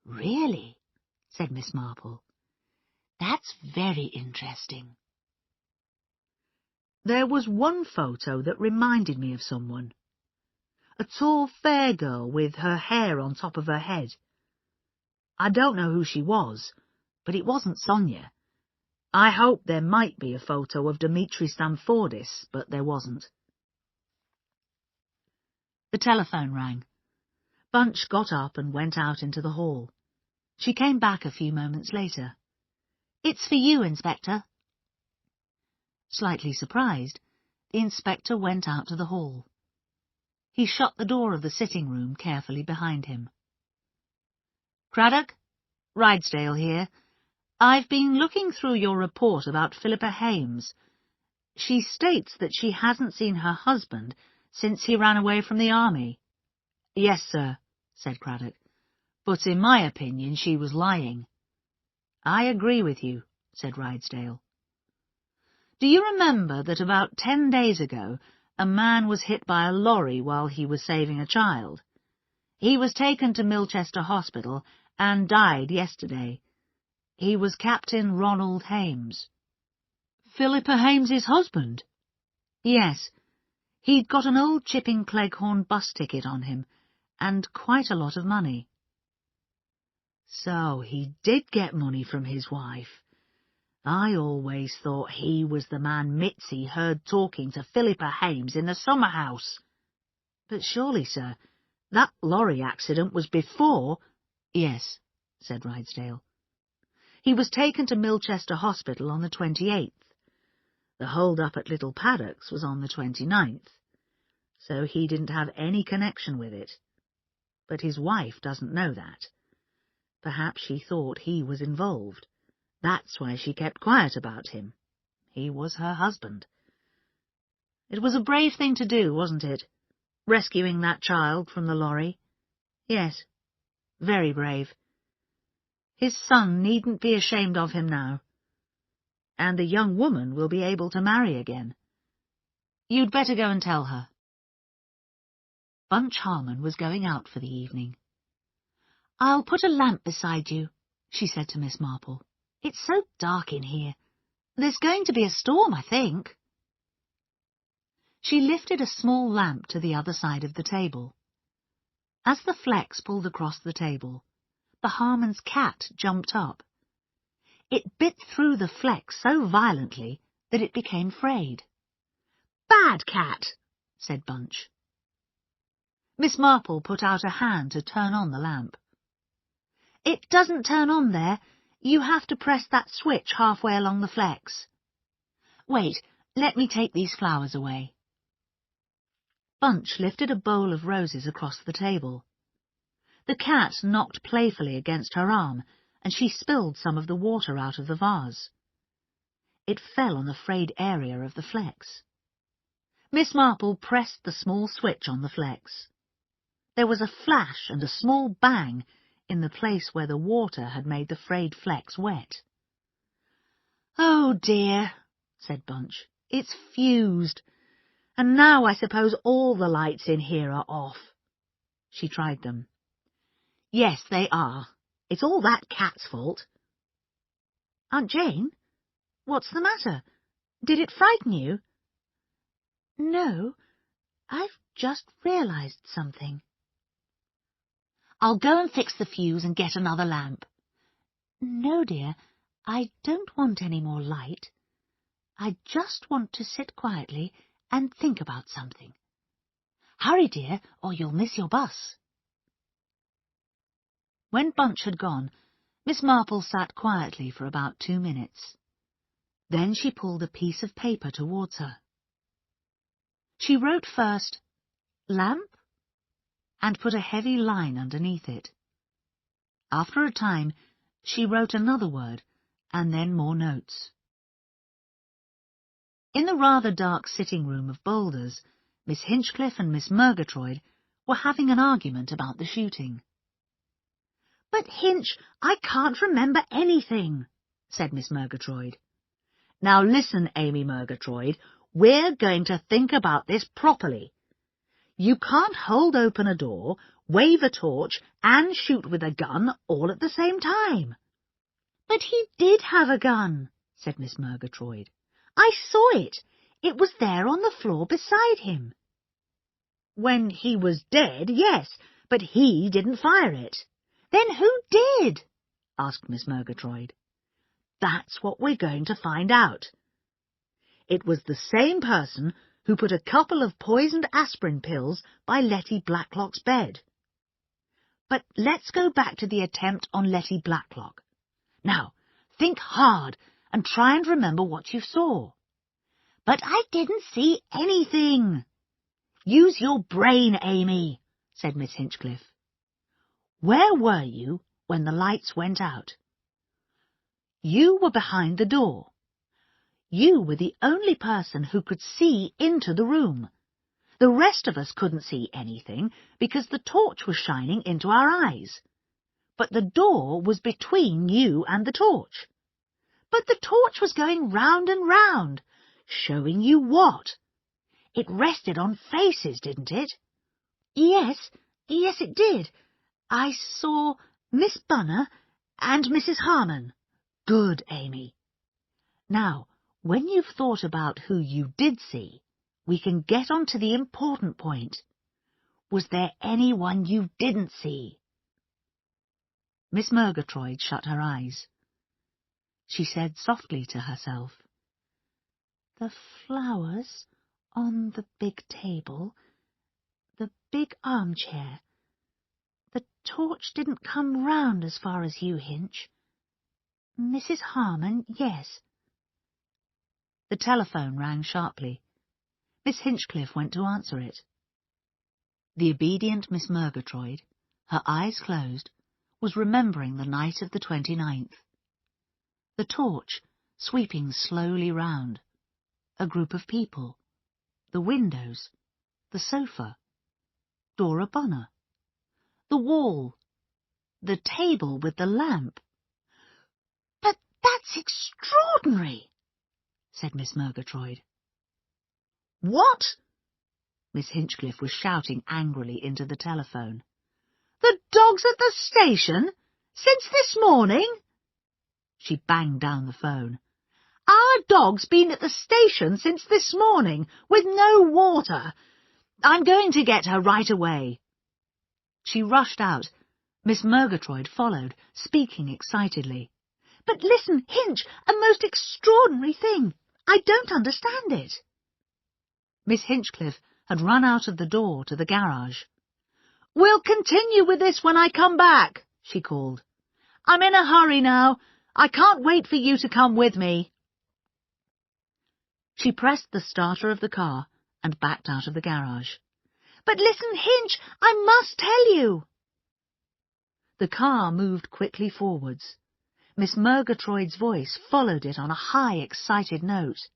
"Really?" said Miss Marple. "That's very interesting." "There was one photo that reminded me of someone. A tall, fair girl with her hair on top of her head. I don't know who she was, but it wasn't Sonia. I hoped there might be a photo of Dimitri Stamfordis, but there wasn't." The telephone rang. Bunch got up and went out into the hall. She came back a few moments later. "It's for you, Inspector." Slightly surprised, the inspector went out to the hall. He shut the door of the sitting room carefully behind him. "Craddock, Rydesdale here. I've been looking through your report about Philippa Hames. She states that she hasn't seen her husband since he ran away from the army." "Yes, sir," said Craddock, "but in my opinion she was lying." "I agree with you," said Rydesdale. "Do you remember that about 10 days ago a man was hit by a lorry while he was saving a child? He was taken to Milchester Hospital and died yesterday. He was Captain Ronald Hames." "Philippa Hames's husband?" "Yes. He'd got an old Chipping Cleghorn bus ticket on him, and quite a lot of money." "So he did get money from his wife. I always thought he was the man Mitzi heard talking to Philippa Hames in the summer house. But surely, sir, that lorry accident was before—" "Yes," said Rydesdale. "He was taken to Milchester Hospital on the 28th. The hold-up at Little Paddocks was on the 29th, so he didn't have any connection with it. But his wife doesn't know that. Perhaps she thought he was involved. That's why she kept quiet about him. He was her husband. It was a brave thing to do, wasn't it? Rescuing that child from the lorry. Yes, very brave. His son needn't be ashamed of him now. And the young woman will be able to marry again. You'd better go and tell her." Bunch Harmon was going out for the evening. "I'll put a lamp beside you," she said to Miss Marple. "It's so dark in here. There's going to be a storm, I think." She lifted a small lamp to the other side of the table. As the flex pulled across the table, the Harmon's cat jumped up. It bit through the flex so violently that it became frayed. "Bad cat," said Bunch. Miss Marple put out a hand to turn on the lamp. It doesn't turn on there. You have to press that switch halfway along the flex. Wait, let me take these flowers away. Bunch lifted a bowl of roses across the table. The cat knocked playfully against her arm, and she spilled some of the water out of the vase. It fell on the frayed area of the flex. Miss Marple pressed the small switch on the flex. There was a flash and a small bang in the place where the water had made the frayed flex wet. "Oh dear," said Bunch, "it's fused. And now I suppose all the lights in here are off." She tried them. "Yes, they are. It's all that cat's fault." "Aunt Jane, what's the matter? Did it frighten you?" "No, I've just realised something." "I'll go and fix the fuse and get another lamp." "No, dear, I don't want any more light. I just want to sit quietly and think about something. Hurry, dear, or you'll miss your bus." When Bunch had gone, Miss Marple sat quietly for about 2 minutes. Then she pulled a piece of paper towards her. She wrote first, "Lamp," and put a heavy line underneath it. After a time, she wrote another word, and then more notes. In the rather dark sitting room of Boulders, Miss Hinchcliffe and Miss Murgatroyd were having an argument about the shooting. "But, Hinch, I can't remember anything," said Miss Murgatroyd. "Now listen, Amy Murgatroyd, we're going to think about this properly. You can't hold open a door, wave a torch, and shoot with a gun all at the same time." "But he did have a gun," said Miss Murgatroyd. "I saw it. It was there on the floor beside him." "When he was dead, yes, but he didn't fire it." "Then who did?" asked Miss Murgatroyd. "That's what we're going to find out. It was the same person who put a couple of poisoned aspirin pills by Letty Blacklock's bed. But let's go back to the attempt on Letty Blacklock. Now, think hard and try and remember what you saw." "But I didn't see anything." "Use your brain, Amy," said Miss Hinchcliffe. "Where were you when the lights went out?" "You were behind the door. You were the only person who could see into the room. The rest of us couldn't see anything because the torch was shining into our eyes. But the door was between you and the torch." "But the torch was going round and round." "Showing you what? It rested on faces, didn't it?" Yes, it did. I saw Miss Bunner and Mrs. Harmon." "Good, Amy. Now, when you've thought about who you did see, we can get on to the important point. Was there anyone you didn't see?" Miss Murgatroyd shut her eyes. She said softly to herself, "The flowers on the big table, the big armchair. The torch didn't come round as far as you, Hinch. Mrs. Harmon, yes." The telephone rang sharply. Miss Hinchcliffe went to answer it. The obedient Miss Murgatroyd, her eyes closed, was remembering the night of the 29th. The torch sweeping slowly round, a group of people, the windows, the sofa, Dora Bunner, the wall, the table with the lamp. "But that's extraordinary," said Miss Murgatroyd. "What?" Miss Hinchcliffe was shouting angrily into the telephone. "The dog's at the station? Since this morning?" She banged down the phone. "Our dog's been at the station since this morning, with no water. I'm going to get her right away." She rushed out. Miss Murgatroyd followed, speaking excitedly. "But listen, Hinch, a most extraordinary thing. I don't understand it." Miss Hinchcliffe had run out of the door to the garage. "We'll continue with this when I come back," she called. "I'm in a hurry now. I can't wait for you to come with me." She pressed the starter of the car and backed out of the garage. "But listen, Hinch, I must tell you." The car moved quickly forwards. Miss Murgatroyd's voice followed it on a high, excited note.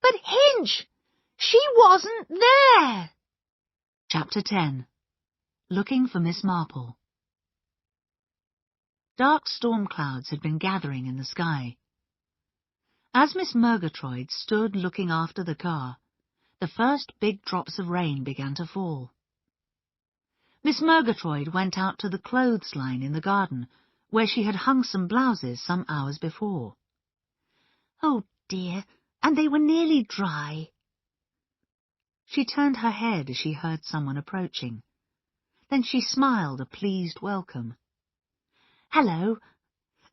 "But Hinch, she wasn't there!" Chapter 10. Looking for Miss Marple. Dark storm clouds had been gathering in the sky. As Miss Murgatroyd stood looking after the car, the first big drops of rain began to fall. Miss Murgatroyd went out to the clothes line in the garden, where she had hung some blouses some hours before. "Oh dear, and they were nearly dry." She turned her head as she heard someone approaching. Then she smiled a pleased welcome. "Hello.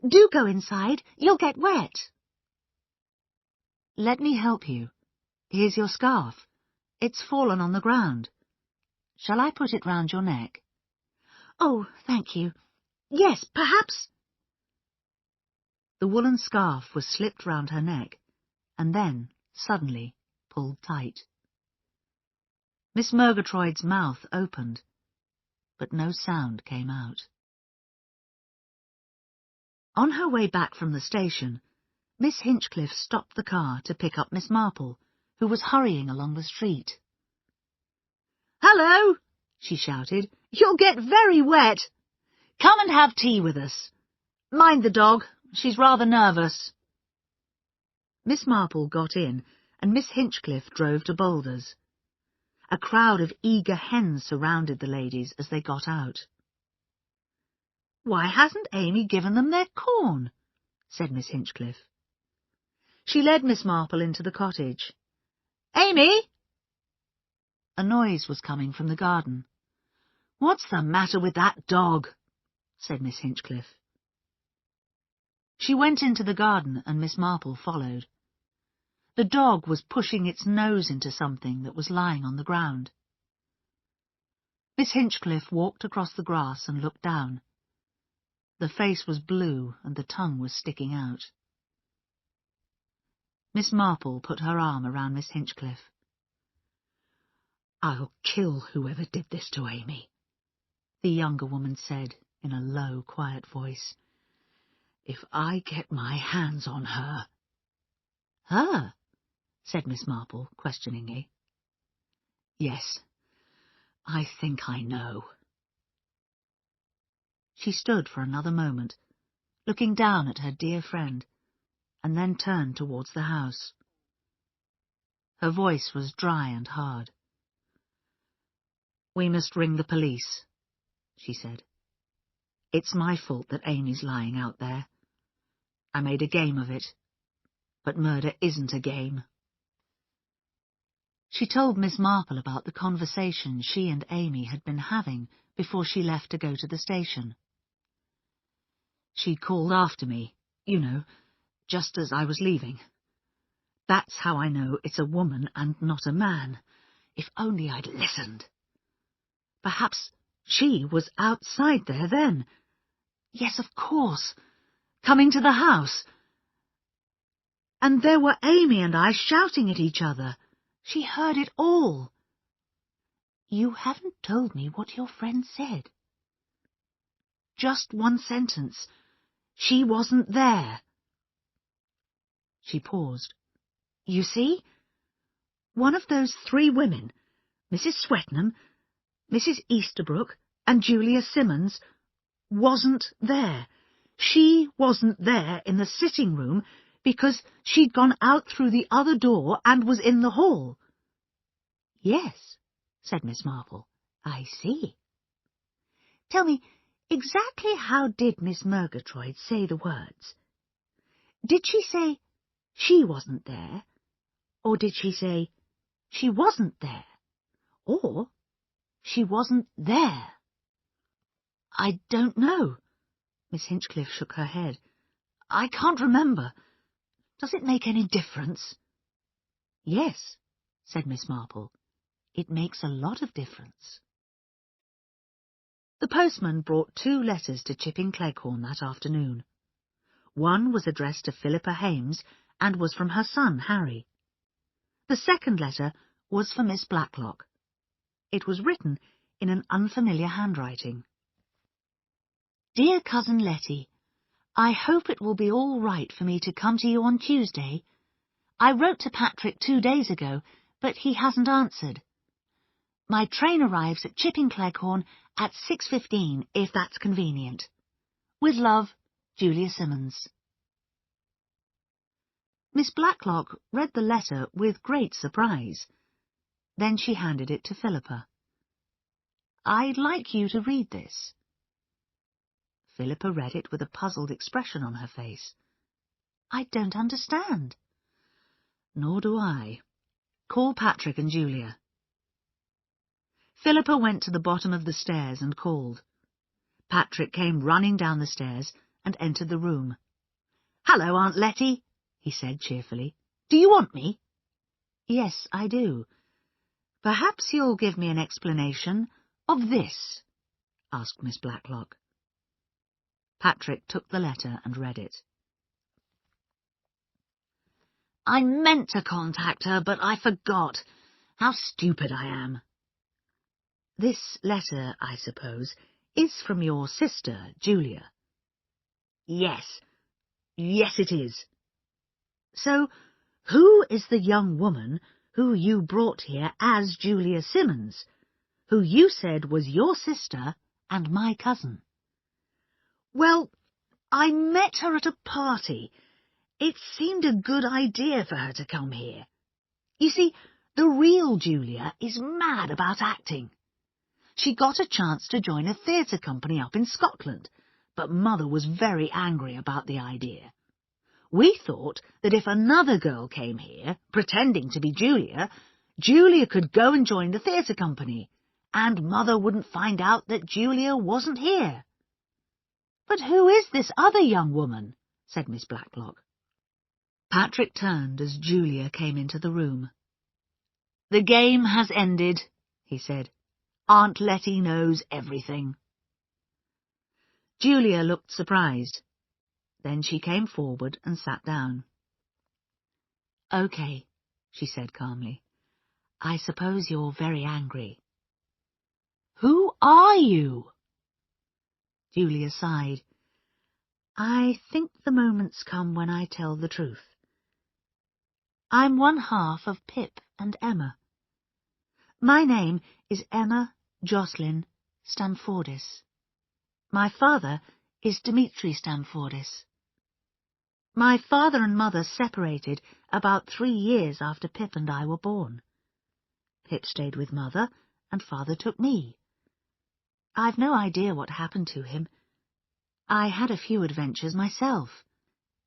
Do go inside. You'll get wet." "Let me help you. Here's your scarf. It's fallen on the ground. Shall I put it round your neck?" "Oh, thank you. Yes, perhaps." The woolen scarf was slipped round her neck, and then, suddenly, pulled tight. Miss Murgatroyd's mouth opened, but no sound came out. On her way back from the station, Miss Hinchcliffe stopped the car to pick up Miss Marple, who was hurrying along the street. "Hello!" she shouted. "You'll get very wet. Come and have tea with us. Mind the dog, she's rather nervous." Miss Marple got in, and Miss Hinchcliffe drove to Boulders. A crowd of eager hens surrounded the ladies as they got out. "Why hasn't Amy given them their corn?" said Miss Hinchcliffe. She led Miss Marple into the cottage. "Amy!" A noise was coming from the garden. "What's the matter with that dog?" said Miss Hinchcliffe. She went into the garden, and Miss Marple followed. The dog was pushing its nose into something that was lying on the ground. Miss Hinchcliffe walked across the grass and looked down. The face was blue, and the tongue was sticking out. Miss Marple put her arm around Miss Hinchcliffe. "I'll kill whoever did this to Amy," the younger woman said in a low, quiet voice. "If I get my hands on her." "Her?" said Miss Marple, questioningly. "Yes, I think I know." She stood for another moment, looking down at her dear friend, and then turned towards the house. Her voice was dry and hard. "We must ring the police," she said. "It's my fault that Amy's lying out there. I made a game of it, but murder isn't a game." She told Miss Marple about the conversation she and Amy had been having before she left to go to the station. "She called after me, you know, just as I was leaving. That's how I know it's a woman and not a man. If only I'd listened. Perhaps she was outside there then. Yes, of course, coming to the house. And there were Amy and I shouting at each other. She heard it all." "You haven't told me what your friend said." "Just one sentence. She wasn't there." She paused. "You see? One of those three women, Mrs. Swetnam, Mrs. Easterbrook, and Julia Simmons, wasn't there. She wasn't there in the sitting room because she'd gone out through the other door and was in the hall." "Yes," said Miss Marple. "I see. Tell me, exactly how did Miss Murgatroyd say the words? Did she say she wasn't there, or did she say she wasn't there, or she wasn't there?" "I don't know." Miss Hinchcliffe shook her head. "I can't remember. Does it make any difference?" "Yes," said Miss Marple. It makes a lot of difference. The postman brought 2 letters to Chipping Cleghorn that afternoon. One was addressed to Philippa Hames and was from her son, Harry. The second letter was for Miss Blacklock. It was written in an unfamiliar handwriting. Dear Cousin Letty, I hope it will be all right for me to come to you on Tuesday. I wrote to Patrick 2 days ago, but he hasn't answered. My train arrives at Chipping Cleghorn at 6:15, if that's convenient. With love, Julia Simmons. Miss Blacklock read the letter with great surprise. Then she handed it to Philippa. I'd like you to read this. Philippa read it with a puzzled expression on her face. I don't understand. Nor do I. Call Patrick and Julia. Philippa went to the bottom of the stairs and called. Patrick came running down the stairs and entered the room. Hello, Aunt Letty, he said cheerfully. Do you want me? Yes, I do. Perhaps you'll give me an explanation of this, asked Miss Blacklock. Patrick took the letter and read it. I meant to contact her, but I forgot. How stupid I am. This letter, I suppose, is from your sister, Julia. Yes. Yes, it is. So, who is the young woman who you brought here as Julia Simmons, who you said was your sister and my cousin? Well, I met her at a party. It seemed a good idea for her to come here. You see, the real Julia is mad about acting. She got a chance to join a theatre company up in Scotland, but Mother was very angry about the idea. We thought that if another girl came here, pretending to be Julia, Julia could go and join the theatre company, and Mother wouldn't find out that Julia wasn't here. But who is this other young woman? Said Miss Blacklock. Patrick turned as Julia came into the room. The game has ended, he said. Aunt Letty knows everything. Julia looked surprised. Then she came forward and sat down. Okay, she said calmly. I suppose you're very angry. Who are you? Julia sighed. I think the moment's come when I tell the truth. I'm one half of Pip and Emma. My name is Emma Jocelyn Stamfordis. My father is Dmitri Stamfordis. My father and mother separated about 3 years after Pip and I were born. Pip stayed with Mother, and Father took me. I've no idea what happened to him. I had a few adventures myself.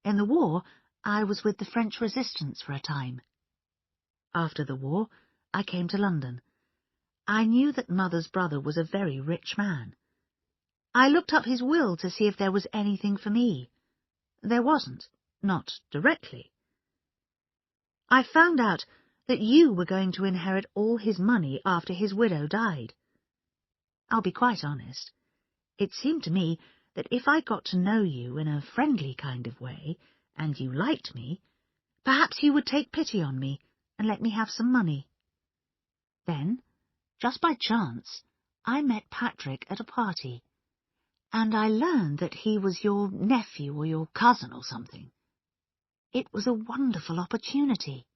In the war, I was with the French resistance for a time. After the war, I came to London. I knew that Mother's brother was a very rich man. I looked up his will to see if there was anything for me. There wasn't, not directly. I found out that you were going to inherit all his money after his widow died. I'll be quite honest. It seemed to me that if I got to know you in a friendly kind of way, and you liked me, perhaps you would take pity on me and let me have some money. Then, just by chance, I met Patrick at a party, and I learned that he was your nephew or your cousin or something. It was a wonderful opportunity.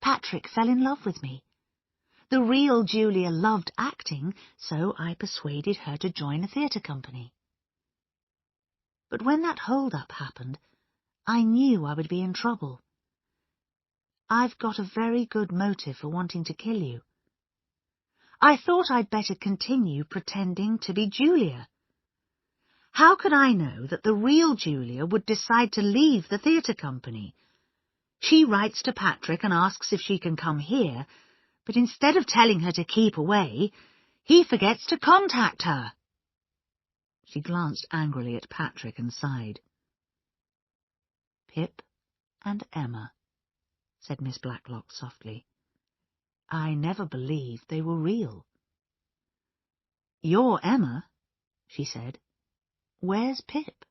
Patrick fell in love with me. The real Julia loved acting, so I persuaded her to join a theatre company. But when that hold-up happened, I knew I would be in trouble. I've got a very good motive for wanting to kill you. I thought I'd better continue pretending to be Julia. How could I know that the real Julia would decide to leave the theatre company? She writes to Patrick and asks if she can come here, but instead of telling her to keep away, he forgets to contact her. She glanced angrily at Patrick and sighed. Pip and Emma, said Miss Blacklock softly. I never believed they were real. You're Emma, she said. Where's Pip?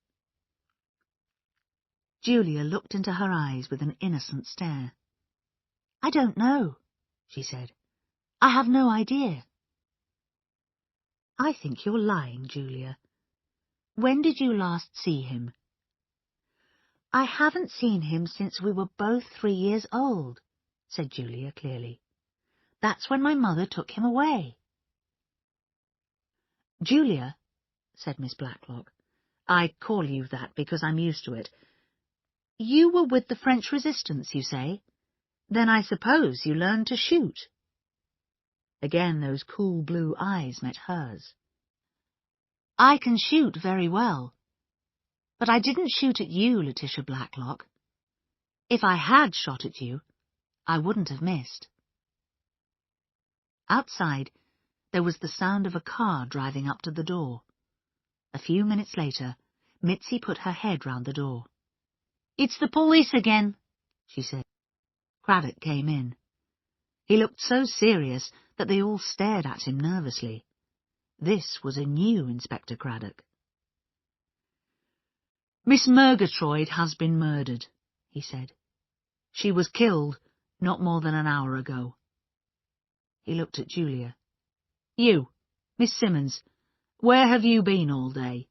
Julia looked into her eyes with an innocent stare. I don't know, she said. I have no idea. I think you're lying, Julia. When did you last see him? I haven't seen him since we were both 3 years old, said Julia clearly. That's when my mother took him away. Julia, said Miss Blacklock, I call you that because I'm used to it. You were with the French resistance, you say? Then I suppose you learned to shoot. Again those cool blue eyes met hers. I can shoot very well. But I didn't shoot at you, Letitia Blacklock. If I had shot at you, I wouldn't have missed. Outside, there was the sound of a car driving up to the door. A few minutes later, Mitzi put her head round the door. It's the police again, she said. Craddock came in. He looked so serious that they all stared at him nervously. This was a new Inspector Craddock. Miss Murgatroyd has been murdered, he said. She was killed not more than an hour ago. He looked at Julia. You, Miss Simmons, where have you been all day?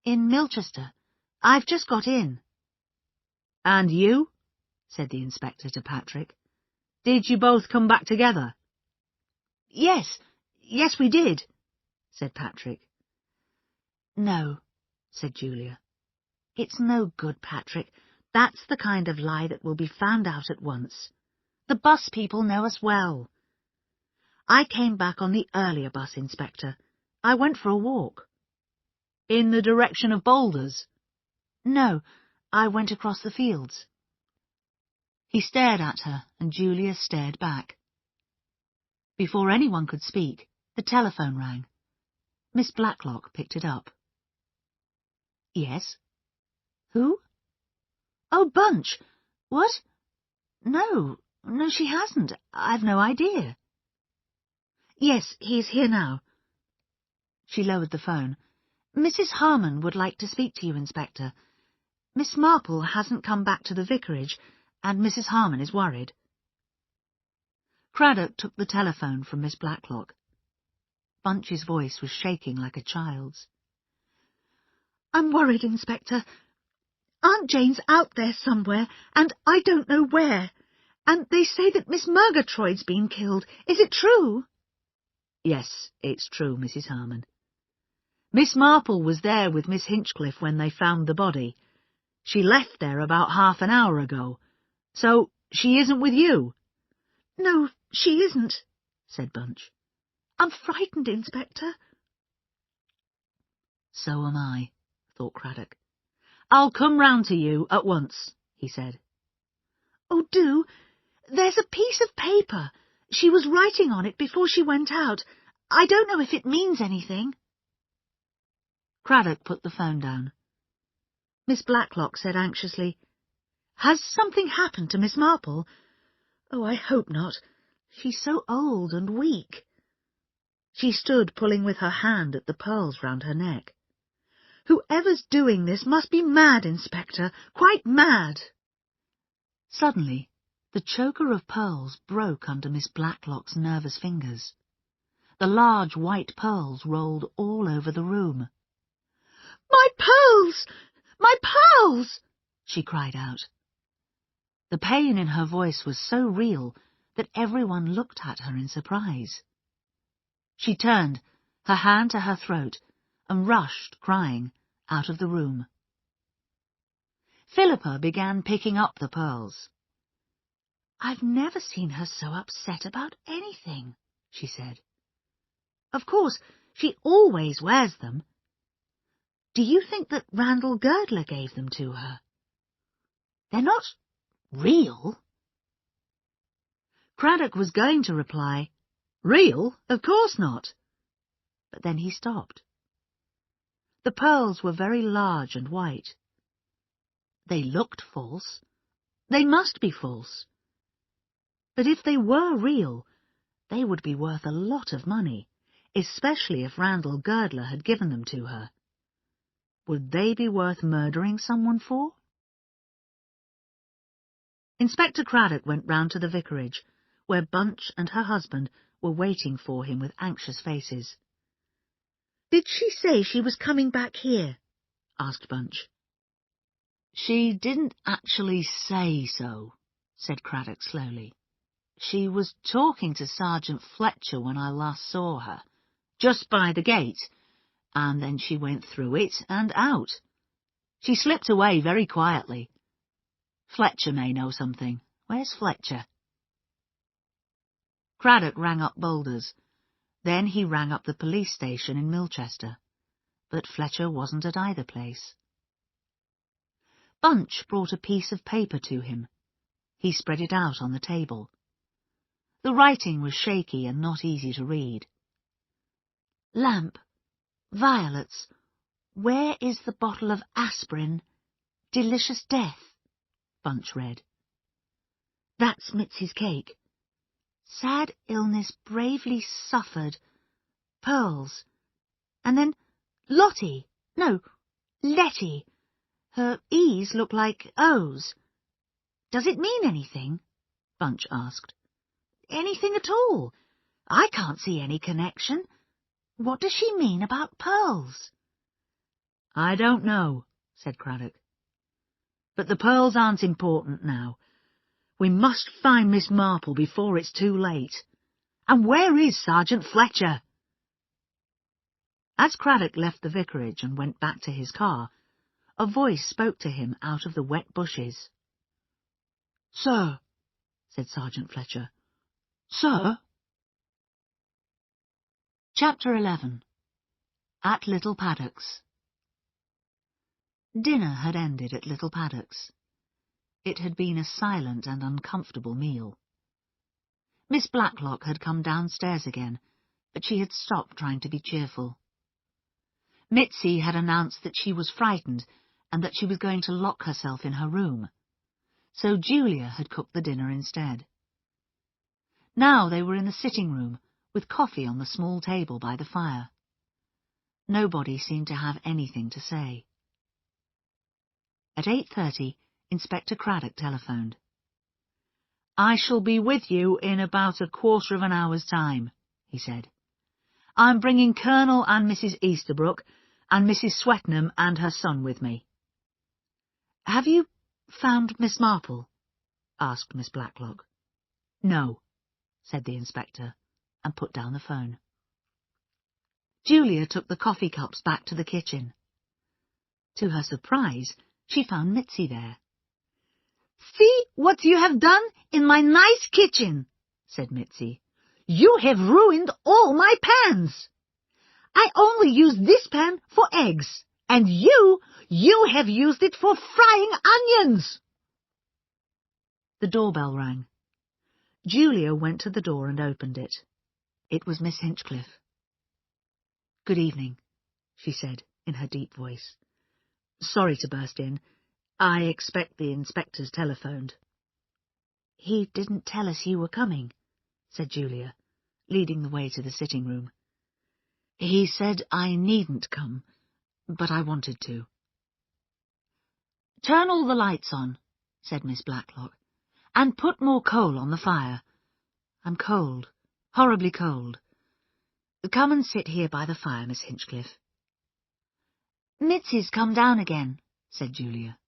In Milchester. I've just got in. And you? Said the inspector to Patrick. Did you both come back together? Yes, we did, said Patrick. No, said Julia. It's no good, Patrick. That's the kind of lie that will be found out at once. The bus people know us well. I came back on the earlier bus, Inspector. I went for a walk. In the direction of Boulders? No, I went across the fields. He stared at her, and Julia stared back. Before anyone could speak, the telephone rang. Miss Blacklock picked it up. Yes? Who? Oh, Bunch. What? No, she hasn't. I've no idea. Yes, he's here now. She lowered the phone. Mrs. Harmon would like to speak to you, Inspector. Miss Marple hasn't come back to the vicarage, and Mrs. Harmon is worried. Craddock took the telephone from Miss Blacklock. Bunch's voice was shaking like a child's. I'm worried, Inspector. Aunt Jane's out there somewhere, and I don't know where. And they say that Miss Murgatroyd's been killed. Is it true? Yes, it's true, Mrs. Harmon. Miss Marple was there with Miss Hinchcliffe when they found the body. She left there about half an hour ago. So she isn't with you? No, she isn't, said Bunch. I'm frightened, Inspector. So am I, thought Craddock. I'll come round to you at once, he said. Oh, do. There's a piece of paper. She was writing on it before she went out. I don't know if it means anything. Craddock put the phone down. Miss Blacklock said anxiously, Has something happened to Miss Marple? Oh, I hope not. She's so old and weak. She stood pulling with her hand at the pearls round her neck. Whoever's doing this must be mad, Inspector, quite mad. Suddenly, the choker of pearls broke under Miss Blacklock's nervous fingers. The large white pearls rolled all over the room. My pearls! My pearls! She cried out. The pain in her voice was so real that everyone looked at her in surprise. She turned, her hand to her throat, and rushed, crying, out of the room. Philippa began picking up the pearls. I've never seen her so upset about anything, she said. Of course, she always wears them. Do you think that Randall Girdler gave them to her? They're not real. Craddock was going to reply, Real? Of course not. But then he stopped. The pearls were very large and white. They looked false. They must be false. But if they were real, They would be worth a lot of money, especially if Randall Girdler had given them to her. Would they be worth murdering someone for? Inspector Craddock went round to the vicarage, where Bunch and her husband were waiting for him with anxious faces. "Did she say she was coming back here?" asked Bunch. "She didn't actually say so," said Craddock slowly. "She was talking to Sergeant Fletcher when I last saw her, just by the gate, and then she went through it and out. She slipped away very quietly. Fletcher may know something. Where's Fletcher?" Craddock rang up Boulders. Then he rang up the police station in Milchester, but Fletcher wasn't at either place. Bunch brought a piece of paper to him. He spread it out on the table. The writing was shaky and not easy to read. "Lamp, violets, where is the bottle of aspirin? Delicious death," Bunch read. "That's Mitzi's cake. Sad illness bravely suffered. Pearls. And then Lottie. No, Letty. Her E's look like O's. Does it mean anything?" Bunch asked. "Anything at all. I can't see any connection. What does she mean about pearls?" "I don't know," said Craddock. "But the pearls aren't important now. We must find Miss Marple before it's too late. And where is Sergeant Fletcher?" As Craddock left the vicarage and went back to his car, a voice spoke to him out of the wet bushes. "Sir," said Sergeant Fletcher. "Sir?" Chapter 11. At Little Paddock's. Dinner had ended at Little Paddock's. It had been a silent and uncomfortable meal. Miss Blacklock had come downstairs again, but she had stopped trying to be cheerful. Mitzi had announced that she was frightened and that she was going to lock herself in her room, so Julia had cooked the dinner instead. Now they were in the sitting room, with coffee on the small table by the fire. Nobody seemed to have anything to say. At 8:30, Inspector Craddock telephoned. "I shall be with you in about a quarter of an hour's time," he said. "I'm bringing Colonel and Mrs. Easterbrook and Mrs. Swetnam and her son with me." "Have you found Miss Marple?" asked Miss Blacklock. "No," said the inspector, and put down the phone. Julia took the coffee cups back to the kitchen. To her surprise, she found Mitzi there. "See what you have done in my nice kitchen," said Mitzi. "You have ruined all my pans. I only use this pan for eggs, and you have used it for frying onions." The doorbell rang. Julia went to the door and opened it. It was Miss Hinchcliffe. "Good evening," she said in her deep voice. "Sorry to burst in. I expect the inspector's telephoned." "He didn't tell us you were coming," said Julia, leading the way to the sitting room. "He said I needn't come, but I wanted to." "Turn all the lights on," said Miss Blacklock, "and put more coal on the fire. I'm cold, horribly cold. Come and sit here by the fire, Miss Hinchcliffe." "Mitzi's come down again," said Julia.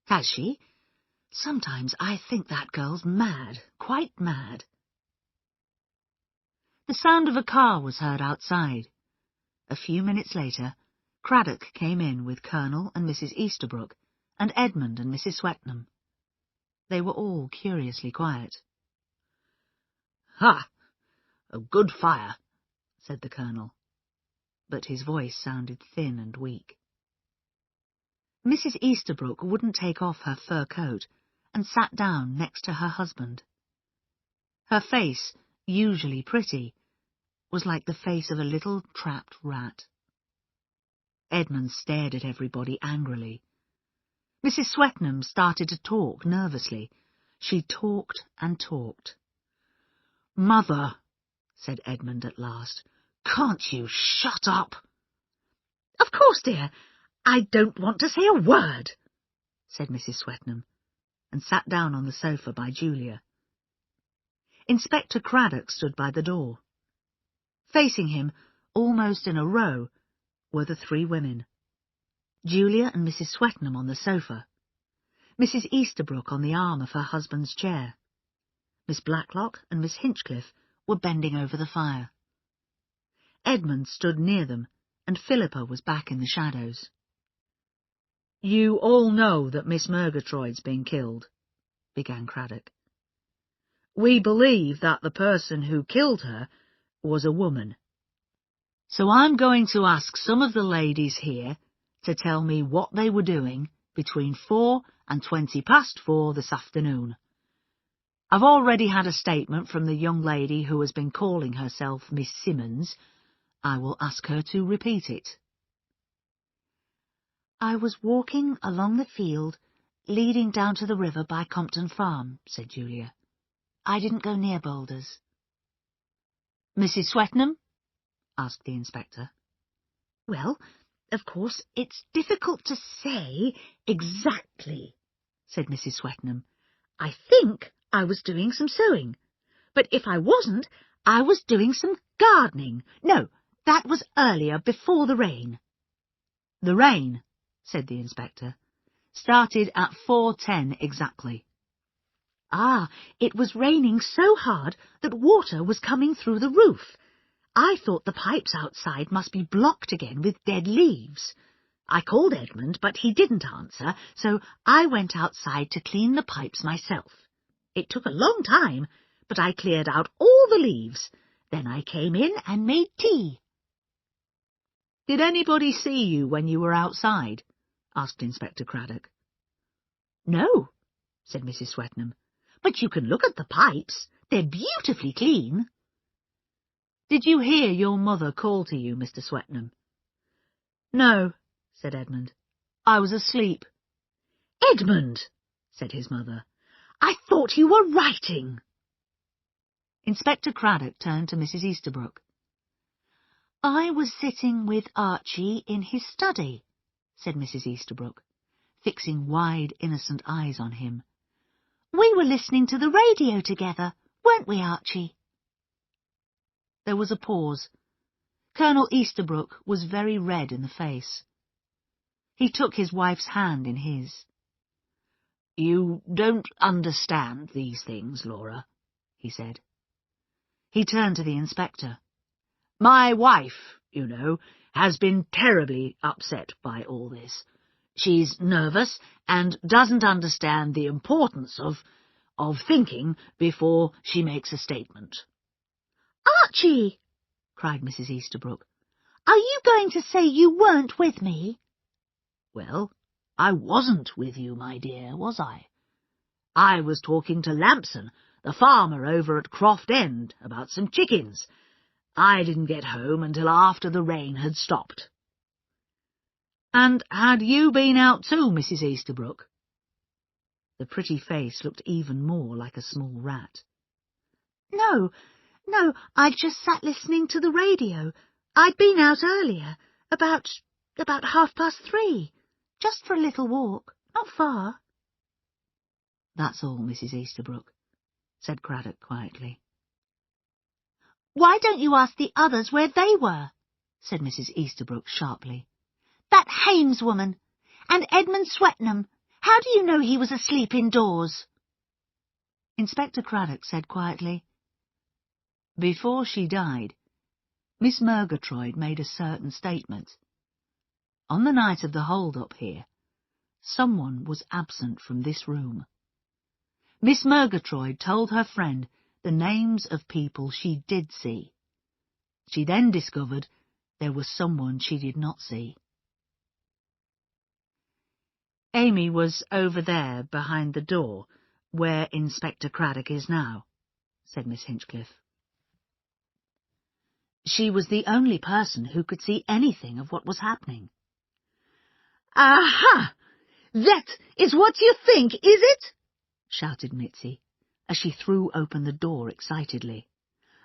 "Has she? Sometimes I think that girl's mad, quite mad." The sound of a car was heard outside. A few minutes later, Craddock came in with Colonel and Mrs. Easterbrook, and Edmund and Mrs. Swetnam. They were all curiously quiet. "Ha! A good fire," said the Colonel, but his voice sounded thin and weak. Mrs. Easterbrook wouldn't take off her fur coat and sat down next to her husband. Her face, usually pretty, was like the face of a little trapped rat. Edmund stared at everybody angrily. Mrs. Swetnam started to talk nervously. She talked and talked. "Mother," said Edmund at last. "Can't you shut up?" "Of course, dear. I don't want to say a word," said Mrs. Swetnam, and sat down on the sofa by Julia. Inspector Craddock stood by the door. Facing him, almost in a row, were the three women. Julia and Mrs. Swetnam on the sofa, Mrs. Easterbrook on the arm of her husband's chair. Miss Blacklock and Miss Hinchcliffe were bending over the fire. Edmund stood near them, and Philippa was back in the shadows. "You all know that Miss Murgatroyd's been killed," began Craddock. "We believe that the person who killed her was a woman. So I'm going to ask some of the ladies here to tell me what they were doing between 4 and 4:20 this afternoon. I've already had a statement from the young lady who has been calling herself Miss Simmons. I will ask her to repeat it." "I was walking along the field leading down to the river by Compton Farm," said Julia. "I didn't go near Boulders." "Mrs. Swetnam?" asked the inspector. "Well, of course, it's difficult to say exactly," said Mrs. Swetnam. "I think I was doing some sewing, but if I wasn't, I was doing some gardening. No, that was earlier, before the rain." "The rain," said the inspector, "started at 4:10 exactly." "Ah, it was raining so hard that water was coming through the roof. I thought the pipes outside must be blocked again with dead leaves. I called Edmund, but he didn't answer, so I went outside to clean the pipes myself. It took a long time, but I cleared out all the leaves. Then I came in and made tea." "Did anybody see you when you were outside?" asked Inspector Craddock. "No," said Mrs. Swetnam, "but you can look at the pipes. They're beautifully clean." "Did you hear your mother call to you, Mr. Swetnam?" "No," said Edmund. "I was asleep." "Edmund," said his mother, "I thought you were writing." Inspector Craddock turned to Mrs. Easterbrook. "I was sitting with Archie in his study," said Mrs. Easterbrook, fixing wide, innocent eyes on him. "We were listening to the radio together, weren't we, Archie?" There was a pause. Colonel Easterbrook was very red in the face. He took his wife's hand in his. "You don't understand these things, Laura," he said. He turned to the inspector. "My wife, you know, has been terribly upset by all this. She's nervous and doesn't understand the importance of thinking before she makes a statement." "Archie!" cried Mrs. Easterbrook. "Are you going to say you weren't with me?" "Well, I wasn't with you, my dear, was I? I was talking to Lampson, the farmer over at Croft End, about some chickens. I didn't get home until after the rain had stopped." "And had you been out too, Mrs. Easterbrook?" The pretty face looked even more like a small rat. No, I just sat listening to the radio. I'd been out earlier, about 3:30, just for a little walk, not far." "That's all, Mrs. Easterbrook," said Craddock quietly. "Why don't you ask the others where they were?" said Mrs. Easterbrook sharply. "That Hames woman, and Edmund Swetnam. How do you know he was asleep indoors?" Inspector Craddock said quietly, "Before she died, Miss Murgatroyd made a certain statement. On the night of the hold-up here, someone was absent from this room. Miss Murgatroyd told her friend the names of people she did see. She then discovered there was someone she did not see." "Amy was over there behind the door, where Inspector Craddock is now," said Miss Hinchcliffe. "She was the only person who could see anything of what was happening." "Aha! That is what you think, is it?" shouted Mitzi, as she threw open the door excitedly.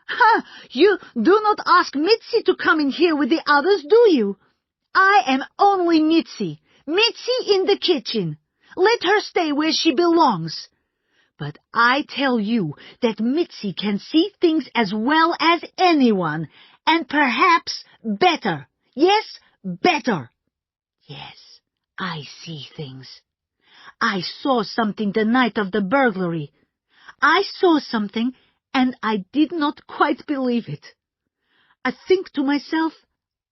Ha! You do not ask Mitzi to come in here with the others, do you? I am only Mitzi. Mitzi in the kitchen. Let her stay where she belongs. But I tell you that Mitzi can see things as well as anyone, and perhaps better. Yes, better. Yes, I see things. I saw something the night of the burglary. I saw something, and I did not quite believe it. I think to myself,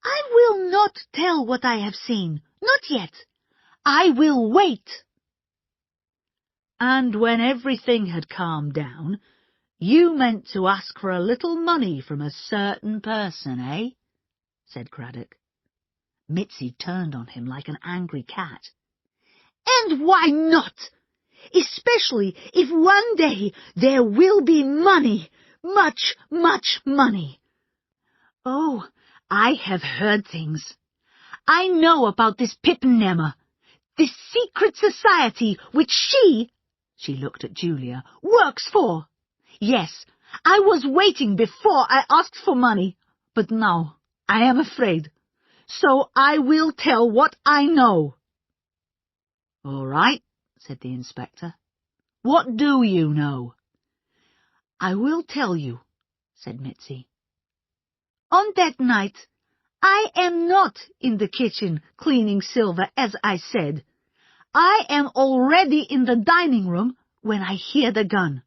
I will not tell what I have seen, not yet. I will wait. And when everything had calmed down, you meant to ask for a little money from a certain person, eh? Said Craddock. Mitzi turned on him like an angry cat. And why not? Especially if one day there will be money, much, much money. Oh, I have heard things. I know about this Pippennemmer, this secret society which she looked at Julia, works for. Yes, I was waiting before I asked for money, but now I am afraid. So I will tell what I know. All right, said the inspector. What do you know? I will tell you, said Mitzi. On that night, I am not in the kitchen cleaning silver, as I said. I am already in the dining room when I hear the gun.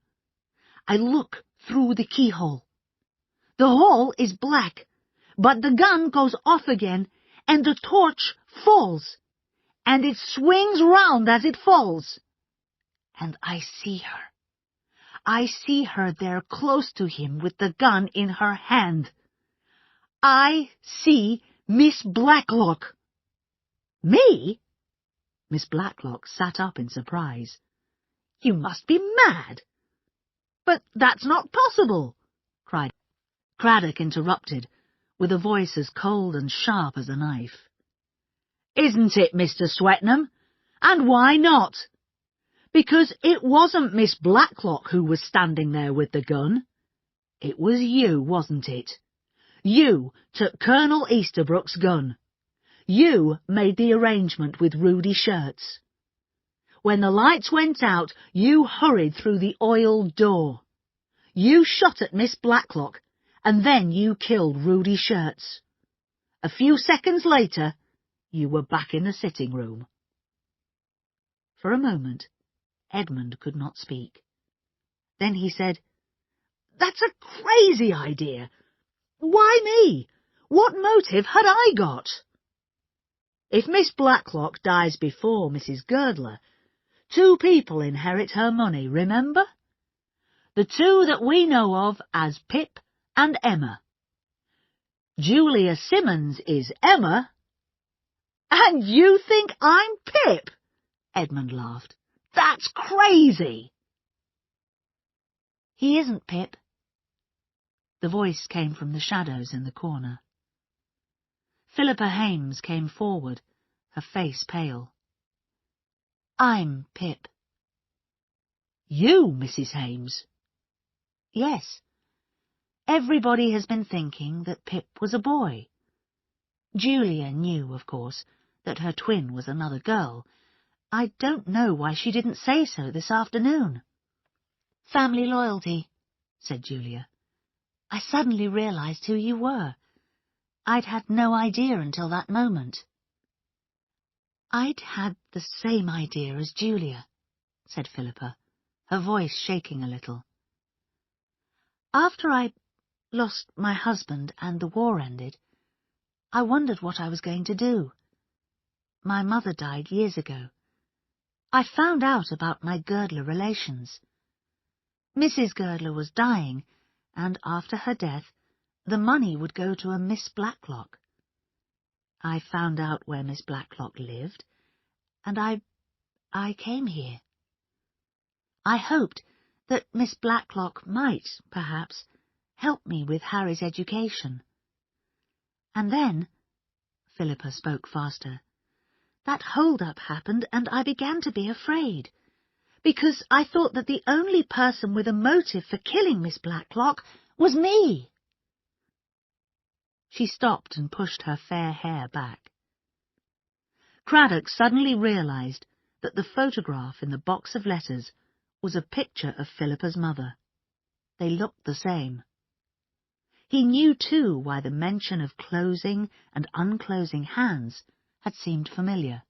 I look through the keyhole. The hall is black, but the gun goes off again, and the torch falls, and it swings round as it falls. And I see her. I see her there close to him with the gun in her hand. I see Miss Blacklock. Me? Miss Blacklock sat up in surprise. You must be mad. But that's not possible, cried Craddock interrupted, with a voice as cold and sharp as a knife. Isn't it, Mr. Swetnam? And why not? Because it wasn't Miss Blacklock who was standing there with the gun. It was you, wasn't it? You took Colonel Easterbrook's gun. You made the arrangement with Rudy Shirts. When the lights went out, you hurried through the oiled door. You shot at Miss Blacklock, and then you killed Rudy Shirts. A few seconds later, you were back in the sitting room. For a moment, Edmund could not speak. Then he said, That's a crazy idea. Why me? What motive had I got? If Miss Blacklock dies before Mrs. Girdler, 2 people inherit her money, remember? The 2 that we know of as Pip and Emma. Julia Simmons is Emma. And you think I'm Pip? Edmund laughed. That's crazy. He isn't Pip. The voice came from the shadows in the corner. Philippa Hames came forward, her face pale. I'm Pip. You, Mrs. Hames? Yes. Everybody has been thinking that Pip was a boy. Julia knew, of course, that her twin was another girl. I don't know why she didn't say so this afternoon. Family loyalty, said Julia. I suddenly realized who you were. I'd had no idea until that moment. I'd had the same idea as Julia, said Philippa, her voice shaking a little. After I lost my husband and the war ended, I wondered what I was going to do. My mother died years ago. I found out about my Girdler relations. Mrs. Girdler was dying, and after her death, the money would go to a Miss Blacklock. I found out where Miss Blacklock lived, and I came here. I hoped that Miss Blacklock might, perhaps, help me with Harry's education. And then, Philippa spoke faster, that hold-up happened and I began to be afraid, because I thought that the only person with a motive for killing Miss Blacklock Was me." She stopped and pushed her fair hair back. Craddock suddenly realised that the photograph in the box of letters was a picture of Philippa's mother. They looked the same. He knew, too, why the mention of closing and unclosing hands had seemed familiar.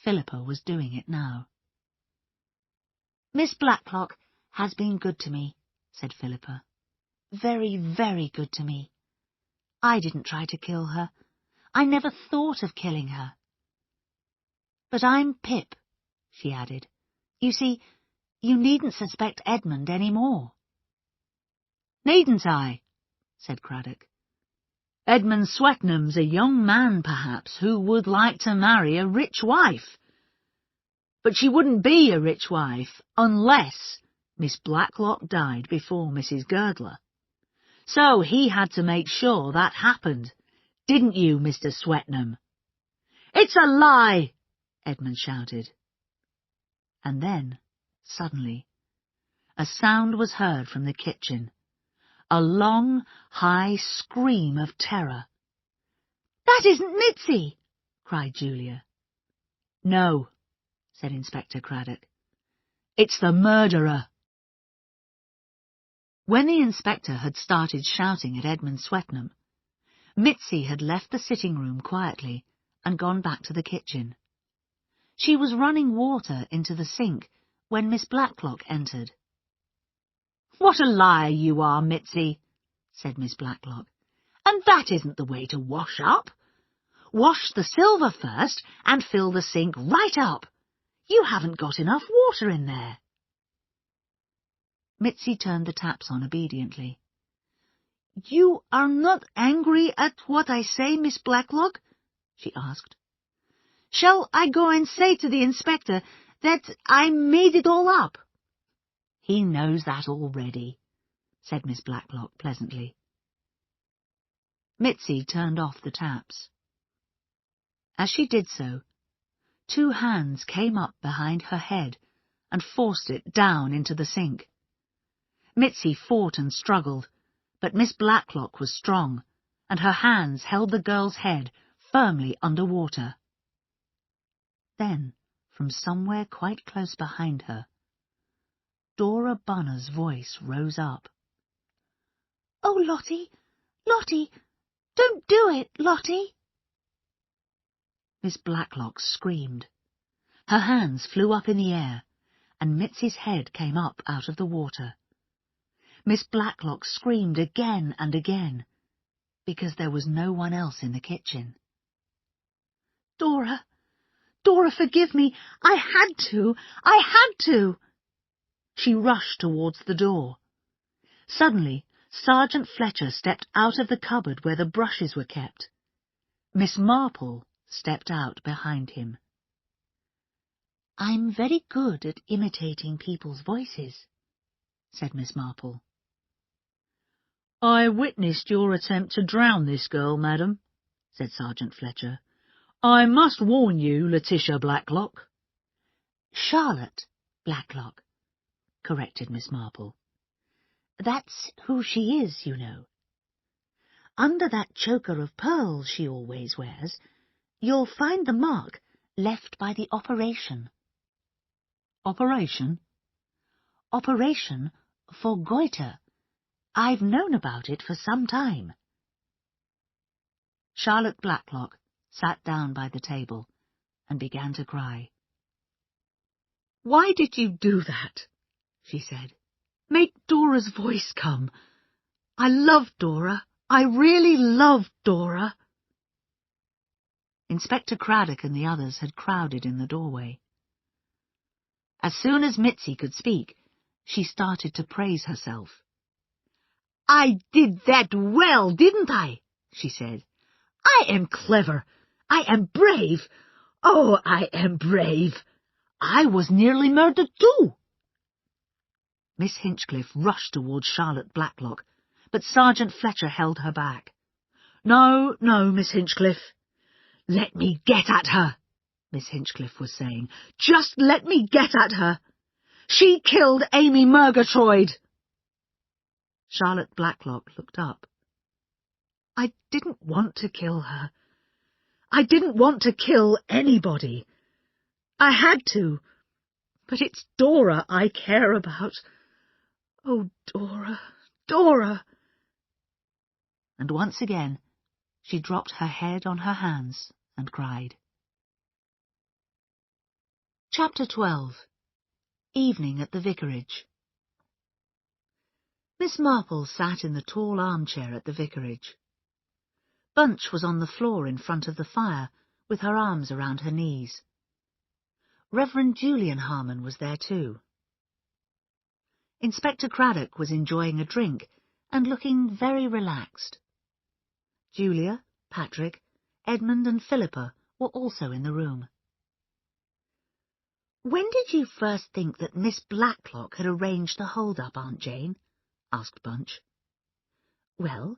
Philippa was doing it now. "Miss Blacklock has been good to me," said Philippa. "Very, very good to me. I didn't try to kill her. I never thought of killing her. But I'm Pip," she added. "You see, you needn't suspect Edmund any more." "Needn't I?" said Craddock. "Edmund Swetnam's a young man, perhaps, who would like to marry a rich wife. But she wouldn't be a rich wife unless Miss Blacklock died before Mrs. Girdler. So he had to make sure that happened. Didn't you, Mr. Swetnam?" "It's a lie!" Edmund shouted. And then, suddenly, a sound was heard from the kitchen. A long, high scream of terror. "That isn't Mitzi!" cried Julia. "No," said Inspector Craddock. "It's the murderer." When the inspector had started shouting at Edmund Swetnam, Mitzi had left the sitting-room quietly and gone back to the kitchen. She was running water into the sink when Miss Blacklock entered. "What a liar you are, Mitzi," said Miss Blacklock. "And that isn't the way to wash up. Wash the silver first and fill the sink right up. You haven't got enough water in there." Mitzi turned the taps on obediently. "You are not angry at what I say, Miss Blacklock?" she asked. "Shall I go and say to the inspector that I made it all up?" "He knows that already," said Miss Blacklock pleasantly. Mitzi turned off the taps. As she did so, 2 hands came up behind her head and forced it down into the sink. Mitzi fought and struggled, but Miss Blacklock was strong, and her hands held the girl's head firmly under water. Then, from somewhere quite close behind her, Dora Bunner's voice rose up. "Oh, Lottie, Lottie, don't do it, Lottie!" Miss Blacklock screamed. Her hands flew up in the air, and Mitzi's head came up out of the water. Miss Blacklock screamed again and again, because there was no one else in the kitchen. "Dora, Dora, forgive me! I had to! She rushed towards the door. Suddenly, Sergeant Fletcher stepped out of the cupboard where the brushes were kept. Miss Marple stepped out behind him. "I'm very good at imitating people's voices," said Miss Marple. "I witnessed your attempt to drown this girl, madam," said Sergeant Fletcher. "I must warn you, Letitia Blacklock." "Charlotte Blacklock," corrected Miss Marple. "That's who she is, you know. Under that choker of pearls she always wears, you'll find the mark left by the operation." "Operation?" "Operation for goiter. I've known about it for some time." Charlotte Blacklock sat down by the table and began to cry. "Why did you do that?" she said. "Make Dora's voice come. I love Dora. I really love Dora." Inspector Craddock and the others had crowded in the doorway. As soon as Mitzi could speak, she started to praise herself. "I did that well, didn't I?" she said. "I am clever. I am brave. Oh, I am brave. I was nearly murdered too." Miss Hinchcliffe rushed towards Charlotte Blacklock, but Sergeant Fletcher held her back. "No, no, Miss Hinchcliffe." "Let me get at her," Miss Hinchcliffe was saying. "Just let me get at her. She killed Amy Murgatroyd." Charlotte Blacklock looked up. "I didn't want to kill her. I didn't want to kill anybody. I had to, but it's Dora I care about. Oh, Dora, Dora!" And once again she dropped her head on her hands and cried. Chapter 12. Evening at the Vicarage. Miss Marple sat in the tall armchair at the vicarage. Bunch was on the floor in front of the fire, with her arms around her knees. Reverend Julian Harmon was there too. Inspector Craddock was enjoying a drink and looking very relaxed. Julia, Patrick, Edmund and Philippa were also in the room. "When did you first think that Miss Blacklock had arranged the hold-up, Aunt Jane?" asked Bunch. "Well,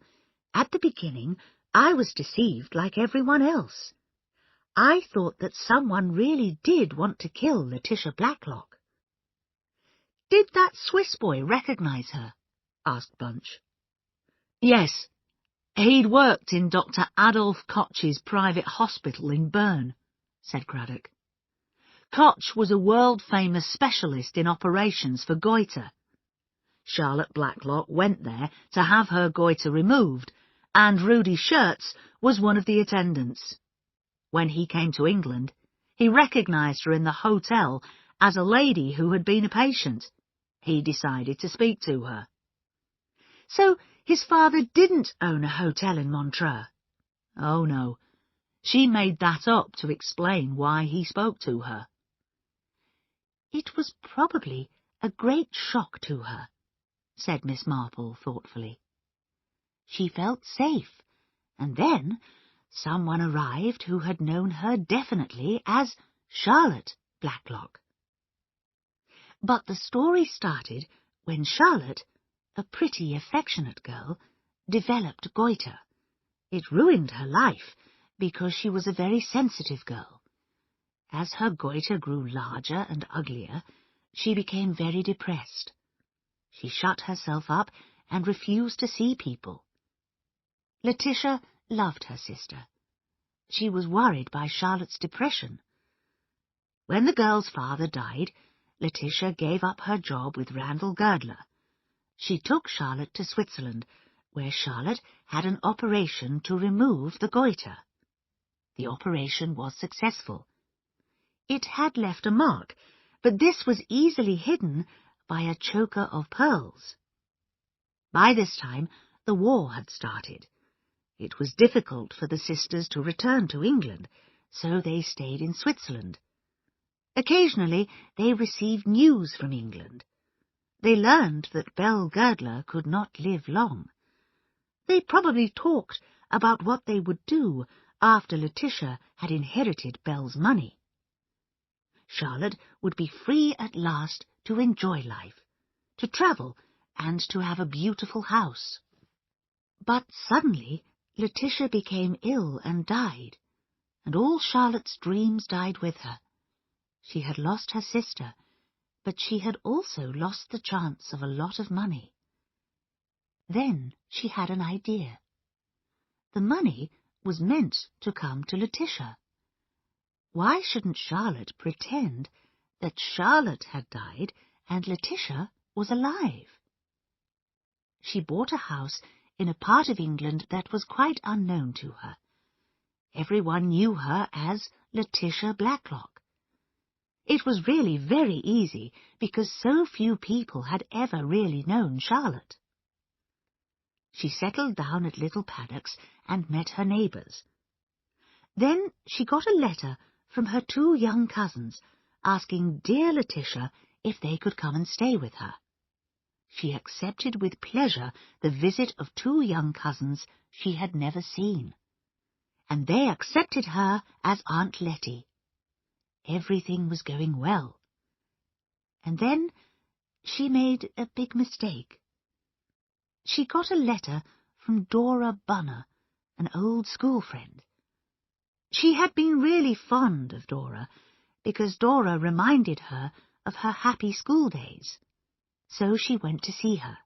at the beginning I was deceived like everyone else. I thought that someone really did want to kill Letitia Blacklock." "Did that Swiss boy recognize her?" asked Bunch. "Yes. He'd worked in Dr. Adolf Koch's private hospital in Bern," said Craddock. "Koch was a world-famous specialist in operations for goiter. Charlotte Blacklock went there to have her goiter removed, and Rudy Schertz was one of the attendants. When he came to England, he recognized her in the hotel as a lady who had been a patient. He decided to speak to her." "So his father didn't own a hotel in Montreux?" "Oh, no. She made that up to explain why he spoke to her." "It was probably a great shock to her," said Miss Marple thoughtfully. "She felt safe, and then someone arrived who had known her definitely as Charlotte Blacklock. But the story started when Charlotte, a pretty, affectionate girl, developed goiter. It ruined her life because she was a very sensitive girl. As her goiter grew larger and uglier, she became very depressed. She shut herself up and refused to see people. Letitia loved her sister. She was worried by Charlotte's depression. When the girl's father died, Letitia gave up her job with Randall Girdler. She took Charlotte to Switzerland, where Charlotte had an operation to remove the goiter. The operation was successful. It had left a mark, but this was easily hidden by a choker of pearls. By this time, the war had started. It was difficult for the sisters to return to England, so they stayed in Switzerland. Occasionally, they received news from England. They learned that Belle Girdler could not live long. They probably talked about what they would do after Letitia had inherited Belle's money. Charlotte would be free at last to enjoy life, to travel, and to have a beautiful house. But suddenly Letitia became ill and died, and all Charlotte's dreams died with her. She had lost her sister, but she had also lost the chance of a lot of money. Then she had an idea. The money was meant to come to Letitia. Why shouldn't Charlotte pretend that Charlotte had died and Letitia was alive? She bought a house in a part of England that was quite unknown to her. Everyone knew her as Letitia Blacklock. It was really very easy because so few people had ever really known Charlotte. She settled down at Little Paddocks and met her neighbours. Then she got a letter from her 2 young cousins, asking dear Letitia if they could come and stay with her. She accepted with pleasure the visit of 2 young cousins she had never seen, and they accepted her as Aunt Letty. Everything was going well. And then she made a big mistake. She got a letter from Dora Bunner, an old school friend. She had been really fond of Dora, because Dora reminded her of her happy school days. So she went to see her.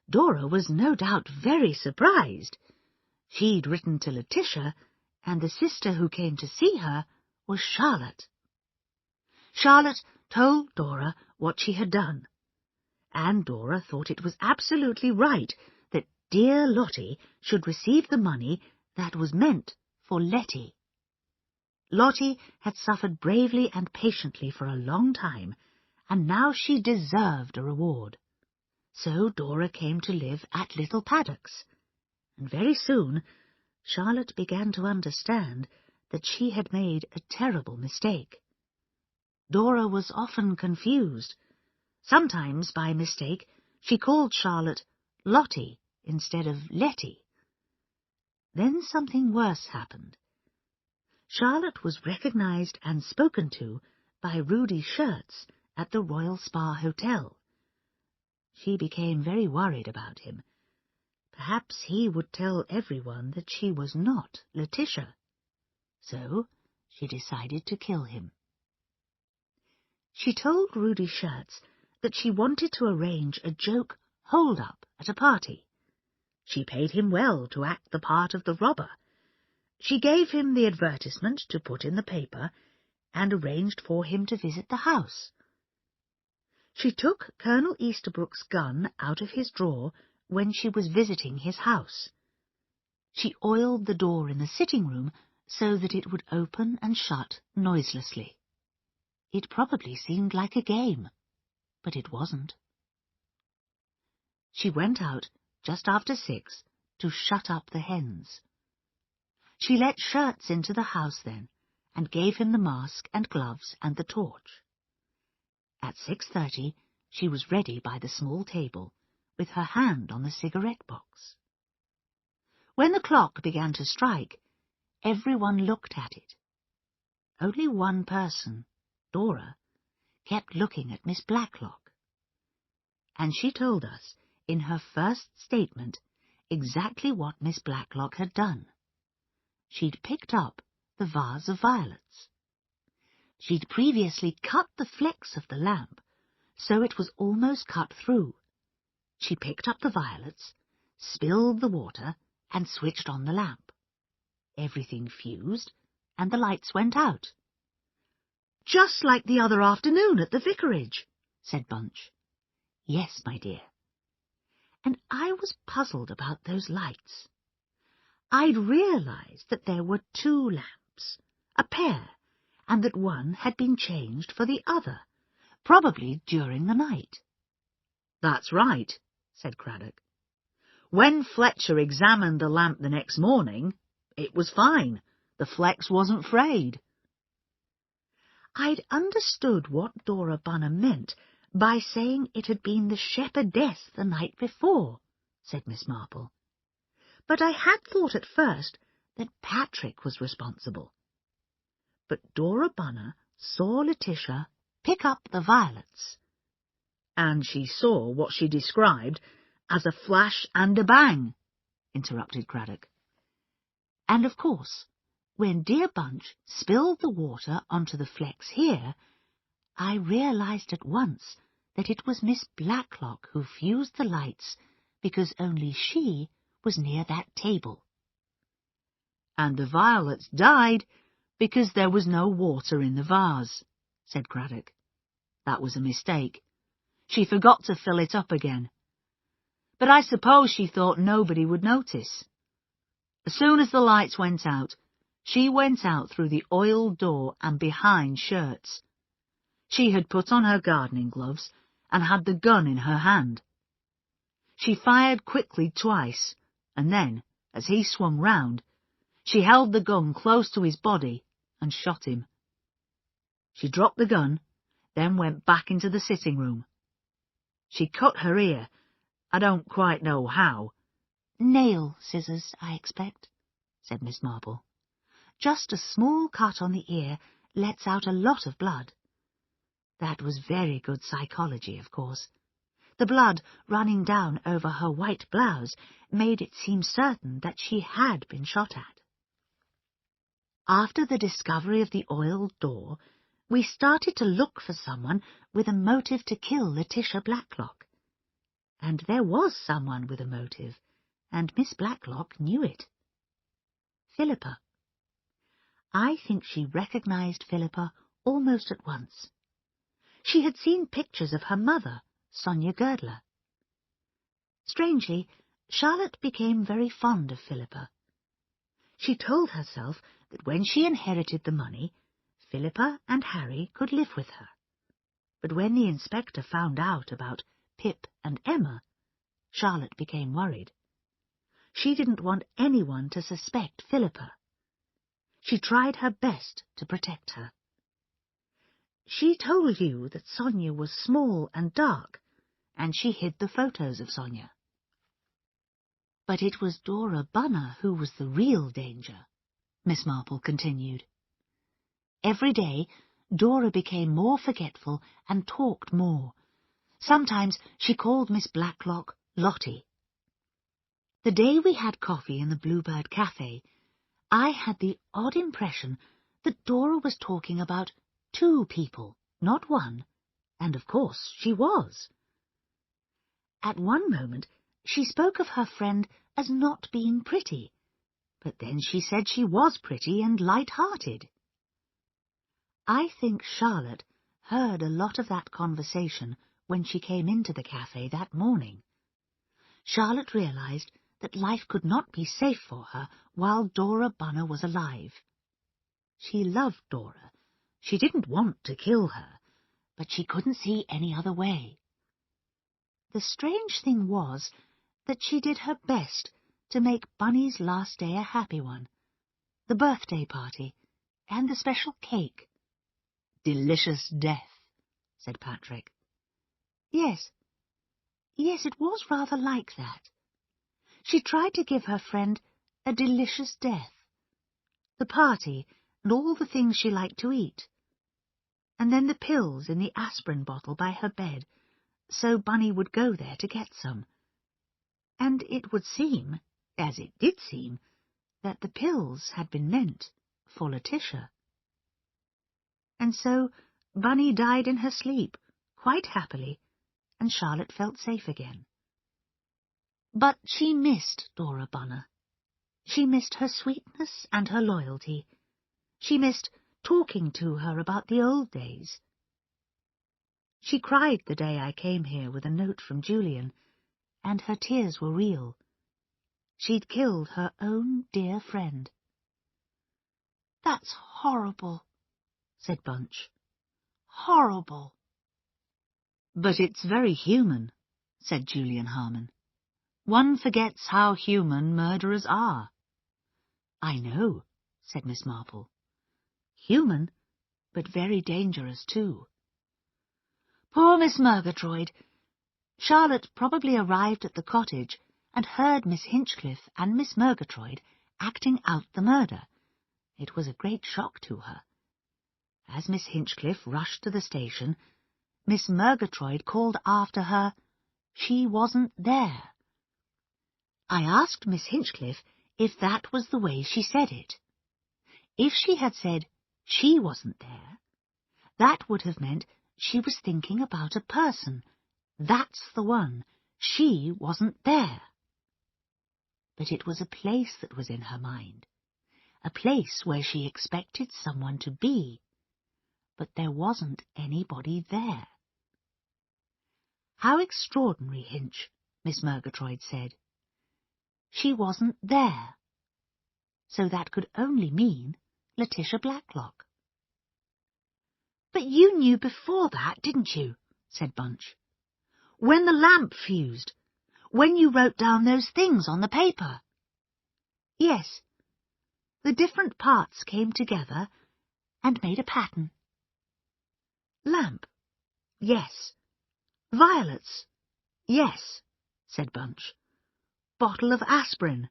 Dora was no doubt very surprised. She'd written to Letitia, and the sister who came to see her was Charlotte. Charlotte told Dora what she had done, and Dora thought it was absolutely right that dear Lottie should receive the money that was meant for Letty. Lottie had suffered bravely and patiently for a long time, and now she deserved a reward. So Dora came to live at Little Paddocks, and very soon Charlotte began to understand that she had made a terrible mistake. Dora was often confused. Sometimes, by mistake, she called Charlotte Lottie instead of Letty. Then something worse happened. Charlotte was recognized and spoken to by Rudy Shirts at the Royal Spa Hotel. She became very worried about him. Perhaps he would tell everyone that she was not Letitia. So she decided to kill him. She told Rudy Shirts that she wanted to arrange a joke hold-up at a party. She paid him well to act the part of the robber. She gave him the advertisement to put in the paper and arranged for him to visit the house. She took Colonel Easterbrook's gun out of his drawer when she was visiting his house. She oiled the door in the sitting room so that it would open and shut noiselessly. It probably seemed like a game, but it wasn't. She went out just after 6 to shut up the hens. She let Shirts into the house then, and gave him the mask and gloves and the torch. At 6:30 she was ready by the small table, with her hand on the cigarette box. When the clock began to strike, everyone looked at it. Only one person, Dora, kept looking at Miss Blacklock. And she told us, in her first statement, exactly what Miss Blacklock had done. She'd picked up the vase of violets. She'd previously cut the flex of the lamp, so it was almost cut through. She picked up the violets, spilled the water, and switched on the lamp. Everything fused, and the lights went out. "Just like the other afternoon at the vicarage," said Bunch. "Yes, my dear." And I was puzzled about those lights. I'd realized that there were 2 lamps, a pair, and that one had been changed for the other, probably during the night. "That's right," said Craddock. "When Fletcher examined the lamp the next morning, it was fine. The flex wasn't frayed." I'd understood what Dora Bunner meant by saying it had been the shepherdess the night before, said Miss Marple. But I had thought at first that Patrick was responsible. But Dora Bunner saw Letitia pick up the violets. "And she saw what she described as a flash and a bang," interrupted Craddock. "And of course, when dear Bunch spilled the water onto the flex here, I realized at once that it was Miss Blacklock who fused the lights because only she was near that table." "And the violets died because there was no water in the vase," said Craddock. "That was a mistake. She forgot to fill it up again. But I suppose she thought nobody would notice. As soon as the lights went out, she went out through the oiled door and behind Shirts. She had put on her gardening gloves and had the gun in her hand. She fired quickly twice, and then, as he swung round, she held the gun close to his body and shot him. She dropped the gun, then went back into the sitting room. She cut her ear. I don't quite know how." "Nail scissors, I expect," said Miss Marple. "Just a small cut on the ear lets out a lot of blood." That was very good psychology, of course. The blood running down over her white blouse made it seem certain that she had been shot at. After the discovery of the oiled door, we started to look for someone with a motive to kill Letitia Blacklock. and there was someone with a motive, and Miss Blacklock knew it. Philippa. I think she recognized Philippa almost at once. She had seen pictures of her mother, Sonia Girdler. Strangely, Charlotte became very fond of Philippa. She told herself that when she inherited the money, Philippa and Harry could live with her. But when the inspector found out about Pip and Emma, Charlotte became worried. She didn't want anyone to suspect Philippa. She tried her best to protect her. She told you that Sonia was small and dark, and she hid the photos of Sonia. But it was Dora Bunner who was the real danger, Miss Marple continued. Every day, Dora became more forgetful and talked more. Sometimes she called Miss Blacklock Lottie. The day we had coffee in the Bluebird Cafe, I had the odd impression that Dora was talking about 2 people, not 1, and of course she was. At one moment she spoke of her friend as not being pretty, but then she said she was pretty and light-hearted. I think Charlotte heard a lot of that conversation when she came into the cafe that morning. Charlotte realized that life could not be safe for her while Dora Bunner was alive. She loved Dora. She didn't want to kill her, but she couldn't see any other way. The strange thing was that she did her best to make Bunny's last day a happy one, the birthday party, and the special cake. "Delicious death," said Patrick. Yes, it was rather like that. She tried to give her friend a delicious death, the party and all the things she liked to eat, and then the pills in the aspirin bottle by her bed, so Bunny would go there to get some. And it would seem, as it did seem, that the pills had been meant for Letitia. And so Bunny died in her sleep, quite happily, and Charlotte felt safe again. But she missed Dora Bunner. She missed her sweetness and her loyalty. She missed talking to her about the old days. She cried the day I came here with a note from Julian, and her tears were real. She'd killed her own dear friend. "That's horrible," said Bunch. "Horrible." "But it's very human," said Julian Harmon. "One forgets how human murderers are." "I know," said Miss Marple. "Human, but very dangerous too." Poor Miss Murgatroyd! Charlotte probably arrived at the cottage and heard Miss Hinchcliffe and Miss Murgatroyd acting out the murder. It was a great shock to her. As Miss Hinchcliffe rushed to the station, Miss Murgatroyd called after her, "She wasn't there." I asked Miss Hinchcliffe if that was the way she said it. If she had said, "She wasn't there," that would have meant she was thinking about a person. That's the one. She wasn't there. But it was a place that was in her mind, a place where she expected someone to be, but there wasn't anybody there. "How extraordinary, Hinch," Miss Murgatroyd said. "She wasn't there." So that could only mean Letitia Blacklock. "But you knew before that, didn't you?" said Bunch. "When the lamp fused, when you wrote down those things on the paper." "Yes. The different parts came together and made a pattern." "Lamp. Yes. Violets. Yes," said Bunch. "Bottle of aspirin.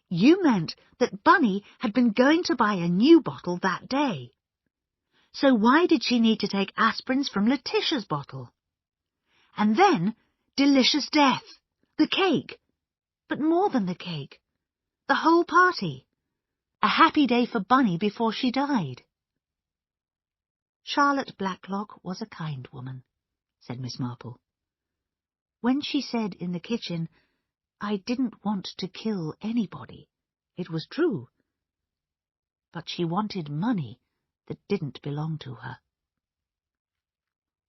You meant that Bunny had been going to buy a new bottle that day. So why did she need to take aspirins from Letitia's bottle? And then, delicious death, the cake. But more than the cake, the whole party. A happy day for Bunny before she died." "Charlotte Blacklock was a kind woman," said Miss Marple. When she said in the kitchen, "I didn't want to kill anybody," it was true. But she wanted money that didn't belong to her.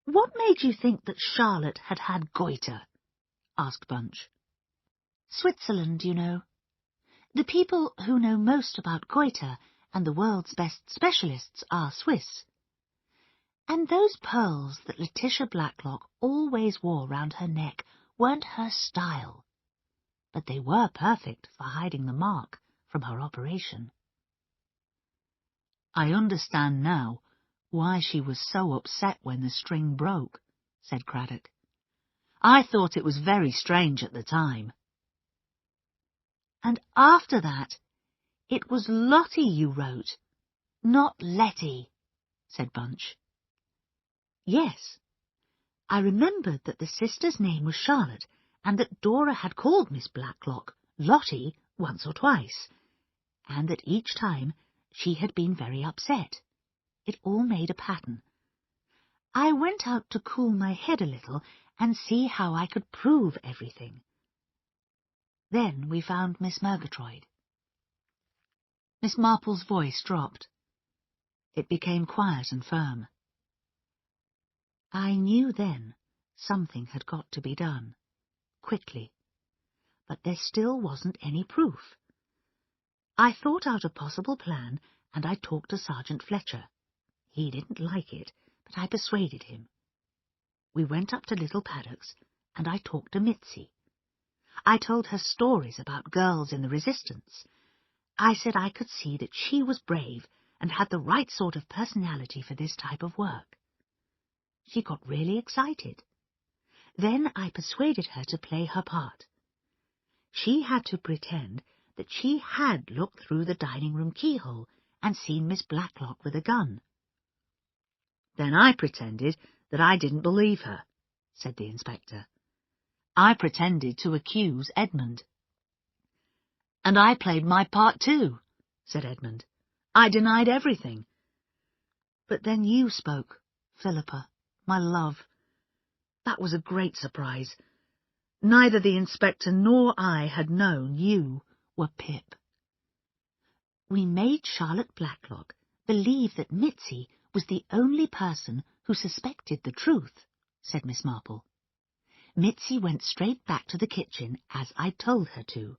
"What made you think that Charlotte had had goiter?" asked Bunch. "Switzerland, you know. The people who know most about goiter and the world's best specialists are Swiss. And those pearls that Letitia Blacklock always wore round her neck weren't her style, but they were perfect for hiding the mark from her operation." "I understand now why she was so upset when the string broke," said Craddock. "I thought it was very strange at the time." "And after that, it was Lottie you wrote, not Letty," said Bunch. "Yes. I remembered that the sister's name was Charlotte, and that Dora had called Miss Blacklock Lottie once or twice, and that each time she had been very upset. It all made a pattern. I went out to cool my head a little and see how I could prove everything. Then we found Miss Murgatroyd." Miss Marple's voice dropped. It became quiet and firm. "I knew then something had got to be done, quickly, but there still wasn't any proof. I thought out a possible plan, and I talked to Sergeant Fletcher. He didn't like it, but I persuaded him. We went up to Little Paddocks, and I talked to Mitzi. I told her stories about girls in the Resistance. I said I could see that she was brave and had the right sort of personality for this type of work. She got really excited. Then I persuaded her to play her part. She had to pretend that she had looked through the dining-room keyhole and seen Miss Blacklock with a gun." "Then I pretended that I didn't believe her," said the inspector. "I pretended to accuse Edmund." "And I played my part too," said Edmund. "I denied everything." "But then you spoke, Philippa, my love. That was a great surprise. Neither the inspector nor I had known you were Pip." "We made Charlotte Blacklock believe that Mitzi was the only person who suspected the truth," said Miss Marple. "Mitzi went straight back to the kitchen as I told her to.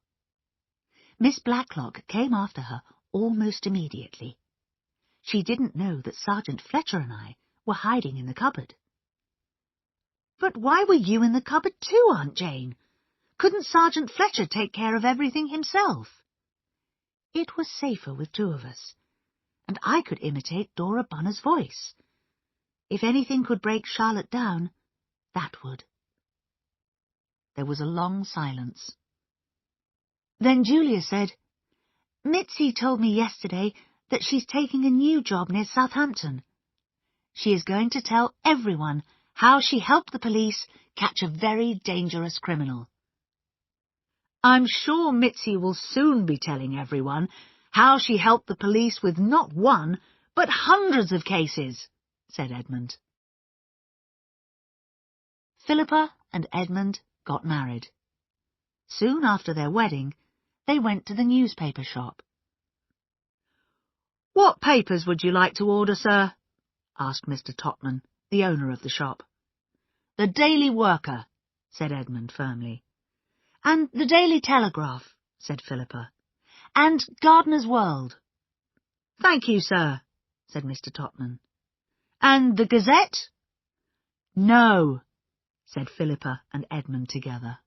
Miss Blacklock came after her almost immediately. She didn't know that Sergeant Fletcher and I were hiding in the cupboard." "But why were you in the cupboard too, Aunt Jane? Couldn't Sergeant Fletcher take care of everything himself?" "It was safer with two of us, and I could imitate Dora Bunner's voice. If anything could break Charlotte down, that would." There was a long silence. Then Julia said, "Mitzi told me yesterday that she's taking a new job near Southampton. She is going to tell everyone how she helped the police catch a very dangerous criminal." "I'm sure Mitzi will soon be telling everyone how she helped the police with not one, but hundreds of cases," said Edmund. Philippa and Edmund got married. Soon after their wedding, they went to the newspaper shop. "What papers would you like to order, sir?" asked Mr. Topman, the owner of the shop. "The Daily Worker," said Edmund firmly. "And the Daily Telegraph," said Philippa. "And Gardener's World." "Thank you, sir," said Mr. Topman. "And the Gazette?" "No," said Philippa and Edmund together.